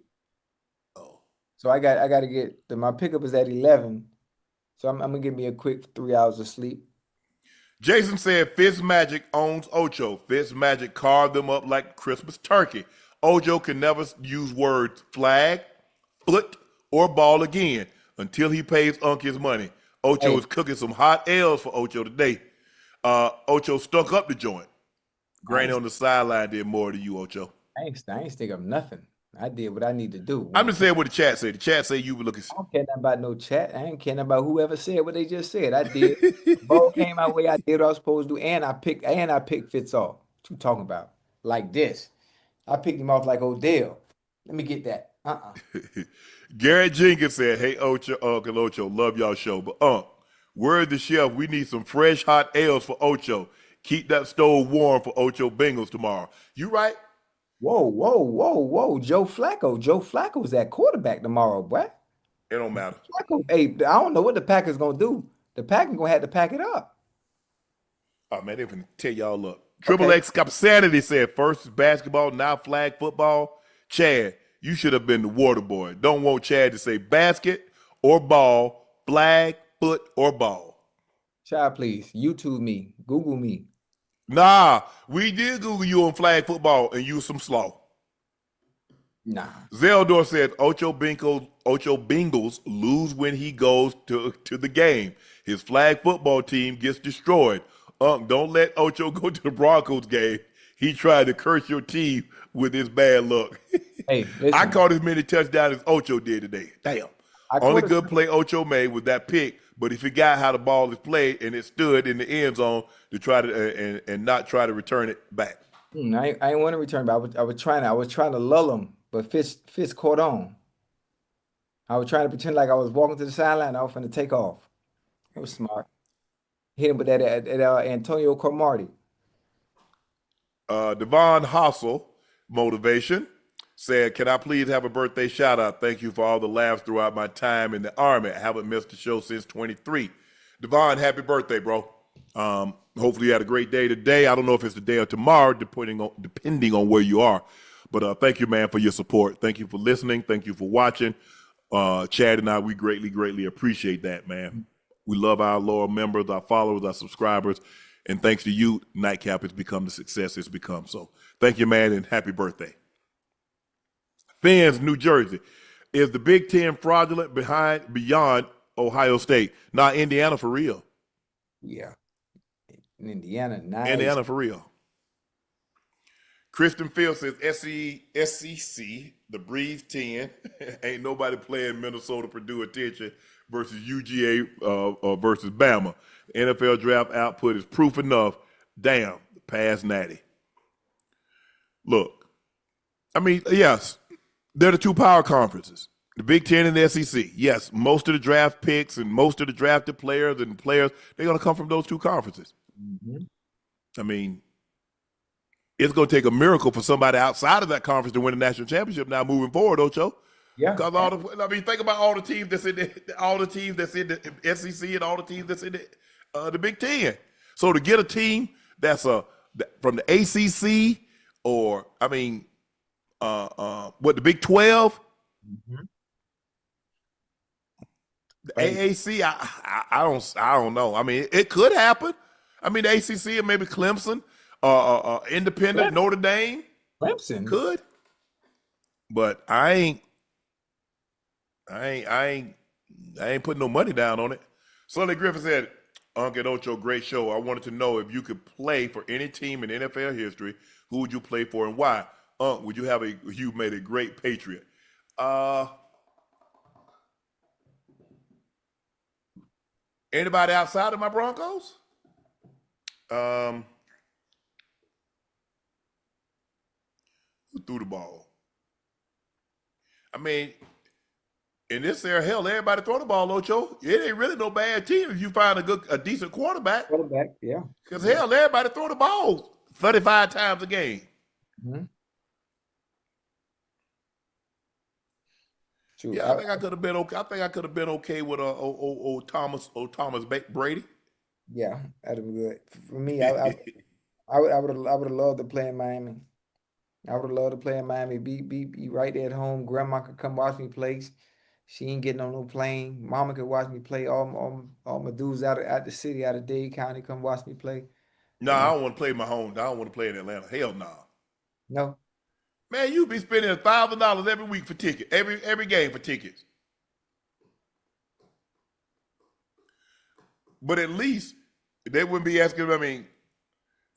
Oh. So I got to get my pickup is at 11. So I'm gonna give me a quick 3 hours of sleep. Jason said Fitzmagic owns Ocho. Fitzmagic carved them up like Christmas turkey. Ocho can never use words flag, foot, or ball again until he pays Unc his money. Ocho is cooking some hot L's for Ocho today. Ocho stunk up the joint. Granny on the sideline did more than you, Ocho. I ain't stick up nothing. I did what I need to do. I'm just saying what the chat said. The chat said you were looking. I don't care nothing about no chat. I ain't care nothing about whoever said what they just said. I did. Ball came my way. I did what I was supposed to do, and I picked Fitz off. What you talking about? Like this. I picked him off like Odell. Let me get that. Garrett Jenkins said, "Hey Ocho, Unc and Ocho, love y'all show, but word the chef, we need some fresh hot ales for Ocho. Keep that stove warm for Ocho Bengals tomorrow." You right? Whoa. Joe Flacco. Joe Flacco's at quarterback tomorrow, boy. It don't matter. Flacco, hey, I don't know what the Packers gonna do. The Packers gonna have to pack it up. Oh man, they're gonna tear y'all up. Triple X Sanity said, "First is basketball, now flag football." Chad, you should have been the water boy. Don't want Chad to say basket or ball, flag, foot, or ball. Chad, please, YouTube me, Google me. Nah, we did Google you on flag football and use some slaw. Nah. Zeldor said, Ocho Bengals lose when he goes to the game. His flag football team gets destroyed. Don't let Ocho go to the Broncos game. He tried to curse your team with his bad luck. Hey, listen. I caught as many touchdowns as Ocho did today. Damn. Only good play Ocho made was that pick, but he forgot how the ball is played, and it stood in the end zone to try to and not try to return it back. I ain't want to return, but I was trying to lull him, but Fitz caught on. I was trying to pretend like I was walking to the sideline. I was finna take off. It was smart. Hit him with that Antonio Cromartie. Devon Hossel, motivation, said, "Can I please have a birthday shout out? Thank you for all the laughs throughout my time in the Army. I haven't missed the show since 23. Devon, happy birthday, bro. Hopefully you had a great day today. I don't know if it's the day or tomorrow, depending on where you are. But thank you, man, for your support. Thank you for listening. Thank you for watching. Chad and I, we greatly appreciate that, man. We love our loyal members, our followers, our subscribers. And thanks to you, Nightcap has become the success it's become. So thank you, man, and happy birthday. Fans, New Jersey. Is the Big Ten fraudulent beyond Ohio State? Not Indiana for real. Yeah. Indiana, nice. Indiana for real. Kristen Field says SEC, the Breeze 10. Ain't nobody playing Minnesota, Purdue attention versus UGA versus Bama. NFL draft output is proof enough. Damn, pass natty. Look, I mean, yes, they're the two power conferences, the Big Ten and the SEC. Yes, most of the draft picks and most of the drafted players, they're going to come from those two conferences. Mm-hmm. I mean, it's going to take a miracle for somebody outside of that conference to win a national championship now moving forward, Ocho. Yeah. Because think about all the teams that's in the SEC and all the teams that's in the Big Ten. So to get a team that's from the ACC or the Big 12, Mm-hmm. the AAC, I don't know. I mean, it could happen. I mean, the ACC and maybe Clemson, Independent, Notre Dame, Clemson could, but I ain't putting no money down on it. Sully Griffin said, Unc and Ocho, great show. I wanted to know if you could play for any team in NFL history, who would you play for and why? Unc, you made a great Patriot. Anybody outside of my Broncos? Who threw the ball? I mean, in this era, hell, everybody throw the ball, Ocho. It ain't really no bad team if you find a decent quarterback. Yeah. Because hell, everybody throw the ball 35 times a game. Mm-hmm. True. Yeah, I think I could have been okay. I think I could have been okay with Thomas Brady. Yeah, that'd be good. For me, I would have loved to play in Miami. I would have loved to play in Miami. Be right there at home. Grandma could come watch me play. She ain't getting on no plane. Mama could watch me play. All my dudes out the city, out of Dade County, come watch me play. No, I don't want to play my home. I don't want to play in Atlanta. Hell no. No. Man, you be spending $1,000 every week for tickets, every game for tickets. But at least they wouldn't be asking. I mean,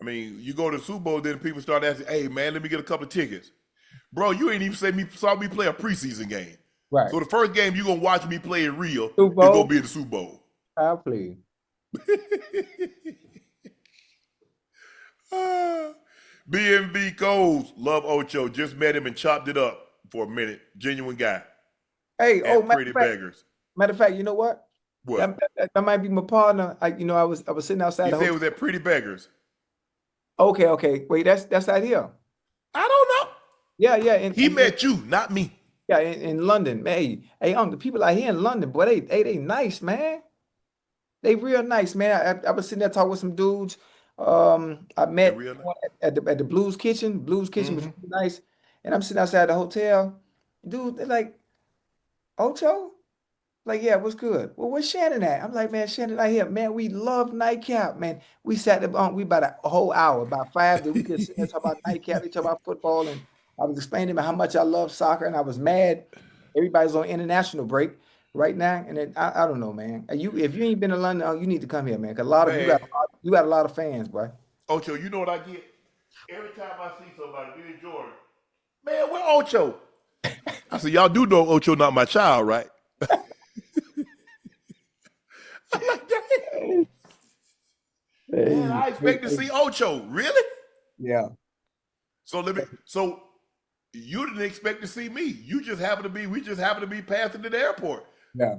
I mean, you go to the Super Bowl, then people start asking, "Hey, man, let me get a couple of tickets." Bro, you ain't even saw me play a preseason game. Right. So the first game you gonna watch me play in real Super is Bowl? gonna be in the Super Bowl. I'll play. BMV Coles, love Ocho. Just met him and chopped it up for a minute. Genuine guy. Hey, Pretty beggars. matter of fact, you know what? What? That might be my partner. I was sitting outside You the said it hotel. was at Pretty Beggars. Okay. Wait, that's out here. I don't know. Yeah. He met you, not me. Yeah, in London. Hey, the people out here in London, boy, they nice, man. They real nice, man. I was sitting there talking with some dudes. I met real nice? one at the Blues Kitchen. Blues Kitchen was Mhm. really nice. And I'm sitting outside the hotel. Dude, they're like, Ocho? Like, yeah, what's good? Well, where's Shannon at? I'm like, man, Shannon out here. Man, we love Nightcap, man. We sat there, we about a whole hour, about 5 that we could sit there talk about Nightcap, they talk about football, and I was explaining to him how much I love soccer, and I was mad. Everybody's on international break right now, and then I don't know, man. If you ain't been to London, you need to come here, man. Cause Man. you got a lot of fans, boy. Ocho, you know what I get? Every time I see somebody, me and Jordan, man, where Ocho? I said, y'all do know Ocho not my child, right? I'm like, damn. Man, I expect to see Ocho. Really? Yeah. So you didn't expect to see me. We just happened to be passing to the airport. Yeah.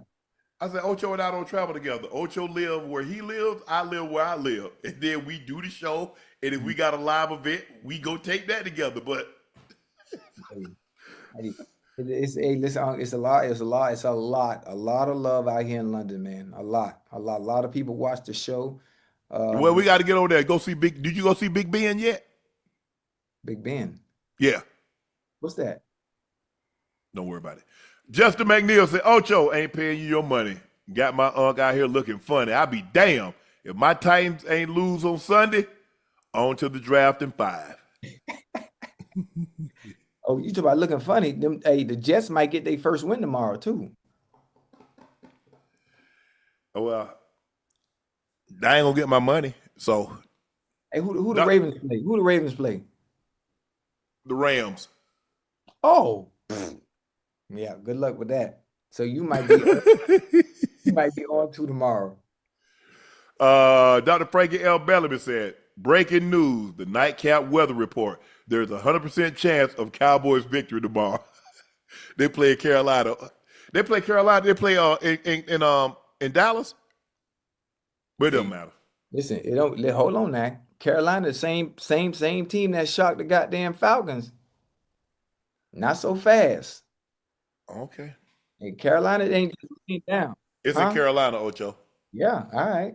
I said, Ocho and I don't travel together. Ocho live where he lives, I live where I live. And then we do the show. And if we got a live event, we go take that together. But Listen, it's a lot of love out here in London, man. A lot of people watch the show. well, we got to get over there. Go see Did you go see Big Ben yet? Big Ben. Yeah. What's that? Don't worry about it. Justin McNeil said, Ocho ain't paying you your money. Got my unc out here looking funny. I'll be damned if my Titans ain't lose on Sunday. On to the draft in 5. Oh, you talk about looking funny. The Jets might get their first win tomorrow too. Oh, well, I ain't gonna get my money. So, Hey, who the Ravens play? Who the Ravens play? The Rams. Oh, yeah. Good luck with that. So you might be on to tomorrow. Dr. Frankie L. Bellamy said, breaking news, the Nightcap weather report. There's a 100% chance of Cowboys victory tomorrow. They play Carolina. They play in Dallas. But it doesn't matter. Listen, hold on now. Carolina, same team that shocked the goddamn Falcons. Not so fast. Okay. And Carolina ain't down. It's in Carolina, Ocho. Yeah, all right.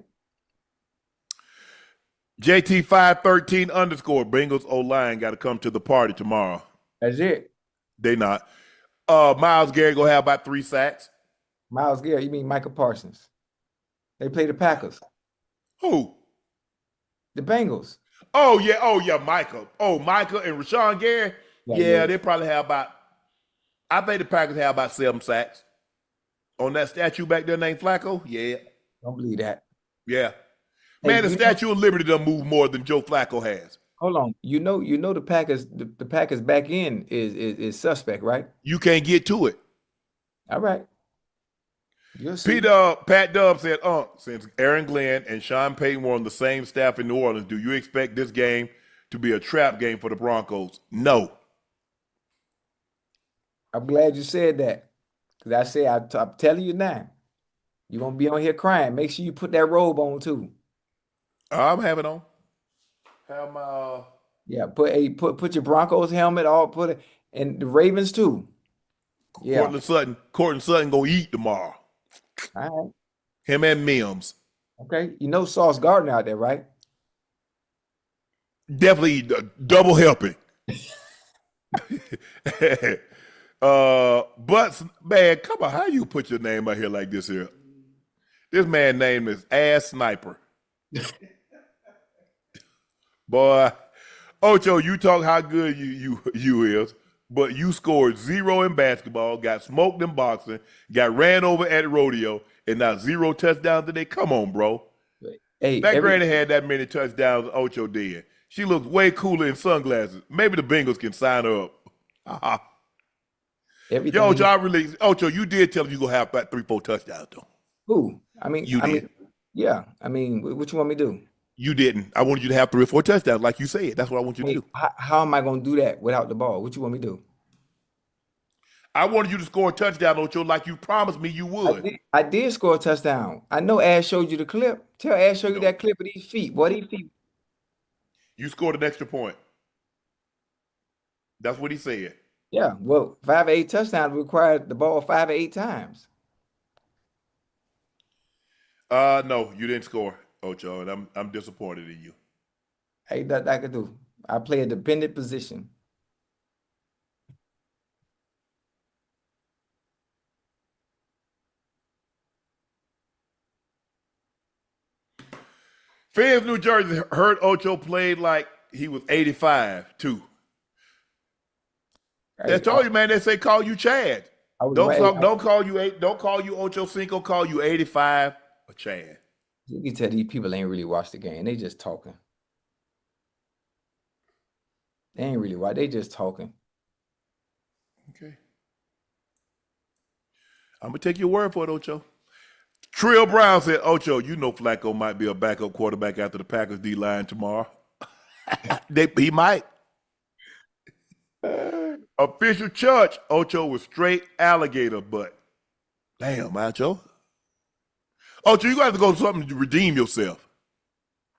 JT513 _ Bengals O-line got to come to the party tomorrow. That's it. They not. Myles Garrett gonna have about 3 sacks. Myles Garrett, you mean Michael Parsons? They play the Packers. Who? The Bengals. Oh yeah, Michael. Oh, Michael and Rashawn Gary. Yeah, they probably have about. I think the Packers have about 7 sacks. On that statue back there named Flacco. Yeah. Don't believe that. Yeah. Man, the Statue of Liberty doesn't move more than Joe Flacco has. Hold on. You know the Packers, the Packers back end is suspect, right? You can't get to it. All right. You'll see. Pat Dub said, since Aaron Glenn and Sean Payton were on the same staff in New Orleans, do you expect this game to be a trap game for the Broncos? No. I'm glad you said that. Because I'm telling you now, you're going to be on here crying. Make sure you put that robe on too. I'm having on. Have my Yeah, put your Broncos helmet on, and the Ravens too. Yeah. Cortland Sutton gonna eat tomorrow. All right. Him and Mims. Okay. You know Sauce Gardner out there, right? Definitely double helping. But man, come on, how you put your name out here like this here? This man name is Ass Sniper. Boy, Ocho, you talk how good you is, but you scored 0 in basketball, got smoked in boxing, got ran over at rodeo, and now 0 touchdowns today. Come on, bro. Hey, Granny had that many touchdowns Ocho did. She looks way cooler in sunglasses. Maybe the Bengals can sign her up. Uh-huh. Everything. Yo, Ocho, Ocho, you did tell him you gonna have about 3-4 touchdowns though. Who? I mean, You did. yeah. I mean, what you want me to do? You didn't. I wanted you to have 3 or 4 touchdowns, like you said. That's what I want you to do. How am I going to do that without the ball? What you want me to do? I wanted you to score a touchdown, Ocho, like you promised me you would. I did score a touchdown. I know Ash showed you the clip. Tell Ash show you that clip of these feet. Boy, these feet. You scored an extra point. That's what he said. Yeah, well, 5 or 8 touchdowns required the ball 5 or 8 times. No, you didn't score, Ocho, and I'm disappointed in you. Ain't nothing I can do. I play a dependent position. Fans, New Jersey heard Ocho played like he was 85 too. They told you, man. They say call you Chad. Don't call you Ochocinco. Call you 85 or Chad. You can tell these people ain't really watched the game. They just talking. They ain't really watch. They just talking. Okay. I'm gonna take your word for it, Ocho. Trill Brown said, Ocho, you know Flacco might be a backup quarterback after the Packers D-line tomorrow. He might. Official church, Ocho was straight alligator butt. Damn, Ocho. Ocho, you got to go to something to redeem yourself.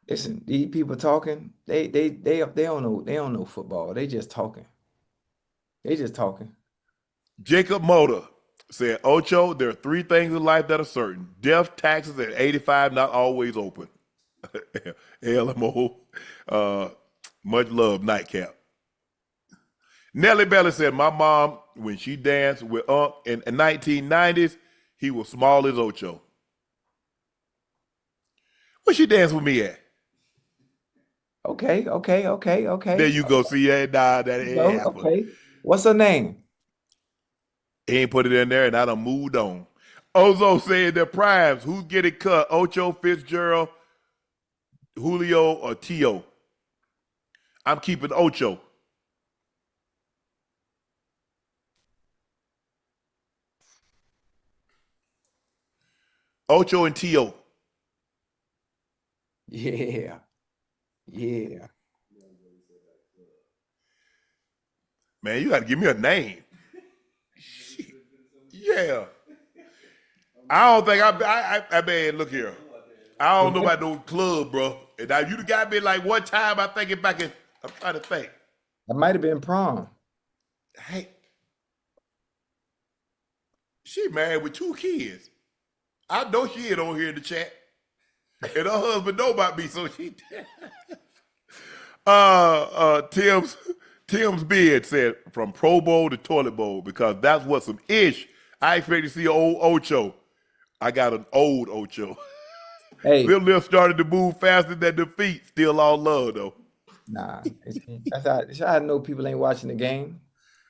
Listen, these people talking, they don't know football. They just talking. They just talking. Jacob Motor said, Ocho, there are 3 things in life that are certain. Death, taxes, and 85 not always open. LMO. Much love, Nightcap. Nellie Belly said, my mom, when she danced with Unc in the 1990s, he was small as Ocho. Where she danced with me at? Okay. There you go. See, that ain't happened. Okay. What's her name? He ain't put it in there, and I done moved on. Ozo said their primes. Who's getting cut? Ocho, Fitzgerald, Julio, or Tio? I'm keeping Ocho. Ocho and Tio. Yeah. Man, you got to give me a name. Yeah. I don't think I mean, look here. I don't know about no club, bro. And now you got me like one time. I'm trying to think. That might have been prom. Hey, she married with 2 kids. I know she ain't on here in the chat. And her husband know about me, so she Tim's beard said from Pro Bowl to toilet bowl, because that's what some ish. I expect to see an old Ocho. I got an old Ocho. Hey, Lil started to move faster than the feet. Still all love though. Nah, that's how I know people ain't watching the game.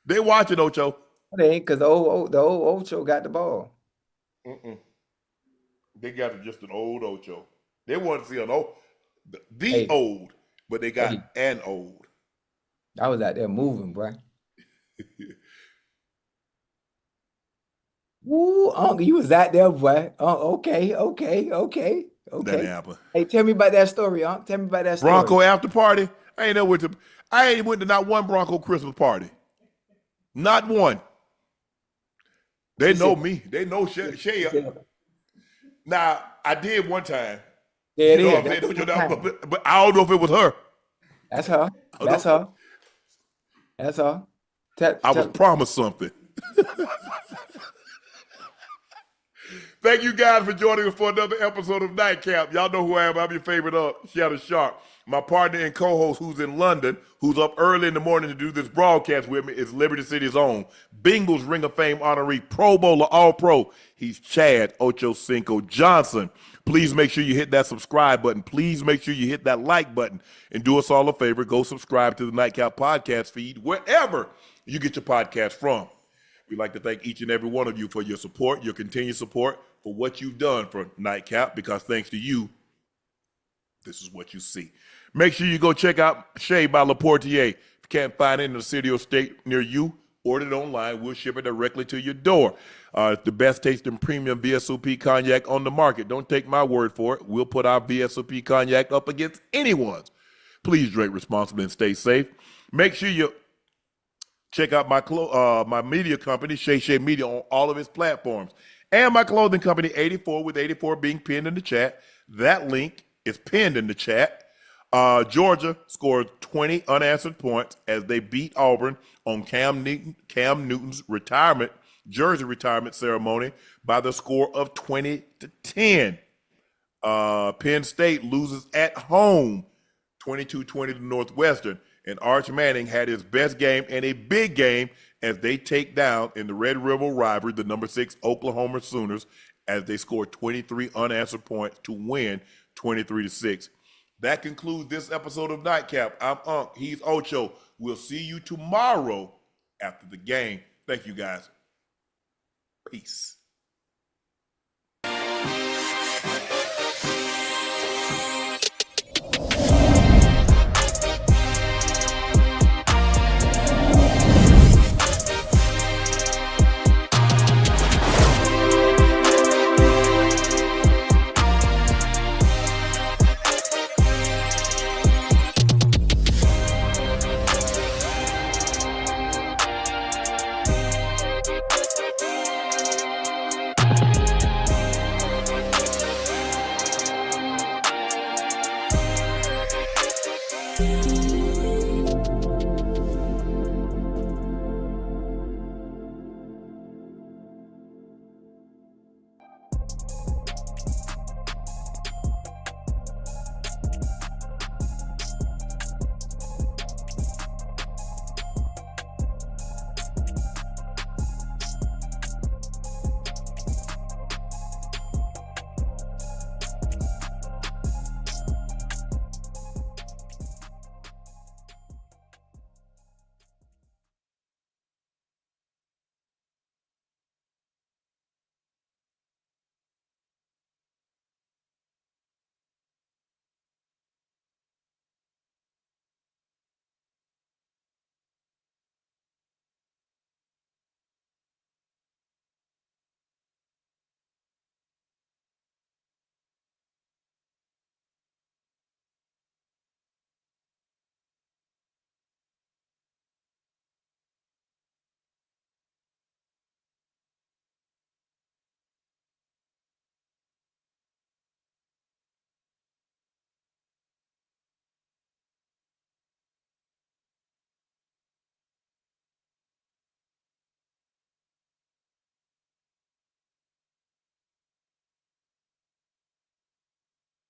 They watching Ocho. They ain't, because the old Ocho got the ball. They got just an old Ocho. They want to see an old, Hey. old, but they got an old. I was out there moving, bro. Woo, Unc, you was out there, boy. Okay. That happened. Hey, tell me about that story, Unc. Tell me about that story. Bronco after party. I ain't went to not one Bronco Christmas party. Not one. They know me. They know Shay. Now, I did one time. Yeah, but I don't know if it was her. That's her. That's her. I was promised something. Thank you guys for joining us for another episode of Nightcap. Y'all know who I am. I'm your favorite Shannon Sharpe. My partner and co-host who's in London, who's up early in the morning to do this broadcast with me, is Liberty City's own Bengals Ring of Fame honoree, Pro Bowler, All-Pro. He's Chad Ochocinco Johnson. Please make sure you hit that subscribe button. Please make sure you hit that like button. And do us all a favor, go subscribe to the Nightcap podcast feed wherever you get your podcast from. We'd like to thank each and every one of you for your support, your continued support, for what you've done for Nightcap, because thanks to you, this is what you see. Make sure you go check out Shea by LaPortier. If you can't find it in the city or state near you, order it online. We'll ship it directly to your door. It's the best tasting premium VSOP cognac on the market. Don't take my word for it. We'll put our VSOP cognac up against anyone's. Please drink responsibly and stay safe. Make sure you check out my media company, Shay Media, on all of its platforms. And my clothing company, 84, with 84 being pinned in the chat. That link is pinned in the chat. Georgia scored 20 unanswered points as they beat Auburn on Cam Newton's jersey retirement ceremony by the score of 20-10. Penn State loses at home 22-20 to Northwestern, and Arch Manning had his best game and a big game as they take down in the Red River rivalry the number 6 Oklahoma Sooners as they scored 23 unanswered points to win 23-6. That concludes this episode of Nightcap. I'm Unc. He's Ocho. We'll see you tomorrow after the game. Thank you, guys. Peace.